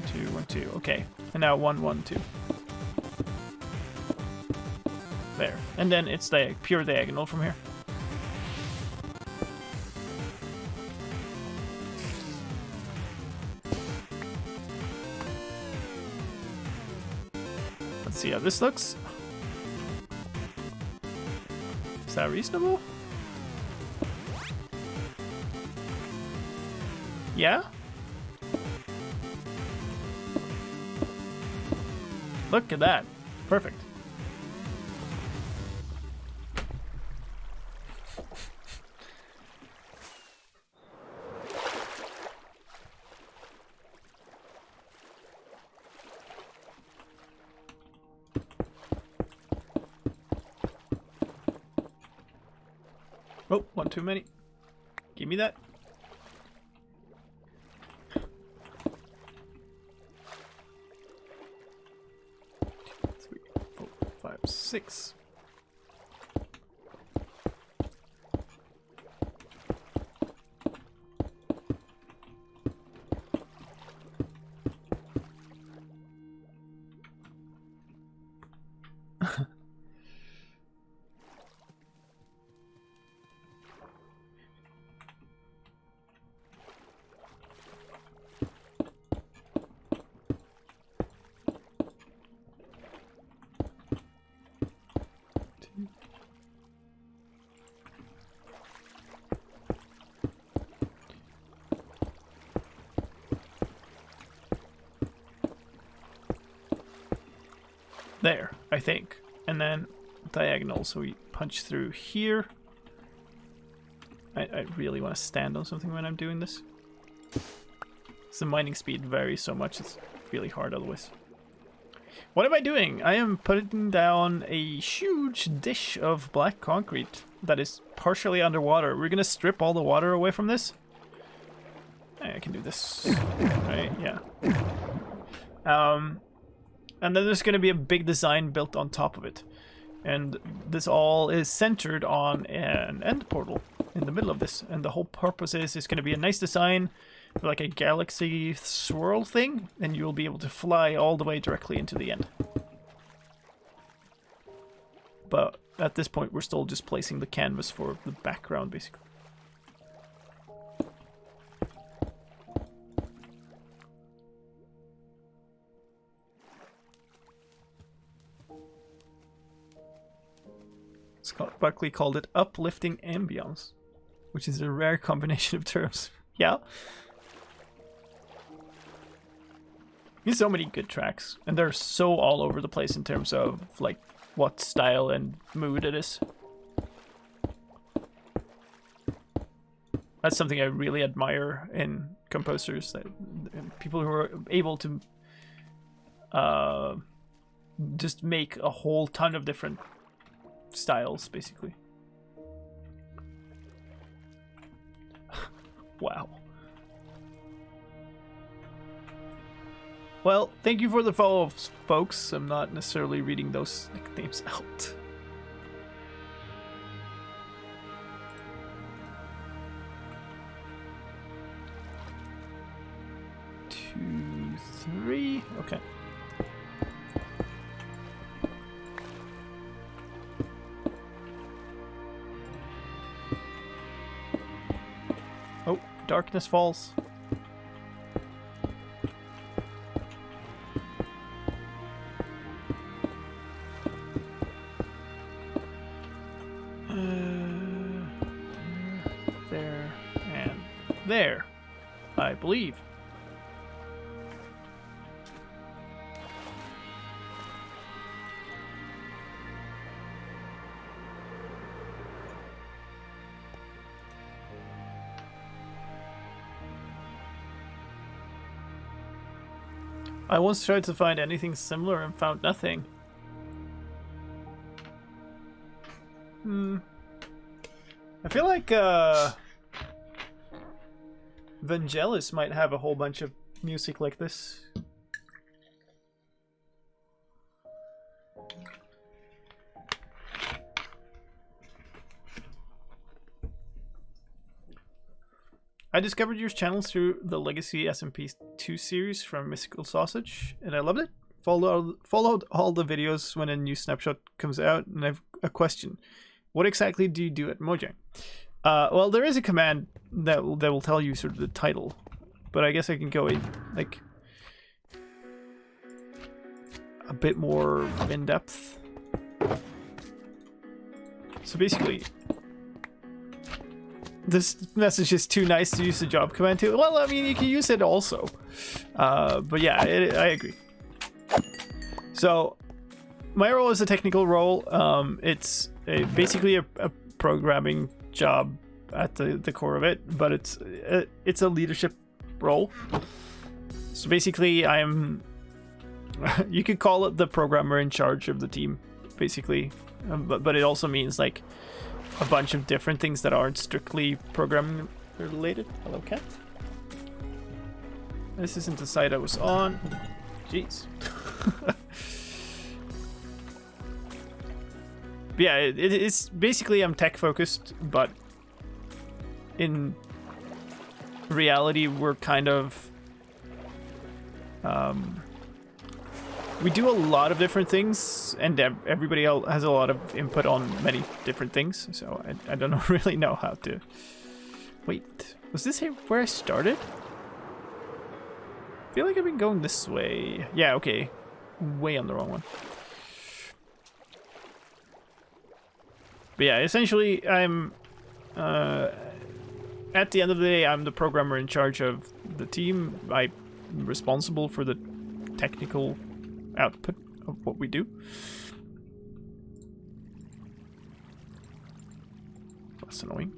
2, 1, 2. Okay, and now 1, 1, 2. There, and then it's the pure diagonal from here. Let's see how this looks. Is that reasonable? Yeah? Look at that. Perfect. Oh, one too many. Give me that. Three, 4, 5, 6. There, I think. And then diagonal, so we punch through here. I really want to stand on something when I'm doing this. So the mining speed varies so much, it's really hard otherwise. What am I doing? I am putting down a huge dish of black concrete that is partially underwater. We're going to strip all the water away from this. I can do this, right? Yeah. And then there's going to be a big design built on top of it. And this all is centered on an end portal in the middle of this. And the whole purpose is it's going to be a nice design for like a galaxy swirl thing. And you'll be able to fly all the way directly into the end. But at this point, we're still just placing the canvas for the background, basically. Scott Buckley called it uplifting ambience, which is a rare combination of terms. Yeah. There's so many good tracks, and they're so all over the place in terms of like what style and mood it is. That's something I really admire in composers, that people who are able to just make a whole ton of different styles, basically. Wow. Well, thank you for the follow-ups, folks. I'm not necessarily reading those nicknames out. Two, three. Okay. Oh, darkness falls. There and there, I believe. I once tried to find anything similar and found nothing. I feel like Vangelis might have a whole bunch of music like this. I discovered your channel through the Legacy SMP2 series from Mystical Sausage, and I loved it. Followed all the videos when a new snapshot comes out, and I have a question. What exactly do you do at Mojang? Well, there is a command that will tell you sort of the title, but I guess I can go like a bit more in depth. So basically, this message is too nice to use the job command to. Well, I mean, you can use it also, but yeah, I agree. So my role is a technical role. It's basically a programming job at the core of it, but it's a leadership role. So basically, I'm you could call it the programmer in charge of the team, basically, but it also means like a bunch of different things that aren't strictly programming related. Hello, cat. This isn't the site I was on. Jeez. Yeah, it's basically I'm tech focused, but in reality we're kind of we do a lot of different things, and everybody else has a lot of input on many different things, so I don't really know how to... Wait, was this where I started? I feel like I've been going this way. Yeah, okay. Way on the wrong one. But yeah, essentially, I'm... at the end of the day, I'm the programmer in charge of the team. I'm responsible for the technical output of what we do. That's annoying.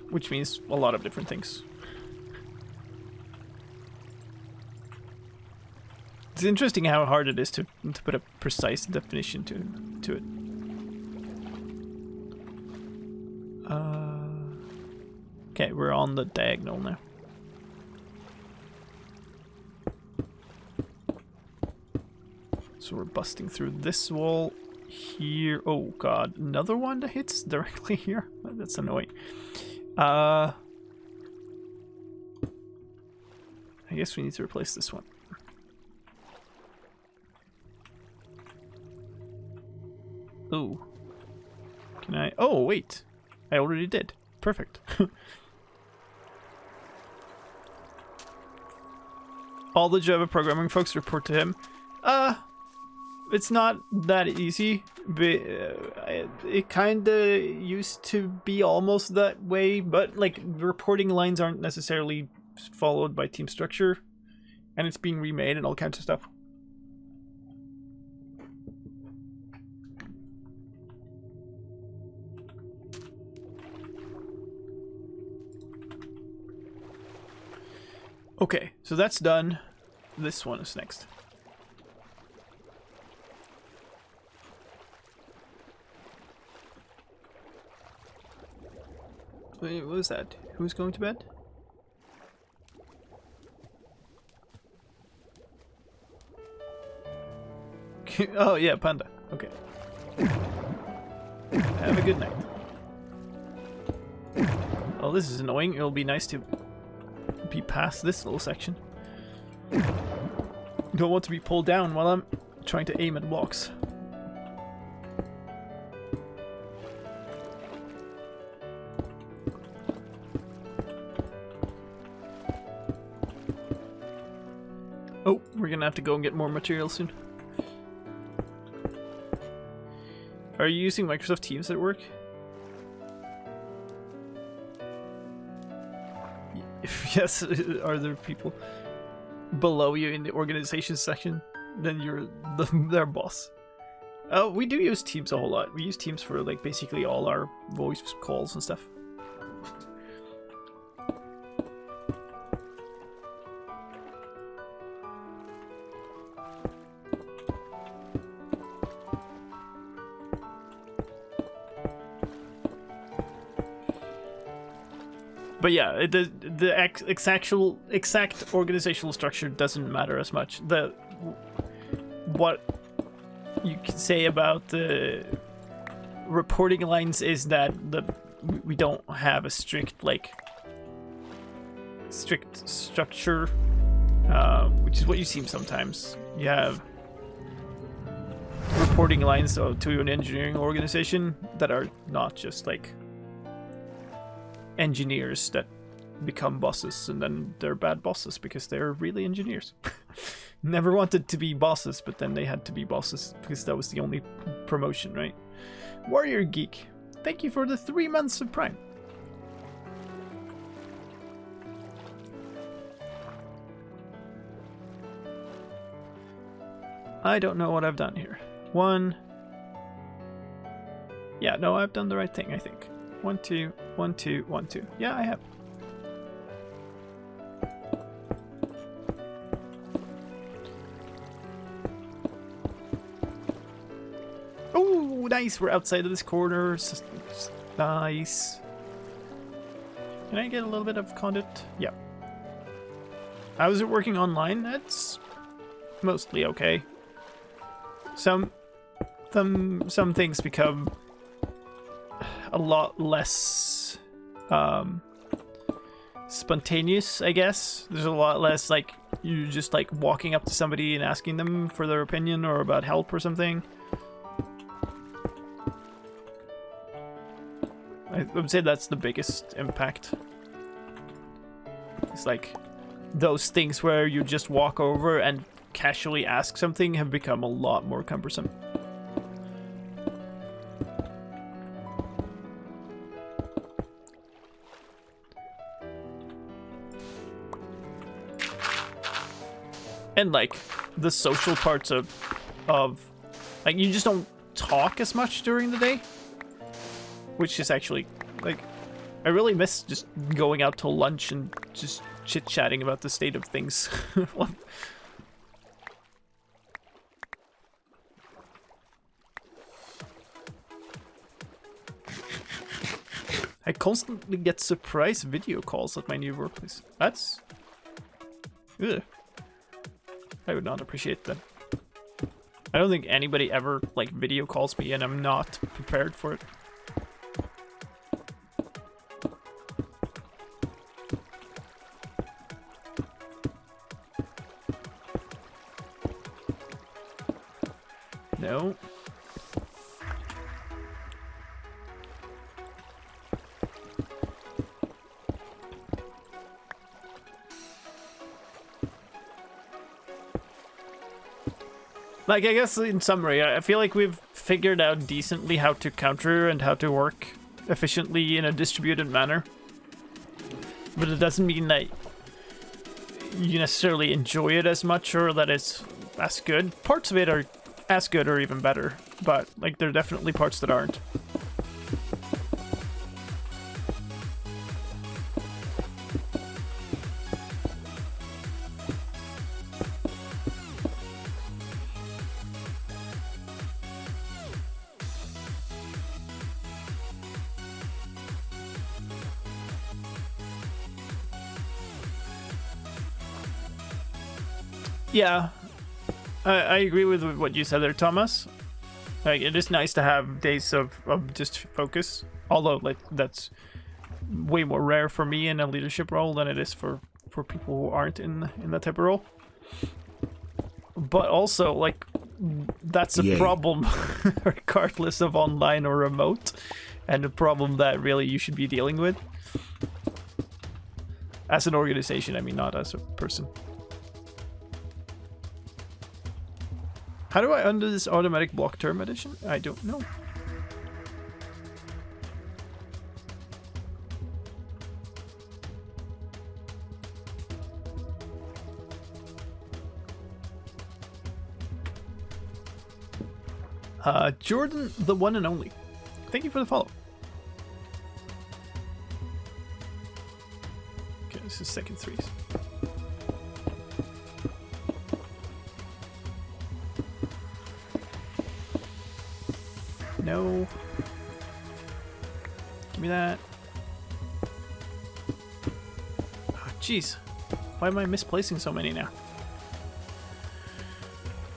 Which means a lot of different things. It's interesting how hard it is to put a precise definition to it. Okay, we're on the diagonal now. So we're busting through this wall here. Oh god, another one that hits directly here? That's annoying. I guess we need to replace this one. Ooh. Can I? Oh, wait. I already did. Perfect. All the Java programming folks report to him. it's not that easy, but it kind of used to be almost that way, but like reporting lines aren't necessarily followed by team structure, and it's being remade and all kinds of stuff. Okay, so that's done. This one is next. Wait, what was that? Who's going to bed? Oh yeah, Panda. Okay. Have a good night. Oh, this is annoying. It'll be nice to be past this little section. Don't want to be pulled down while I'm trying to aim at blocks. Oh, we're gonna have to go and get more material soon. Are you using Microsoft Teams at work? If yes, are there people below you in the organization section? Then you're their boss. Oh, we do use Teams a whole lot. We use Teams for like basically all our voice calls and stuff. But yeah, the exact organizational structure doesn't matter as much. What you can say about the reporting lines is that we don't have a strict structure, which is what you see sometimes. You have reporting lines to an engineering organization that are not just like engineers that become bosses and then they're bad bosses because they're really engineers. Never wanted to be bosses, but then they had to be bosses because that was the only promotion, right? Warrior Geek, thank you for the 3 months of Prime. I don't know what I've done here. Yeah, no, I've done the right thing, I think. 1, 2, 1, 2, 1, 2. Yeah, I have. Oh, nice. We're outside of this corner. Nice. Can I get a little bit of conduit? Yeah. How is it working online? That's mostly okay. Some things become a lot less spontaneous, I guess. There's a lot less like you just like walking up to somebody and asking them for their opinion or about help or something. I would say that's the biggest impact. It's like those things where you just walk over and casually ask something have become a lot more cumbersome. And like the social parts of like you just don't talk as much during the day, which is actually like I really miss just going out to lunch and just chit-chatting about the state of things. I constantly get surprise video calls at my new workplace. That's... Ugh. I would not appreciate that. I don't think anybody ever, like, video calls me and I'm not prepared for it. No. Like, I guess in summary, I feel like we've figured out decently how to counter and how to work efficiently in a distributed manner. But it doesn't mean that you necessarily enjoy it as much or that it's as good. Parts of it are as good or even better, but like there are definitely parts that aren't. Yeah, I agree with what you said there, Thomas. Like, it is nice to have days of just focus, although like that's way more rare for me in a leadership role than it is for people who aren't in that type of role. But also, like, that's a problem regardless of online or remote, and a problem that really you should be dealing with as an organization. I mean, not as a person. How do I undo this automatic block term addition? I don't know. Jordan, the one and only. Thank you for the follow. Okay, this is second threes. No. Give me that. Oh, jeez. Why am I misplacing so many now?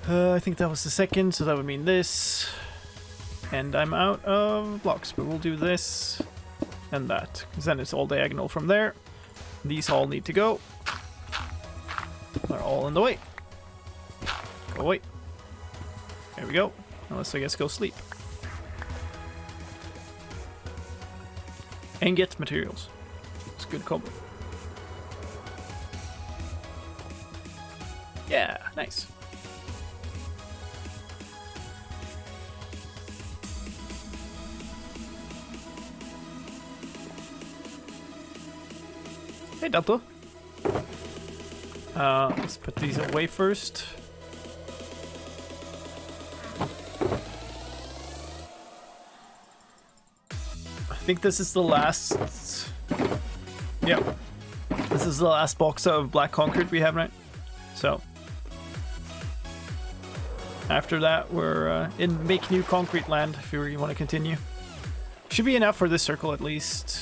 I think that was the second, so that would mean this. And I'm out of blocks, but we'll do this and that, because then it's all diagonal from there. These all need to go. They're all in the way. Go away. There we go. Unless I guess go sleep. And get materials. It's a good combo. Yeah, nice. Hey, Dato. Let's put these away first. I think this is the last... Yep. This is the last box of black concrete we have, right? So... after that, we're in make new concrete land, if you really want to continue. Should be enough for this circle, at least.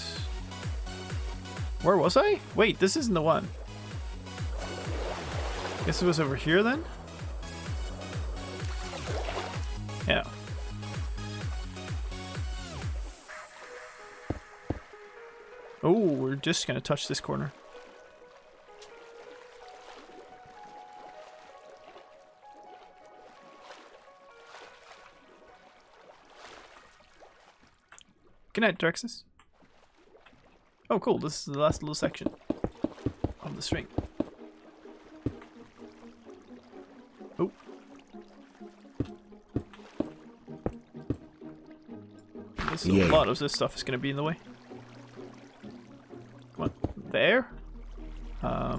Where was I? Wait, this isn't the one. Guess it was over here, then? Yeah. Oh, we're just gonna touch this corner. Good night, Drexus. Oh, cool. This is the last little section of the string. Oh. This a lot of this stuff is going to be in the way. Come on. There. Yeah,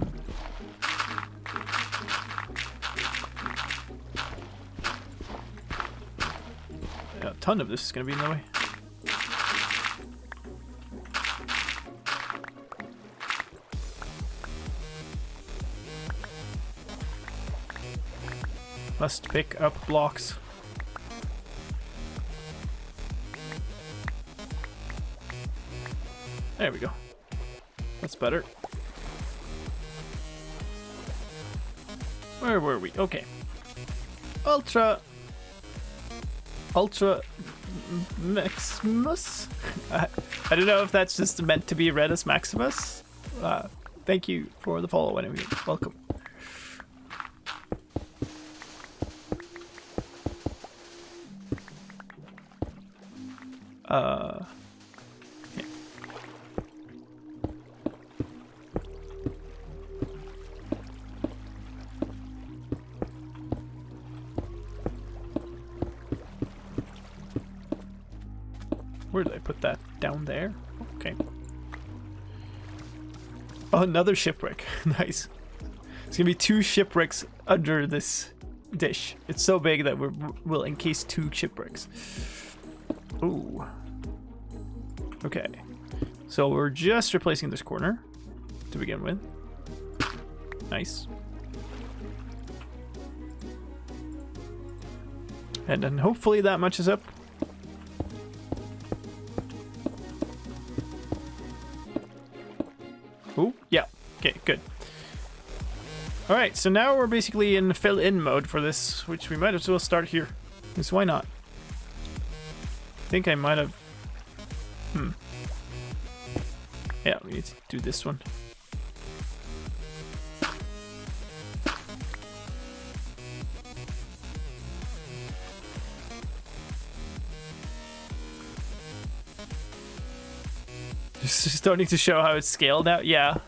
a ton of this is going to be in the way. Must pick up blocks. There we go. That's better. Where were we? Okay. Ultra Maximus? I don't know if that's just meant to be read as Maximus. Thank you for the follow anyway. Welcome. Yeah. Where did I put that? Down there? Okay. Oh, another shipwreck. Nice. It's gonna be 2 shipwrecks under this dish. It's so big that we'll encase 2 shipwrecks. Ooh. Okay. So we're just replacing this corner to begin with. Nice. And then hopefully that matches up. Ooh, yeah. Okay, good. Alright, so now we're basically in fill-in mode for this, which we might as well start here. Because why not? I think I might have... Yeah, we need to do this one. Just starting to show how it's scaled out. Yeah.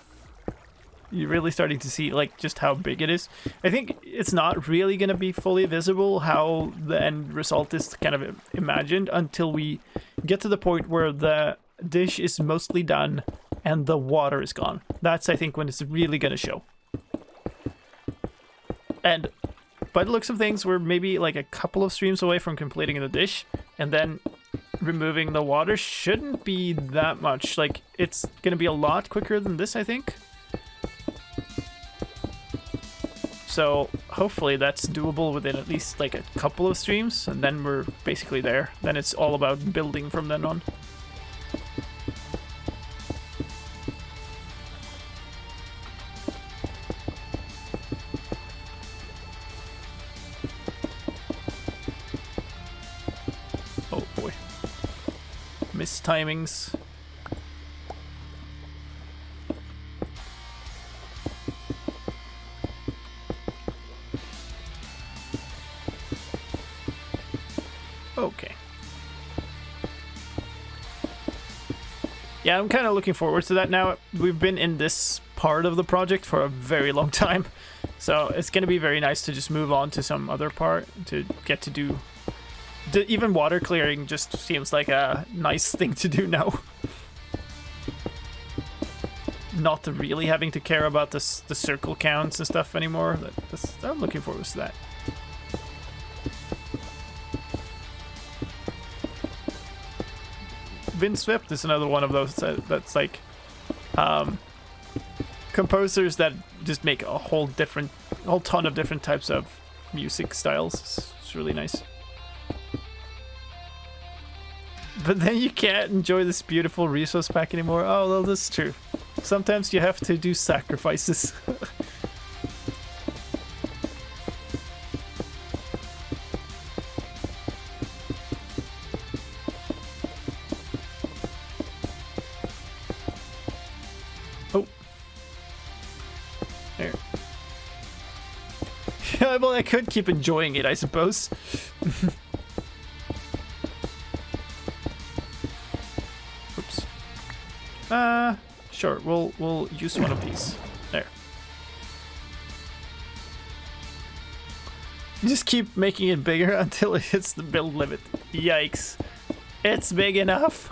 You're really starting to see like just how big it is. I think it's not really going to be fully visible how the end result is kind of imagined until we get to the point where the dish is mostly done and the water is gone. That's, I think, when it's really going to show. And by the looks of things, we're maybe like a couple of streams away from completing the dish, and then removing the water shouldn't be that much. Like, it's going to be a lot quicker than this, I think. So hopefully that's doable within at least like a couple of streams, and then we're basically there. Then it's all about building from then on. Oh boy. Mistimings. Okay. Yeah, I'm kind of looking forward to that now. We've been in this part of the project for a very long time, so it's going to be very nice to just move on to some other part to get to do... Even water clearing just seems like a nice thing to do now. Not really having to care about the circle counts and stuff anymore. I'm looking forward to that. Windswept is another one of those that's like composers that just make a whole ton of different types of music styles. It's really nice. But then you can't enjoy this beautiful resource pack anymore. Oh, well, that's true. Sometimes you have to do sacrifices. Oh. There. Yeah, well, I could keep enjoying it, I suppose. Sure, we'll use one of these. There. Just keep making it bigger until it hits the build limit. Yikes. It's big enough.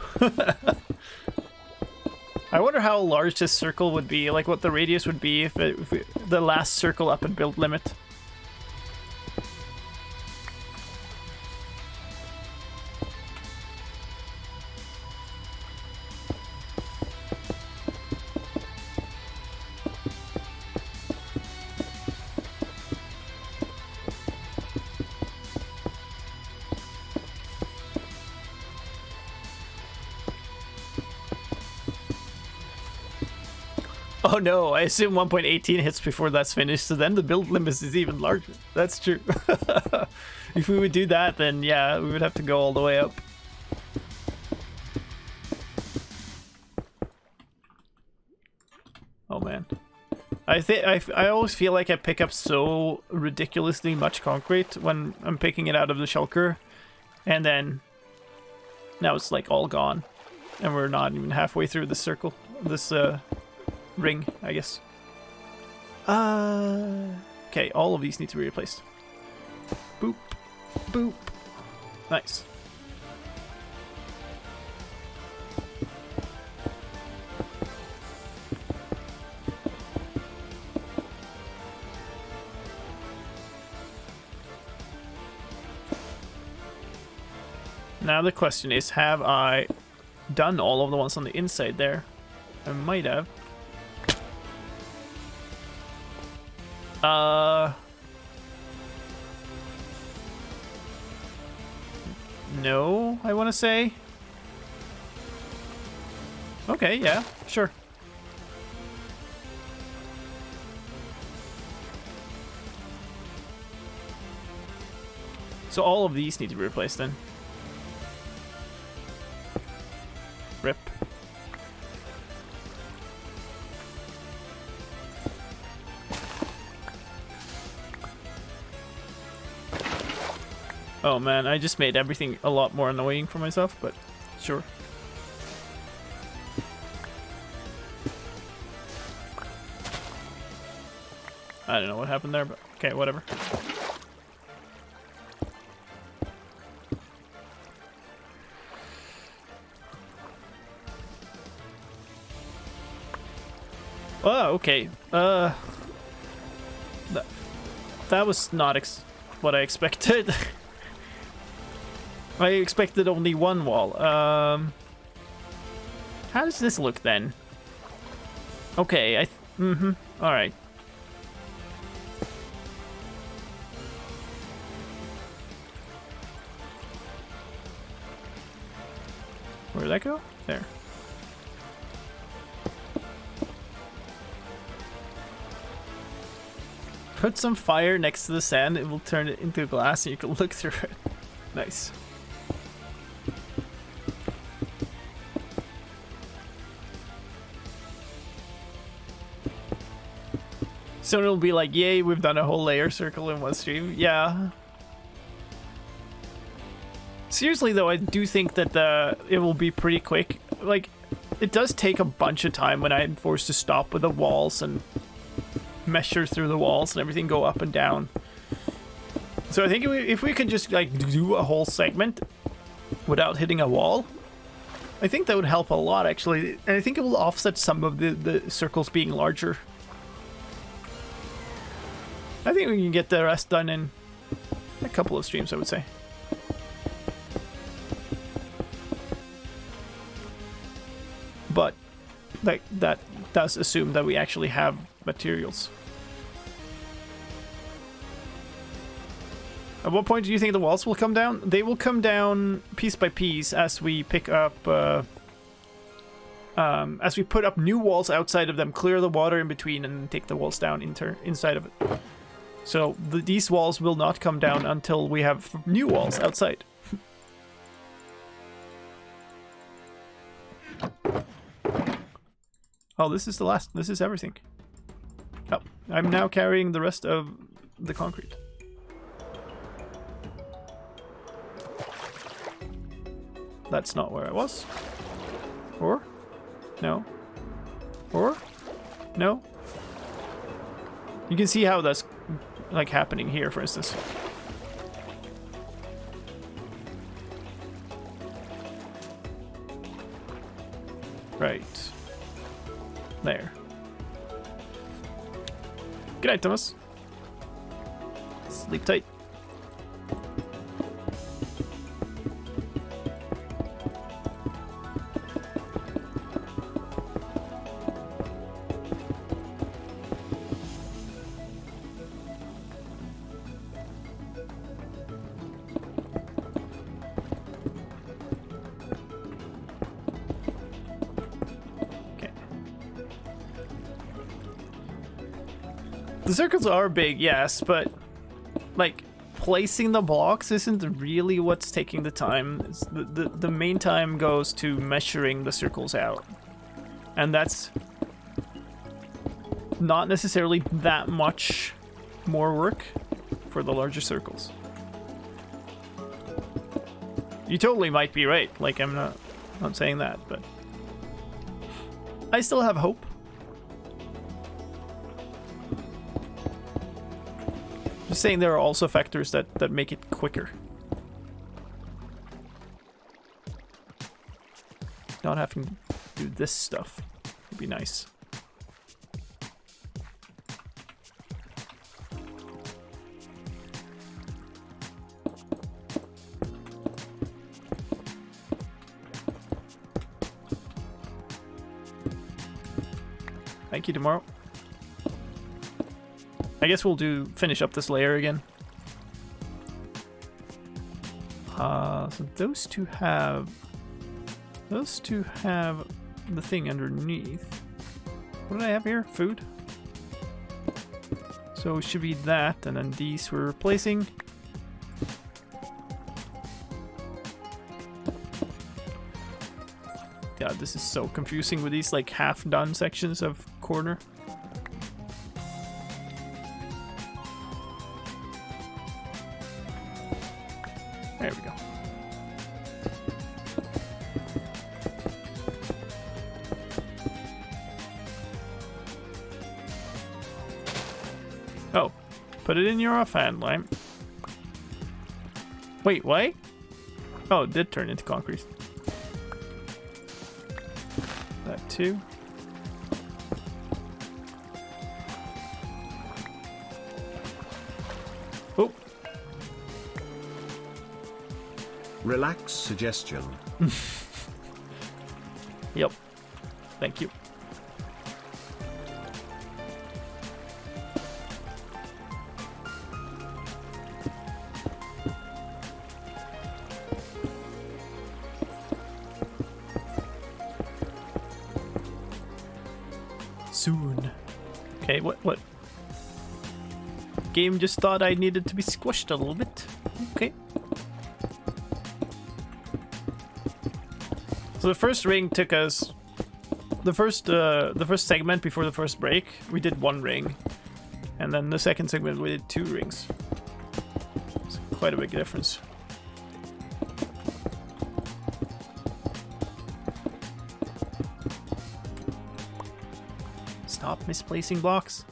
I wonder how large this circle would be, like what the radius would be if the last circle up at build limit. Oh no, I assume 1.18 hits before that's finished, so then the build limit is even larger. That's true. If we would do that, then yeah, we would have to go all the way up. Oh man. I always feel like I pick up so ridiculously much concrete when I'm picking it out of the shulker, and then now it's like all gone, and we're not even halfway through the circle. This ring, I guess. Okay, all of these need to be replaced. Boop, boop. Nice. Now the question is, have I done all of the ones on the inside there? I might have. No, I want to say. Okay, yeah, sure. So all of these need to be replaced then. Rip. Oh man, I just made everything a lot more annoying for myself, but sure. I don't know what happened there, but okay, whatever. Oh, okay. That was not what I expected. I expected only one wall. How does this look then? Okay, alright. Where did that go? There. Put some fire next to the sand, it will turn it into glass and you can look through it. Nice. So it'll be like, yay, we've done a whole layer circle in one stream. Yeah. Seriously though, I do think that it will be pretty quick. Like, it does take a bunch of time when I'm forced to stop with the walls and measure through the walls and everything go up and down. So I think if we could just like do a whole segment without hitting a wall, I think that would help a lot actually. And I think it will offset some of the circles being larger. I think we can get the rest done in a couple of streams, I would say. But like that does assume that we actually have materials. At what point do you think the walls will come down? They will come down piece by piece as we pick up, as we put up new walls outside of them, clear the water in between, and take the walls down inside of it. So these walls will not come down until we have new walls outside. Oh, this is the last. This is everything. Oh, I'm now carrying the rest of the concrete. That's not where I was. Or? No. Or? No. You can see how that's like happening here, for instance. Right. There. Good night, Thomas. Sleep tight. The circles are big, yes, but like placing the blocks isn't really what's taking the time. It's the main time goes to measuring the circles out, and that's not necessarily that much more work for the larger circles. You totally might be right. Like, I'm not saying that, but I still have hope. Just saying there are also factors that make it quicker. Not having to do this stuff would be nice. Thank you, tomorrow. I guess we'll finish up this layer again. So those two have the thing underneath. What did I have here? Food. So it should be that, and then these we're replacing. God, this is so confusing with these like half-done sections of corner. There we go. Oh, put it in your offhand, Lime. Wait, what? Oh, it did turn into concrete. That too. Oh. Relax suggestion. Yep. Thank you. Soon. Okay, what? Game just thought I needed to be squished a little bit. Okay. So the first ring took us the first segment before the first break, we did 1 ring. And then the second segment we did 2 rings. It's quite a big difference. Stop misplacing blocks.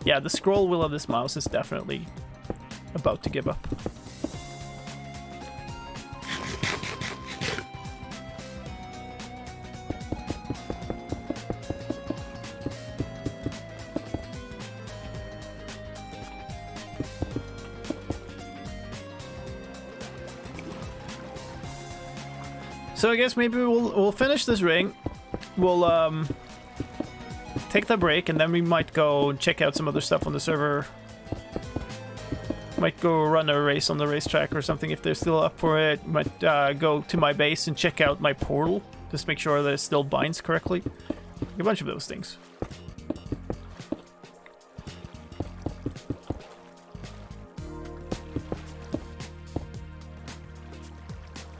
Yeah, the scroll wheel of this mouse is definitely about to give up. So I guess maybe we'll finish this ring. We'll take the break, and then we might go check out some other stuff on the server. Might go run a race on the racetrack or something if they're still up for it. Might go to my base and check out my portal. Just make sure that it still binds correctly. A bunch of those things.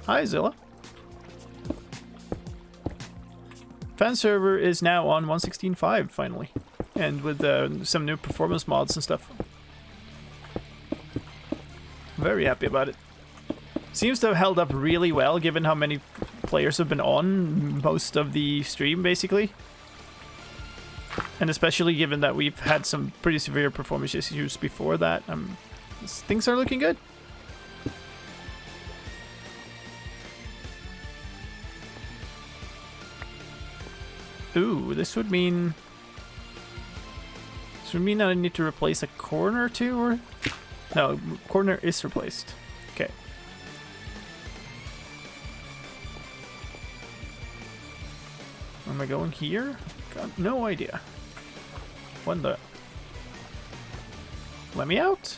Hi, Zilla. Fan server is now on 1.16.5 finally, and with some new performance mods and stuff. Very happy about it. Seems to have held up really well given how many players have been on most of the stream basically, and especially given that we've had some pretty severe performance issues before that. Things are looking good. Ooh, this would mean that I need to replace a corner too, or no, corner is replaced. Okay. Am I going here? Got no idea. What the? Let me out.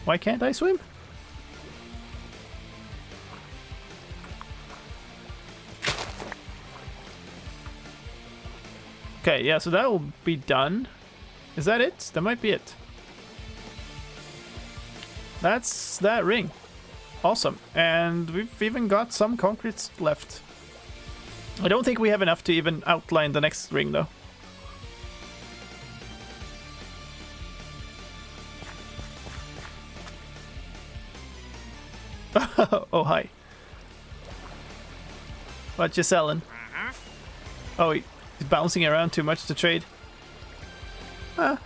Why can't I swim? Okay, yeah, so that will be done. Is that it? That might be it. That's that ring. Awesome. And we've even got some concrete left. I don't think we have enough to even outline the next ring, though. Oh, hi. What you selling? Oh, he's bouncing around too much to trade. Huh.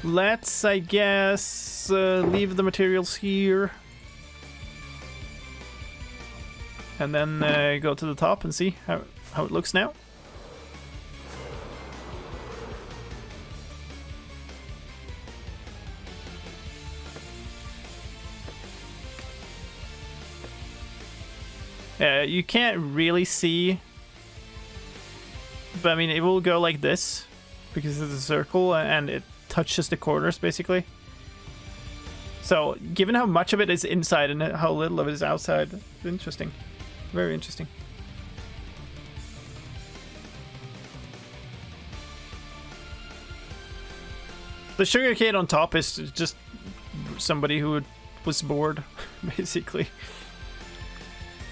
Let's, I guess, leave the materials here. And then go to the top and see how it looks now. You can't really see, but I mean, it will go like this because it's a circle and it touches the corners basically. So, given how much of it is inside and how little of it is outside, it's interesting. Very interesting. The sugarcane on top is just somebody who was bored, basically.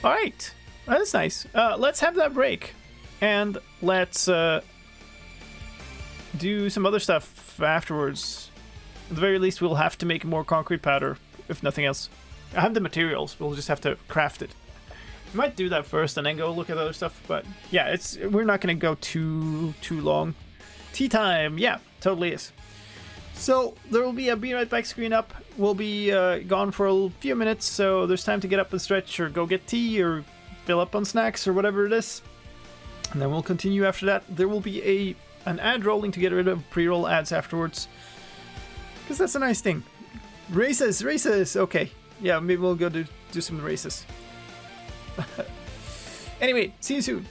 Alright, that's nice. Let's have that break. And let's do some other stuff afterwards. At the very least, we'll have to make more concrete powder, if nothing else. I have the materials, we'll just have to craft it. We might do that first and then go look at other stuff, but yeah, we're not going to go too long. Tea time, yeah, totally is. So there will be a Be Right Back screen up. We'll be gone for a few minutes, so there's time to get up and stretch or go get tea or fill up on snacks or whatever it is. And then we'll continue after that. There will be an ad rolling to get rid of pre-roll ads afterwards. Because that's a nice thing. Races! Okay. Yeah, maybe we'll go do some races. Anyway, see you soon.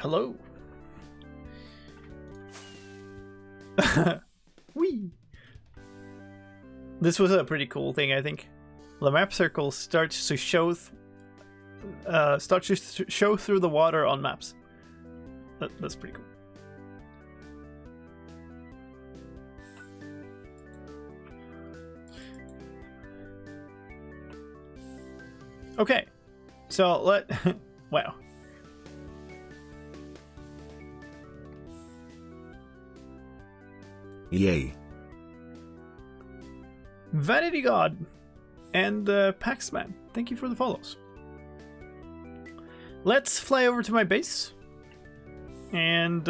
Hello. Whee! This was a pretty cool thing, I think. The map circle starts to show show through the water on maps. That's pretty cool. Okay, so wow. Yay. Vanity God and Paxman, thank you for the follows. Let's fly over to my base and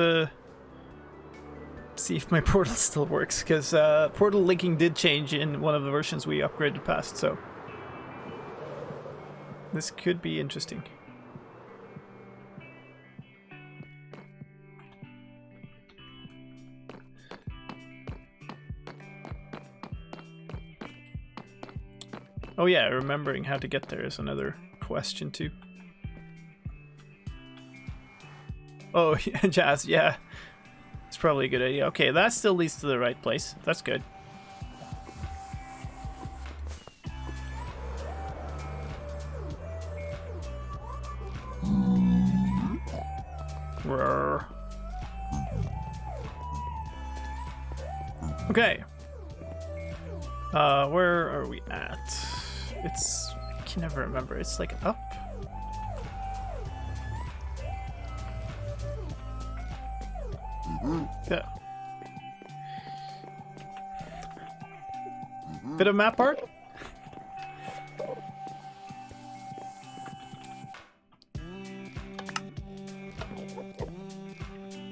see if my portal still works, because portal linking did change in one of the versions we upgraded past, so this could be interesting. Oh yeah, remembering how to get there is another question too. Oh, yeah, Jazz, yeah. It's probably a good idea. Okay, that still leads to the right place. That's good. Roar. Okay. Where are we at? I can never remember. It's like up? Yeah. Bit of map art?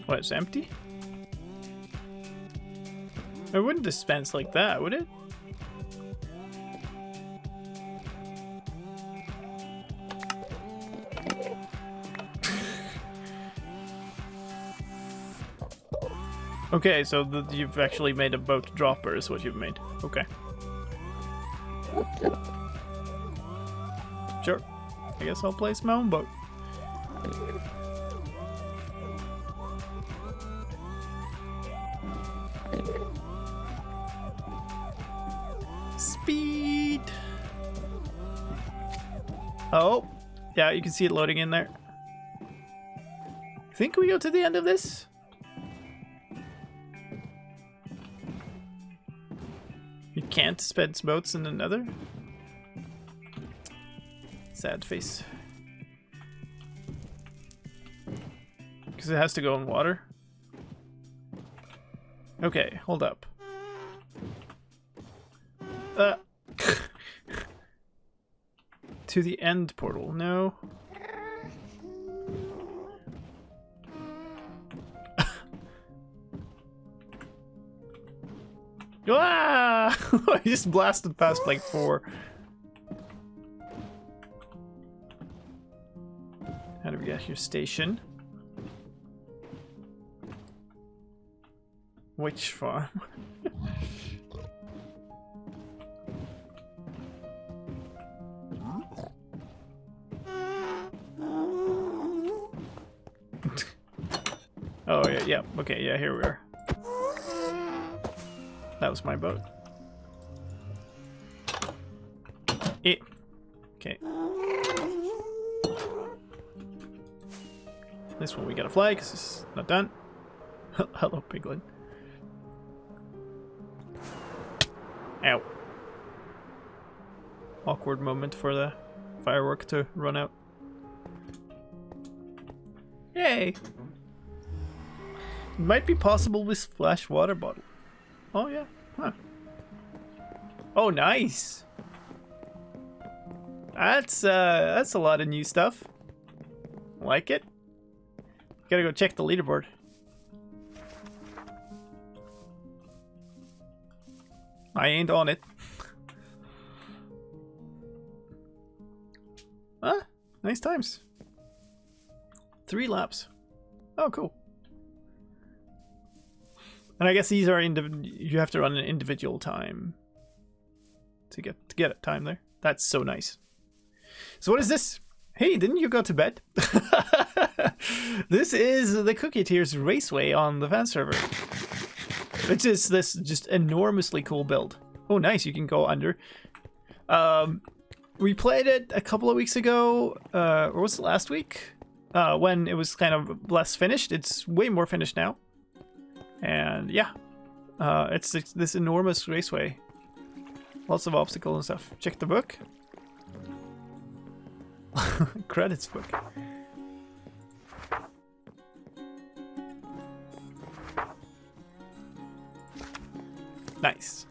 What, it's empty? It wouldn't dispense like that, would it? Okay, so you've actually made a boat dropper is what you've made. Okay. Sure. I guess I'll place my own boat. Speed! Oh, yeah, you can see it loading in there. Think we go to the end of this? You can't dispense boats in another? Sad face. Because it has to go in water? Okay, hold up. To the end portal, no. Ah! I just blasted past like 4. How do we get here? Station. Which farm? Oh yeah, yeah. Okay, yeah, here we are. That was my boat. Okay. This one we gotta fly because it's not done. Hello, piglin. Ow. Awkward moment for the firework to run out. Yay! It might be possible with splash water bottle. Oh yeah, huh. Oh nice! That's a lot of new stuff. Like it. Gotta go check the leaderboard. I ain't on it. Huh? Nice times. 3 laps. Oh, cool. And I guess these are you have to run an individual time to get a time there. That's so nice. So what is this? Hey, didn't you go to bed? This is the Cookie Tears Raceway on the fan server. Which is this just enormously cool build. Oh, nice, you can go under. We played it a couple of weeks ago, or was it last week? When it was kind of less finished. It's way more finished now. And yeah, it's this enormous raceway. Lots of obstacles and stuff. Check the book. Credits book. Nice.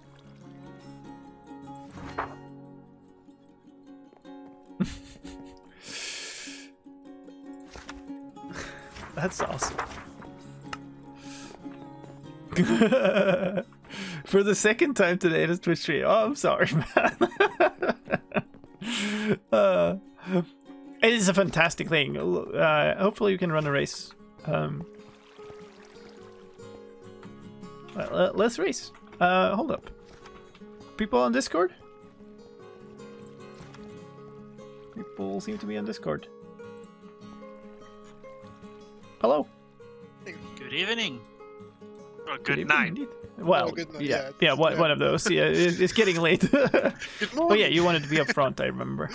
That's awesome. For the second time today, it's Twitch stream. Oh, I'm sorry, man. It is a fantastic thing. Hopefully, you can run a race. Let's race. Hold up. People on Discord? People seem to be on Discord. Hello. Good evening. Or good evening, night. indeed. Well, Oh, good night, yeah, one of those. Yeah, it's getting late. Good Oh morning. yeah, you wanted to be up front, I remember.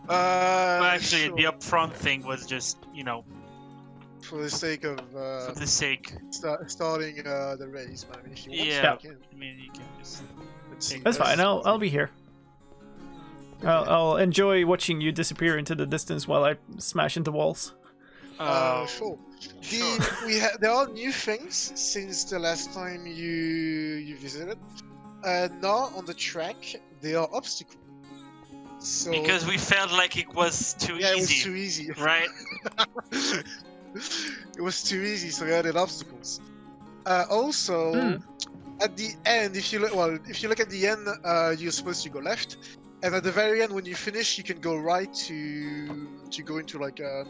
Well, actually, sure. the upfront thing was just, For the sake of for the sake. starting the race, man. I mean, if you want Yeah. to, you can. I mean, you can just. Let's see. That's fine. I'll be here. I'll enjoy watching you disappear into the distance while I smash into walls. Sure. Sure. There are new things since the last time you visited. Now on the track there are obstacles. So Because we felt like it was too yeah, it was easy, too easy. right? It was too easy, so we added obstacles. Also, at the end, if you look at the end, you're supposed to go left, and at the very end, when you finish, you can go right to go into like a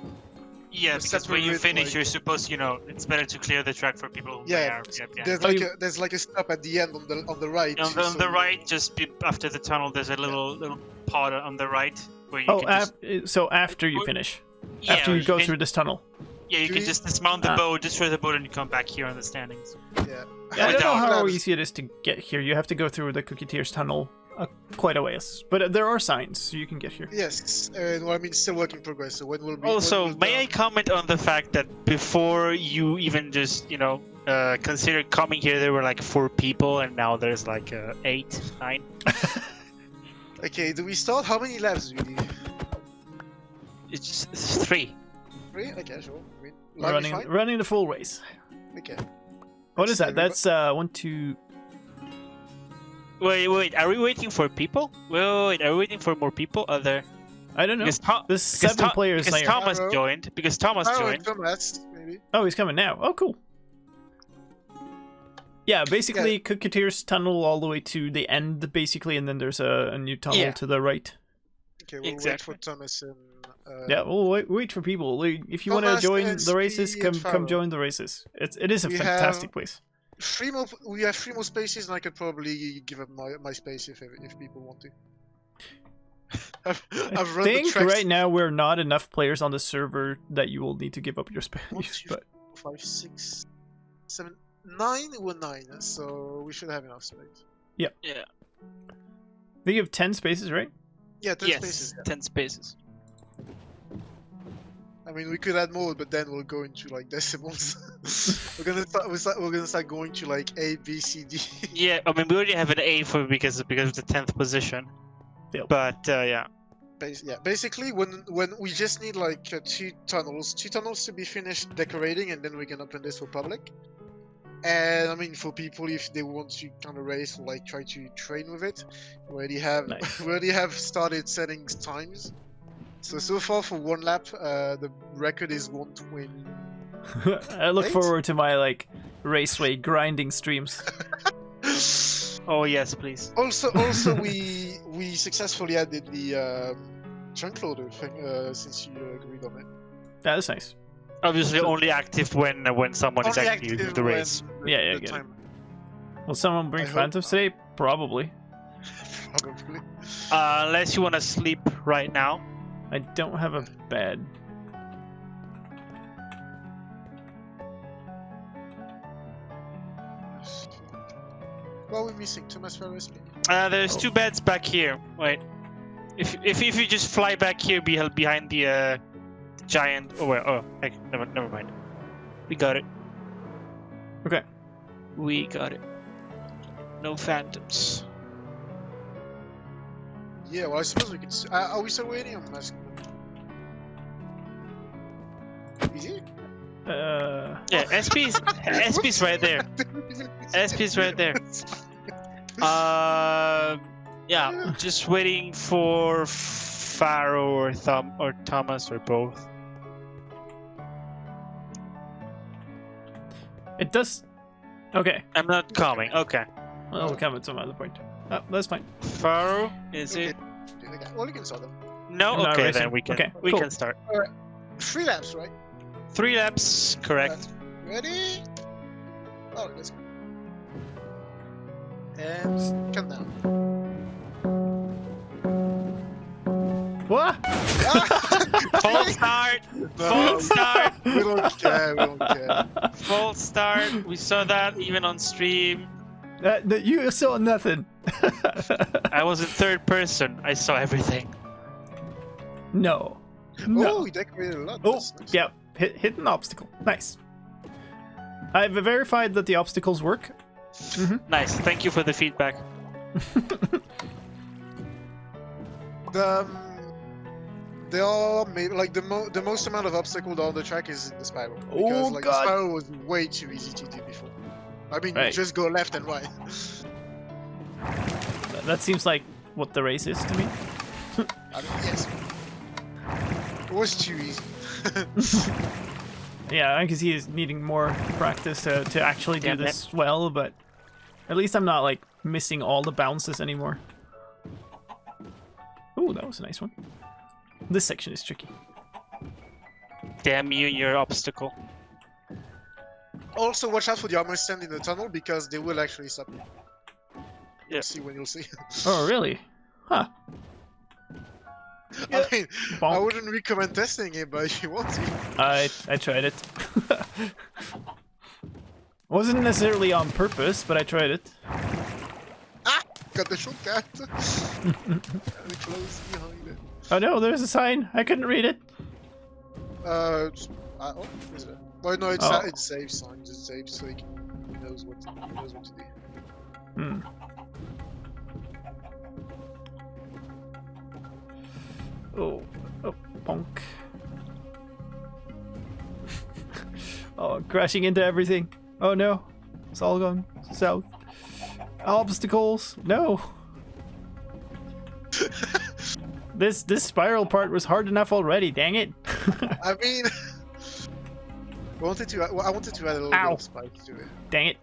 Yeah, because when you separate, finish, like- you're supposed, it's better to clear the track for people who Yeah, are. Yeah. there's like a stop at the end on the right. On so the you- right, just after the tunnel, there's a little pod on the right where you Oh, can just. so after you finish, Yeah, after you go can- through this tunnel. Yeah, you Do can you- just dismount the Ah. boat, destroy the boat, and you come back here on the standings. Yeah. Yeah, I don't know Without- how easy it is to get here. You have to go through the Cookie Tears tunnel quite a ways, but there are signs, so you can get here. Yes, and well, I mean, still work in progress. So when will be? Also, when will may I comment on the fact that before you even just, consider coming here, there were like 4 people, and now there's like 8, 9. Okay, do we start? How many laps do we do? It's just 3. 3? Okay, sure. I mean, We're line is fine? running the full race. Okay. What is that? Everybody- That's 1, 2. Wait, are we waiting for people? Wait, are we waiting for more people? Other I don't know. because, There's 7 players because there. Thomas Hello? joined. Because Thomas Oh, joined. Thomas, maybe. Oh, he's coming now. Oh, cool. Yeah, basically Cookie Tears tunnel all the way to the end, basically, and then there's a new tunnel Yeah. to the right. Okay, we'll Exactly. wait for Thomas and. Yeah, we'll wait for people. If you want to Thomas join and the races, Speedy and come Farrell. join the races. It is a We fantastic have- place. 3 more. We have 3 more spaces, and I could probably give up my space if people want to. I've I run the think tracks. right now we're not enough players on the server that you will need to give up your 1, space. 2, But 5, 6, 7, 9. We're 9, so we should have enough space. Yeah. I think you have 10 spaces, right? Yeah, 10 Yes. spaces. Yeah. 10 spaces. I mean, we could add more, but then we'll go into like decimals. we're gonna start going to like A, B, C, D. Yeah, I mean we already have an A because of the 10th position. Yep. But yeah. Basically, when we just need like 2 tunnels to be finished decorating, and then we can open this for public. And I mean, for people if they want to kind of race or like try to train with it, we already have Nice. we already have started setting times. So far for 1 lap, the record is 1:20. I look Right? forward to my Raceway grinding streams. Oh yes, please. Also, we successfully added the trunk loader thing since you agreed on it. Yeah, that's nice. Obviously So- only active when someone is Only actually active the when race. the- Yeah, the I get it. time- Will someone bring I hope Phantoms today? Probably. Probably. Unless you want to sleep right now. I don't have a bed. What are we missing? Thomas for recipe? There's 2 beds back here. Wait. If you just fly back here, be held behind the giant. Oh wait. Oh, heck, never mind. We got it. Okay. We got it. No phantoms. Yeah, well, I suppose we could. Are we still waiting on Mask? Is it? Yeah, SP's right there. SP's right there. Yeah, just waiting for Pharaoh or Thomas or both. It does. Okay. I'm not coming. Okay. Well, we'll come at some other point. Oh, that's fine. Pharaoh, is it? Well, you can start them. No. I'm not Okay, racing. then we can. Okay, we cool. can start. 3 laps, right? 3 laps, correct. Ready? Oh, let's go. And count down. What? False start. No, False start. we don't care. We don't care. False start. We saw that even on stream. You saw nothing. I was in 3rd person. I saw everything. No. Oh, No. we decorated a lot. Oh, That's nice. yeah. Hit an obstacle. Nice. I've verified that the obstacles work. Nice. Thank you for the feedback. They are like the most amount of obstacle down the track is in the spiral. Oh, Because like God. the spiral was way too easy to do before. I mean, Right. just go left and right. That seems like what the race is to me. I mean, yes. It was too easy. Yeah, I can see he's needing more practice to actually do Damn it. this well, but at least I'm not like missing all the bounces anymore. Ooh, that was a nice one. This section is tricky. Damn you and your obstacle. Also, watch out for the armor stand in the tunnel because they will actually stop you. Yeah. You'll see when you'll see. Oh, really? Huh. I mean, I Bonk. wouldn't recommend testing it, but if you want to. I tried it. Wasn't necessarily on purpose, but I tried it. Ah! Got the shortcut. Very close behind it. Oh no, there's a sign. I couldn't read it. Oh, is it? Well, no, it's Oh. it's save sign. Just save so he knows what to do. Hmm. Oh, bonk. Oh, crashing into everything. Oh no, it's all gone south. Obstacles, no. This spiral part was hard enough already. Dang it. I mean, I wanted to add a little Ow. bit of spike to it. Dang it.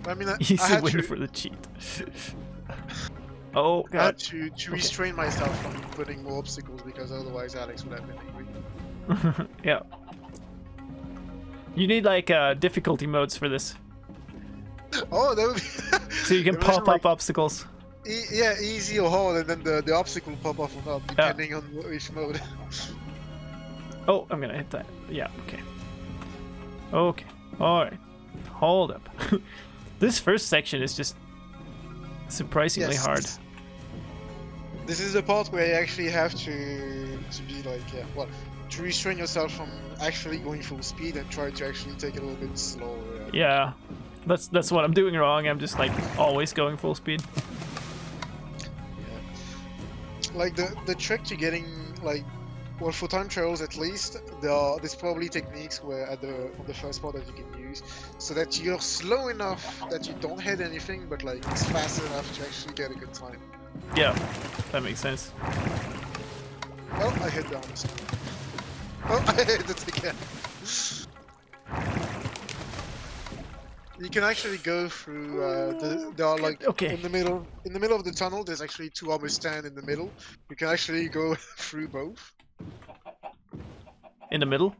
I mean, I He's had waiting to, for the cheat. Oh I had god. to restrain myself from putting more obstacles because otherwise Alex would have been angry. Yeah. You need like difficulty modes for this, Oh, that would be. so you can Imagine, pop like, up obstacles. Yeah, easy or hard, and then the obstacle pop off or not, depending on which mode. Oh, I'm gonna hit that. Yeah. Okay. Okay. All right. Hold up. This first section is just surprisingly Yes. hard. This is the part where you actually have to be like, to restrain yourself from actually going full speed and try to actually take it a little bit slower. Yeah. That's what I'm doing wrong. I'm just like always going full speed. Like the trick to getting like, well, for time trials at least, there's probably techniques where on the first part that you can use, so that you're slow enough that you don't hit anything, but like it's fast enough to actually get a good time. Yeah. That makes sense. Oh, I hit the arms. Oh, I hit it again. You can actually go through. There are like Okay. in the middle of the tunnel. There's actually 2 armor stand in the middle. You can actually go through both. In the middle.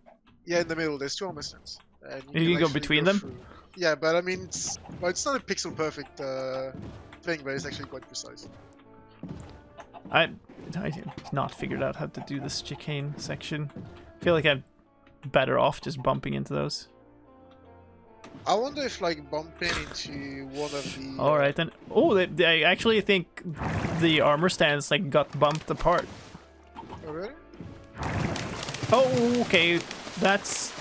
Yeah, in the middle. There's 2 armor stands. And You can go actually between them? through. Yeah, but I mean, it's not a pixel perfect thing, but it's actually quite precise. I have not figured out how to do this chicane section. I feel like I'm better off just bumping into those. I wonder if like bumping into one of the. All right then. Oh, I actually think the armor stands like got bumped apart. Oh, really? Oh, okay. That's.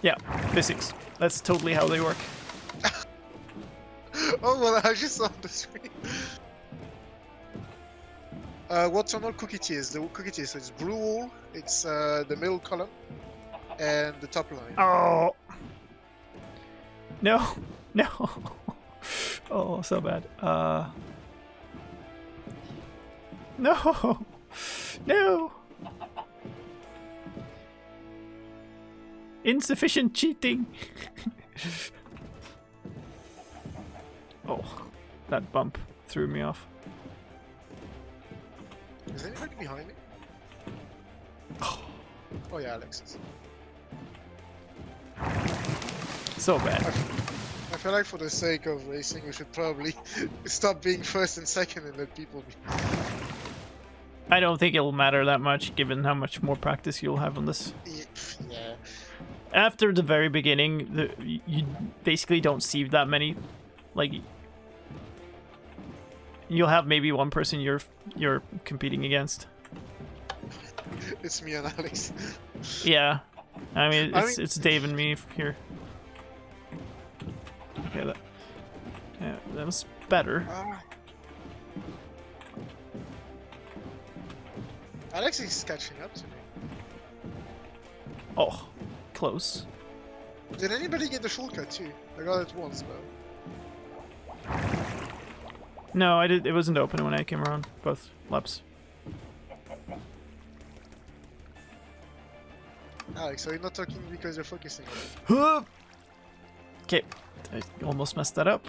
Yeah, physics. That's totally how they work. Oh well, I just saw on the screen. What tunnel cookie is? The cookie is so it's blue wall, it's the middle column, and the top line. Oh. No. No. Oh, so bad. No. No. Insufficient cheating. Oh, that bump threw me off. Is anybody behind me? Oh yeah, Alex is. So bad. I feel like for the sake of racing, we should probably stop being first and second and let people be. I don't think it'll matter that much, given how much more practice you'll have on this. Yeah. After the very beginning, you basically don't see that many. Like, you'll have maybe one person you're competing against. It's me and Alex. Yeah, I mean it's Dave and me here. Okay, that was better. Alex is catching up to me. Oh, close. Did anybody get the shortcut too? I got it once, but. No, I did. It wasn't open when I came around both laps. Alex, are you not talking because you're focusing on it? Okay, I almost messed that up.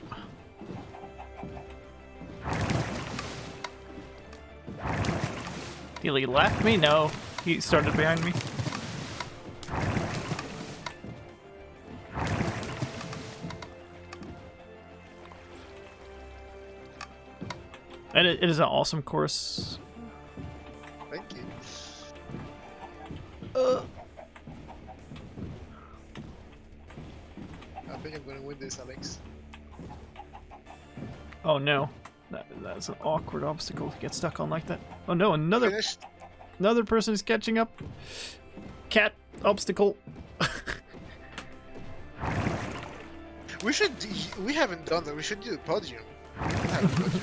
He left me? No, he started behind me. And it is an awesome course. Thank you. I think I'm gonna win this, Alex. Oh no, that's an awkward obstacle to get stuck on like that. Oh no, another Finished. Another person is catching up. Cat obstacle. We haven't done that. We should do a podium. We don't have a podium.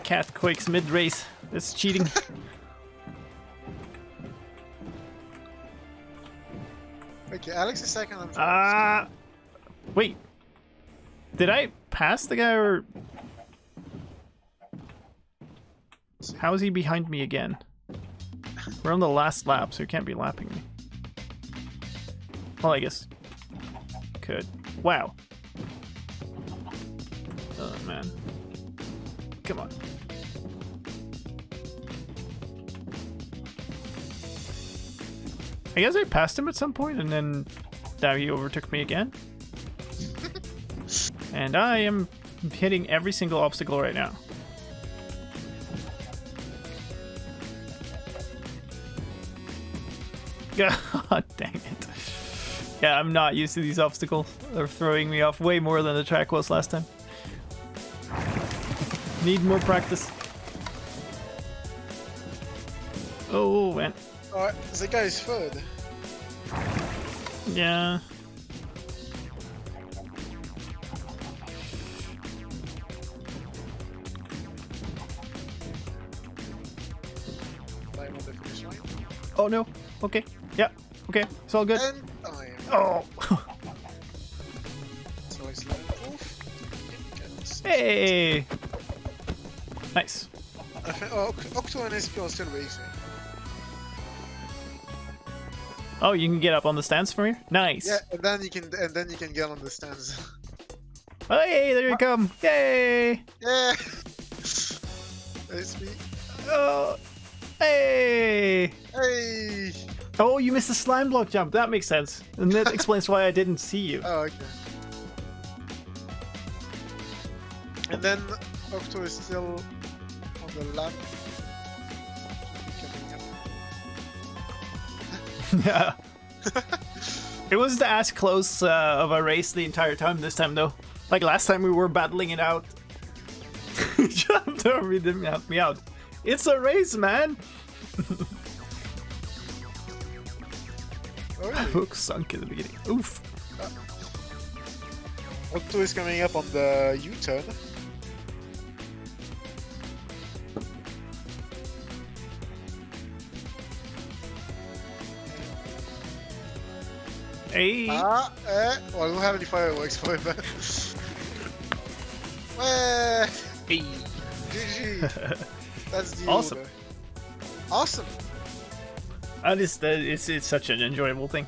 Cat quakes mid-race. That's cheating. Okay, Alex is second. I'm third. Wait. Did I pass the guy or... How is he behind me again? We're on the last lap, so he can't be lapping me. Well, I guess could. Wow. Oh man. Come on. I guess I passed him at some point, and then now he overtook me again. And I am hitting every single obstacle right now. God dang it. Yeah, I'm not used to these obstacles. They're throwing me off way more than the track was last time. Need more practice. Oh, man. Alright, the guy is third. Yeah. I'm on the finish line. Oh no. Okay. Yeah. Okay. It's all good. And I am. Oh. So it's line off. Hey. Nice. I think Octo and SP are still racing. Oh, you can get up on the stands from here? Nice. Yeah, and then you can get on the stands. Hey, there you come. Yay. Yeah. SP. Oh. Hey. Hey. Oh, you missed the slime block jump. That makes sense. And that explains why I didn't see you. Oh, okay. And then Octo is still on the lap Yeah. It wasn't as close of a race the entire time this time, though. Like last time we were battling it out. He jumped over me, didn't help me out. It's a race, man! Oh, really? Hook sunk in the beginning. Oof. Otto is coming up on the U-turn. Hey! Well, I don't have any fireworks for him, but... Well, Hey. GG. That's the Awesome. order. Awesome. And it's such an enjoyable thing.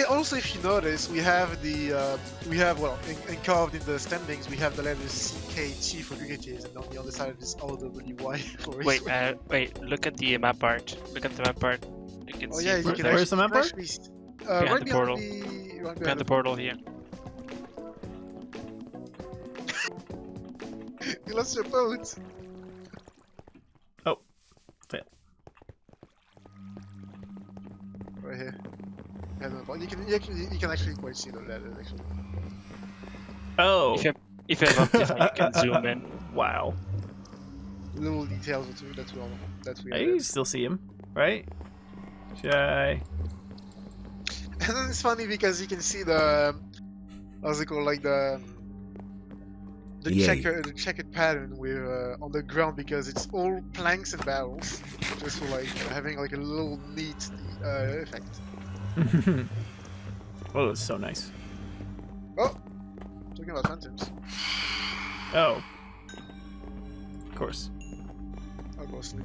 Also, if you notice, we have well, carved in the standings, we have the letters CKT for cricketers, and on the other side of this RWY for Raceway. Wait, look at the map art. Look at the map art. You can Oh see yeah, it you right can there. Where's the map art? actually, Behind right the portal. right Behind the portal here. You lost your boat. Oh. Fail. Right here. You can actually quite see the letters actually. Oh. If you have Optifine, you can zoom in. Wow. Little details that we I still see him, right? Should I? And then it's funny because you can see the how's it called, like the Yay. checkered pattern with on the ground, because it's all planks and barrels, just for like having like a little neat effect. Oh, it's so nice. Oh, talking about phantoms. Oh. Of course. Obviously.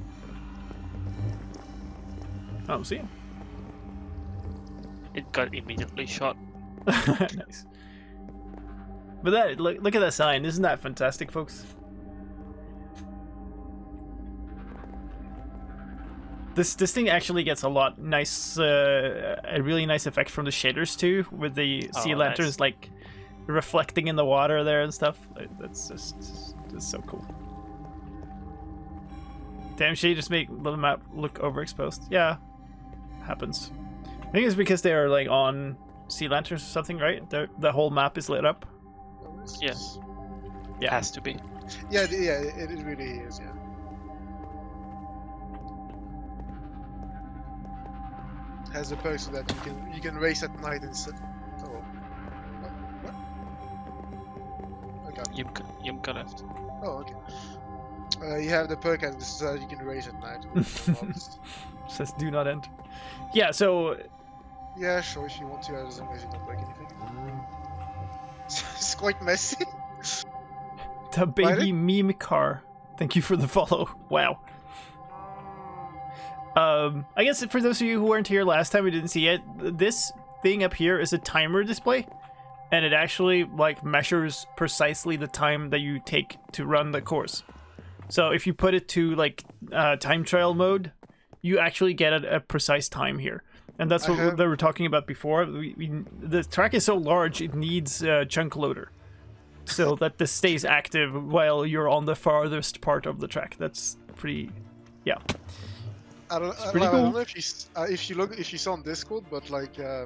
Oh, see him. It got immediately shot. Nice. But that look at that sign. Isn't that fantastic, folks? This thing actually gets a lot nice, a really nice effect from the shaders too, with the sea lanterns nice. like reflecting in the water there and stuff. That's so cool. Damn, should you just make the map look overexposed? Yeah, happens. I think it's because they are like on sea lanterns or something, right? The whole map is lit up. Yes. Yeah. It has to be. Yeah, it really is. Yeah. Has a perk so that you can race at night instead. Oh. What? Okay. Yumka left. Oh, okay. You have the perk and so that you can race at night. Says do not enter. Yeah, so Yeah, sure, if you want to, as long as you don't break anything. It's quite messy. the baby Friday? meme car. Thank you for the follow. Wow. I guess for those of you who weren't here last time, we didn't see it. This thing up here is a timer display, and it actually like measures precisely the time that you take to run the course. So if you put it to like time trial mode, you actually get a precise time here. And that's what they were talking about before. The track is so large, it needs a chunk loader, so that this stays active while you're on the farthest part of the track. That's pretty, yeah. I don't know if you saw on Discord, but like I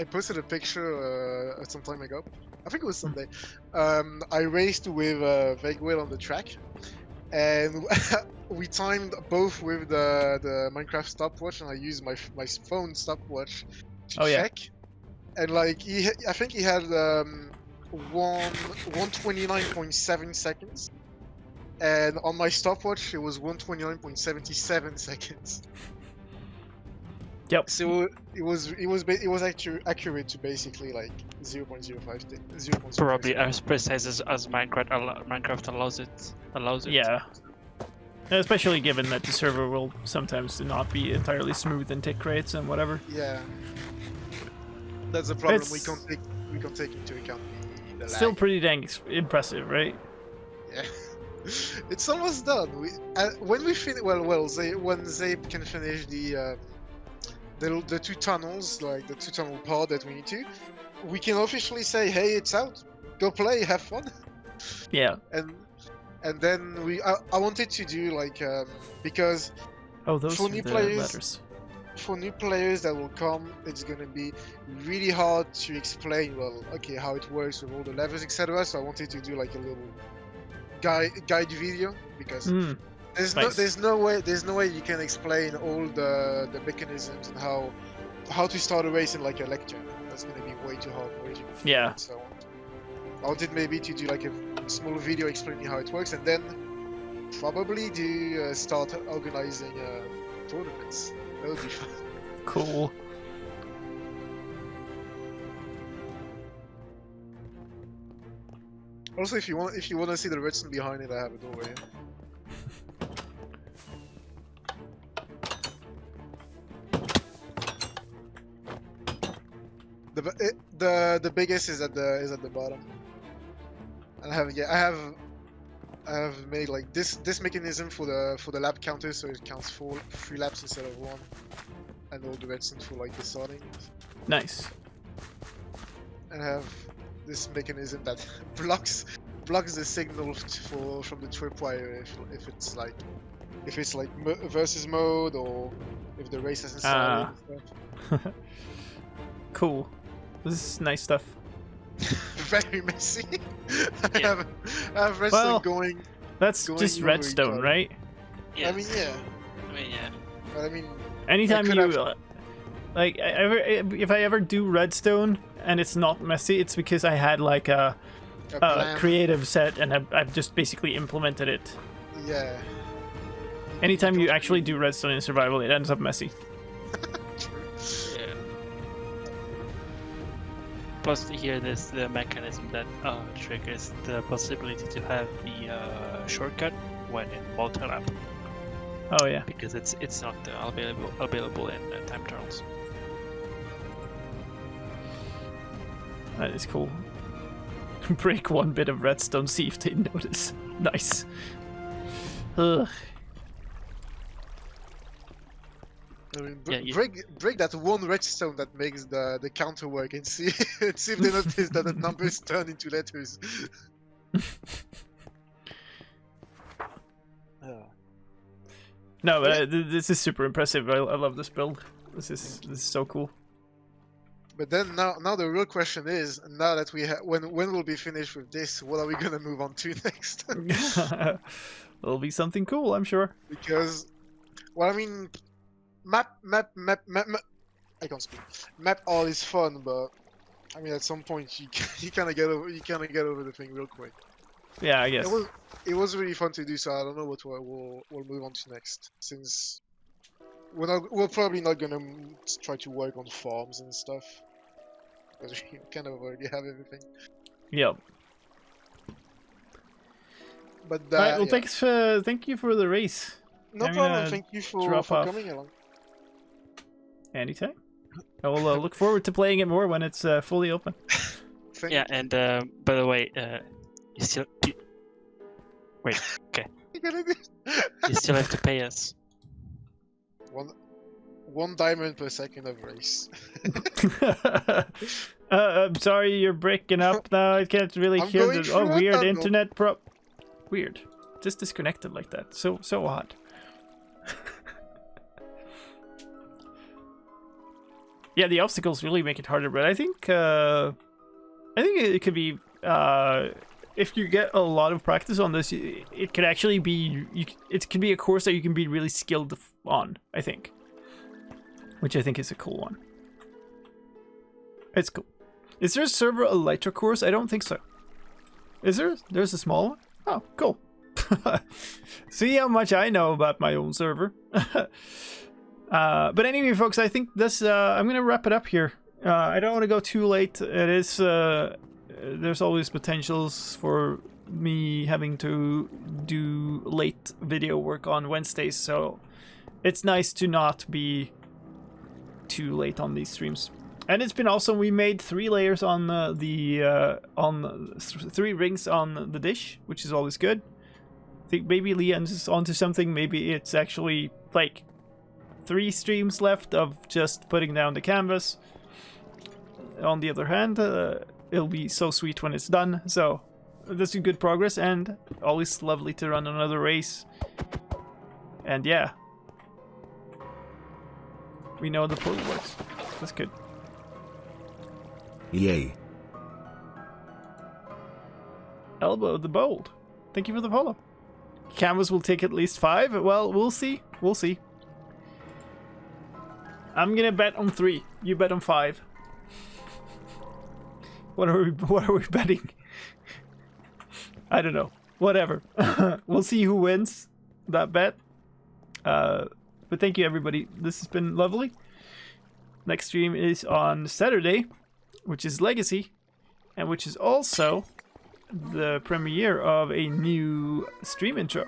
posted a picture some time ago. I think it was Sunday. I raced with Vaguewhale on the track, and we timed both with the Minecraft stopwatch, and I used my phone stopwatch to check. And like I think he had 129.7 seconds. And on my stopwatch, it was 129.77 seconds. Yep. So it was accurate to basically like 0.05. Probably as precise as Minecraft allows it. Yeah. Especially given that the server will sometimes not be entirely smooth in tick rates and whatever. Yeah. That's the problem. It's We can't take into account the lag. Still pretty dang impressive, right? Yeah. It's almost done. When we finish, when Zabe can finish the two tunnels, like the 2-tunnel pod that we need to, we can officially say, "Hey, it's out. Go play, have fun." Yeah. And then I wanted to do like because those for are new the players, letters. for new players that will come, it's gonna be really hard to explain. Well, okay, how it works with all the levers, etc. So I wanted to do like a little guide video because Nice. there's no way you can explain all the mechanisms and how to start a race in like a lecture. That's gonna be way too hard, way too complicated. Yeah. So I wanted maybe to do like a small video explaining how it works, and then probably do start organizing tournaments. That would be fun. Cool. Also, if you want to see the redstone behind it, I have it over here. The biggest is at the bottom. And I have made like this mechanism for the lap counter, so it counts 3 laps instead of 1, and all the redstone for like the sorting. Nice. And I have this mechanism that blocks the signal from the tripwire if it's like versus mode, or if the race hasn't started and stuff. Cool. This is nice stuff. Very messy. I Yeah. have redstone Well, going. That's Going just over redstone, each other. right? Yeah. I mean, yeah. But I mean, Anytime could you have- like, if I ever do redstone and it's not messy, it's because I had like a plan. creative set and I've just basically implemented it. Yeah. Anytime you don't- actually do redstone in survival, it ends up messy. Yeah. Plus, here there's the mechanism that triggers the possibility to have the shortcut when in multi-lap, Oh yeah. because it's not available in time trials. That is cool. Break one bit of redstone, see if they notice. Nice. Ugh. I mean, Yeah, you- break that one redstone that makes the counter work, and see see if they notice that the numbers turn into letters. No, but this is super impressive. I love this build. This is so cool. But then now the real question is, now that we when we'll be finished with this, what are we gonna move on to next? It'll be something cool, I'm sure. Because, well, I mean, map. I can't speak. Map all is fun, but I mean, at some point you kind of get over the thing real quick. Yeah, I guess. It was really fun to do, so I don't know what we'll move on to next, since we're probably not gonna try to work on farms and stuff, because we kind of already have everything. Yep. But All right. Well, yeah. thank you for the race. No I'm problem. gonna Thank you drop for off. coming along. Anytime. I will look forward to playing it more when it's fully open. Thank Yeah, and by the way, you still wait. Okay, you. Gonna do you still have to pay us. one diamond per second of race. I'm sorry, you're breaking up now. I can't really I'm hear going the through a weird tunnel. internet weird. Just disconnected like that. So odd. Yeah, the obstacles really make it harder, but I think it could be if you get a lot of practice on this, it could actually be it could be a course that you can be really skilled on, I think. Which I think is a cool one. It's cool. Is there a server Elytra course? I don't think so. Is there? There's a small one? Oh, cool. See how much I know about my own server. But anyway, folks, I think this I'm gonna wrap it up here. I don't want to go too late. It is there's always potentials for me having to do late video work on Wednesdays, so it's nice to not be too late on these streams. And it's been awesome. We made 3 layers on on 3 rings on the dish, which is always good. I think maybe Leon's is onto something. Maybe it's actually like 3 streams left of just putting down the canvas. On the other hand, it'll be so sweet when it's done. So this is good progress, and always lovely to run another race. And yeah, We know the portal works. That's good. Yay. Elbow the Bold. Thank you for the follow. Canvas will take at least 5. Well, we'll see. We'll see. I'm gonna bet on 3. You bet on 5. What are we betting? I don't know. Whatever. We'll see who wins that bet. But thank you, everybody. This has been lovely. Next stream is on Saturday, which is Legacy, and which is also the premiere of a new stream intro.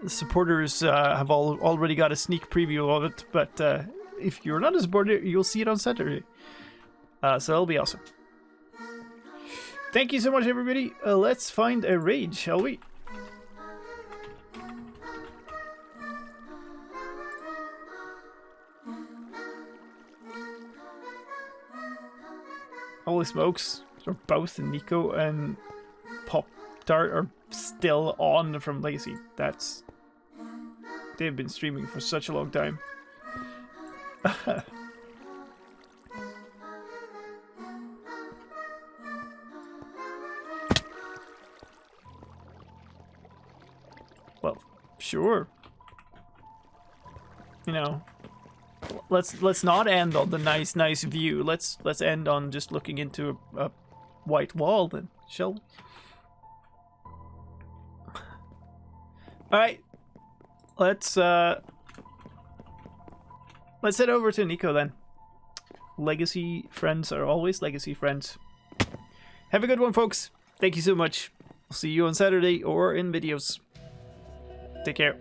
The supporters have already got a sneak preview of it, but if you're not a supporter, you'll see it on Saturday. So it'll be awesome. Thank you so much, everybody. Let's find a raid, shall we? Holy smokes. So both Nico and Pop Tart are still on from Legacy. They've been streaming for such a long time. Well, sure. You know, let's not end on the nice view. Let's end on just looking into a white wall then, shall we? All right. Let's head over to Nico then. Legacy friends are always legacy friends. Have a good one, folks. Thank you so much. I'll see you on Saturday or in videos. Take care.